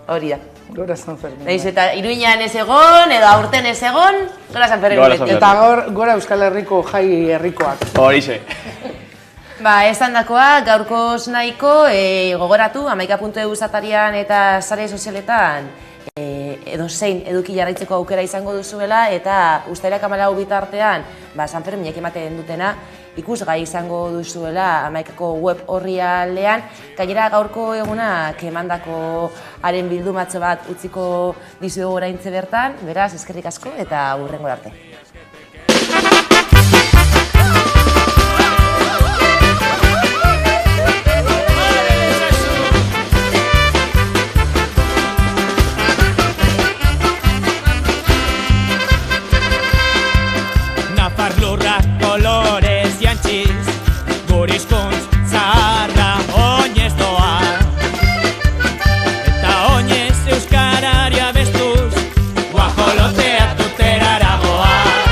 Hori da. Gora San Fermín. Naiz eta Iruñan ez egon, edo aurten ez egon, gora San Fermín. Eta gora Euskal Herriko jai herrikoak. Horixe. Esan dakoa, gaurkoz nahiko, gogoratu, 11.eu atarian eta sare sozialetan edo zein eduki jarraitzeko aukera izango duzuela, eta uztailak 14 bitartean San Ferminek ematen dutena ikusgai izango duzuela 11ko web orrialdean. Gainera gaurko egunak emandako haren bildumatxo bat utziko dizuegu oraintxe bertan, beraz, eskerrik asko eta hurrengora arte. Nafarlurrak kolorez jantziz, gurizkuntz zaharra oinez doa. Eta oinez euskarari abestuz, guajolotea tuterara goa.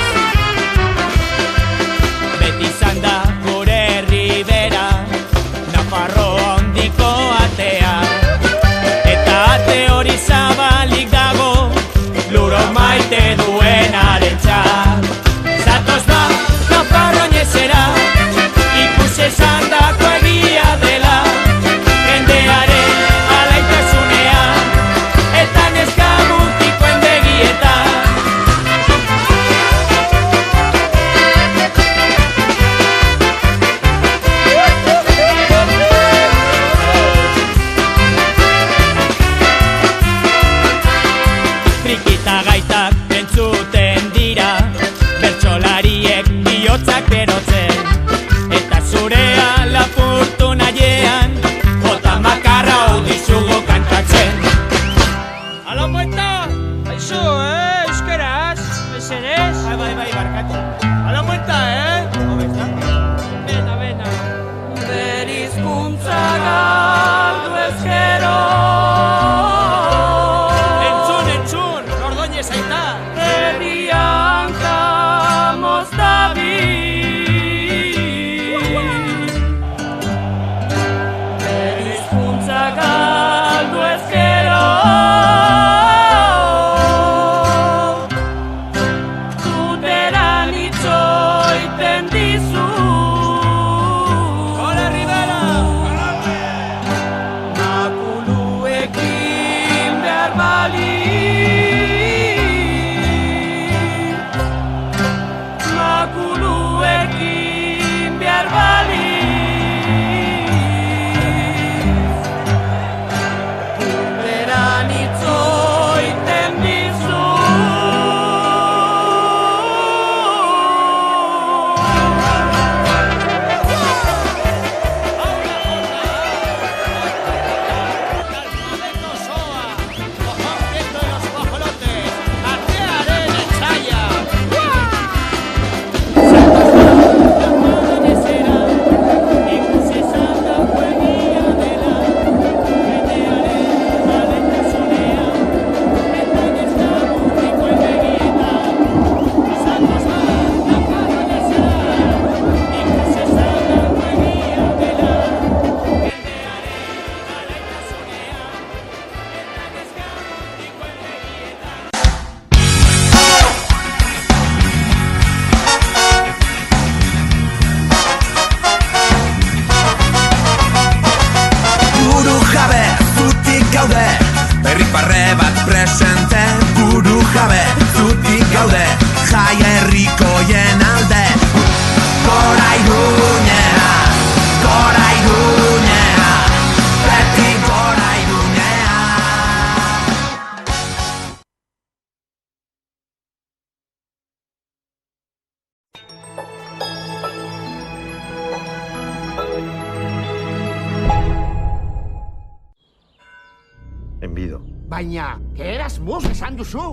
baina, Erasmus esan duzu.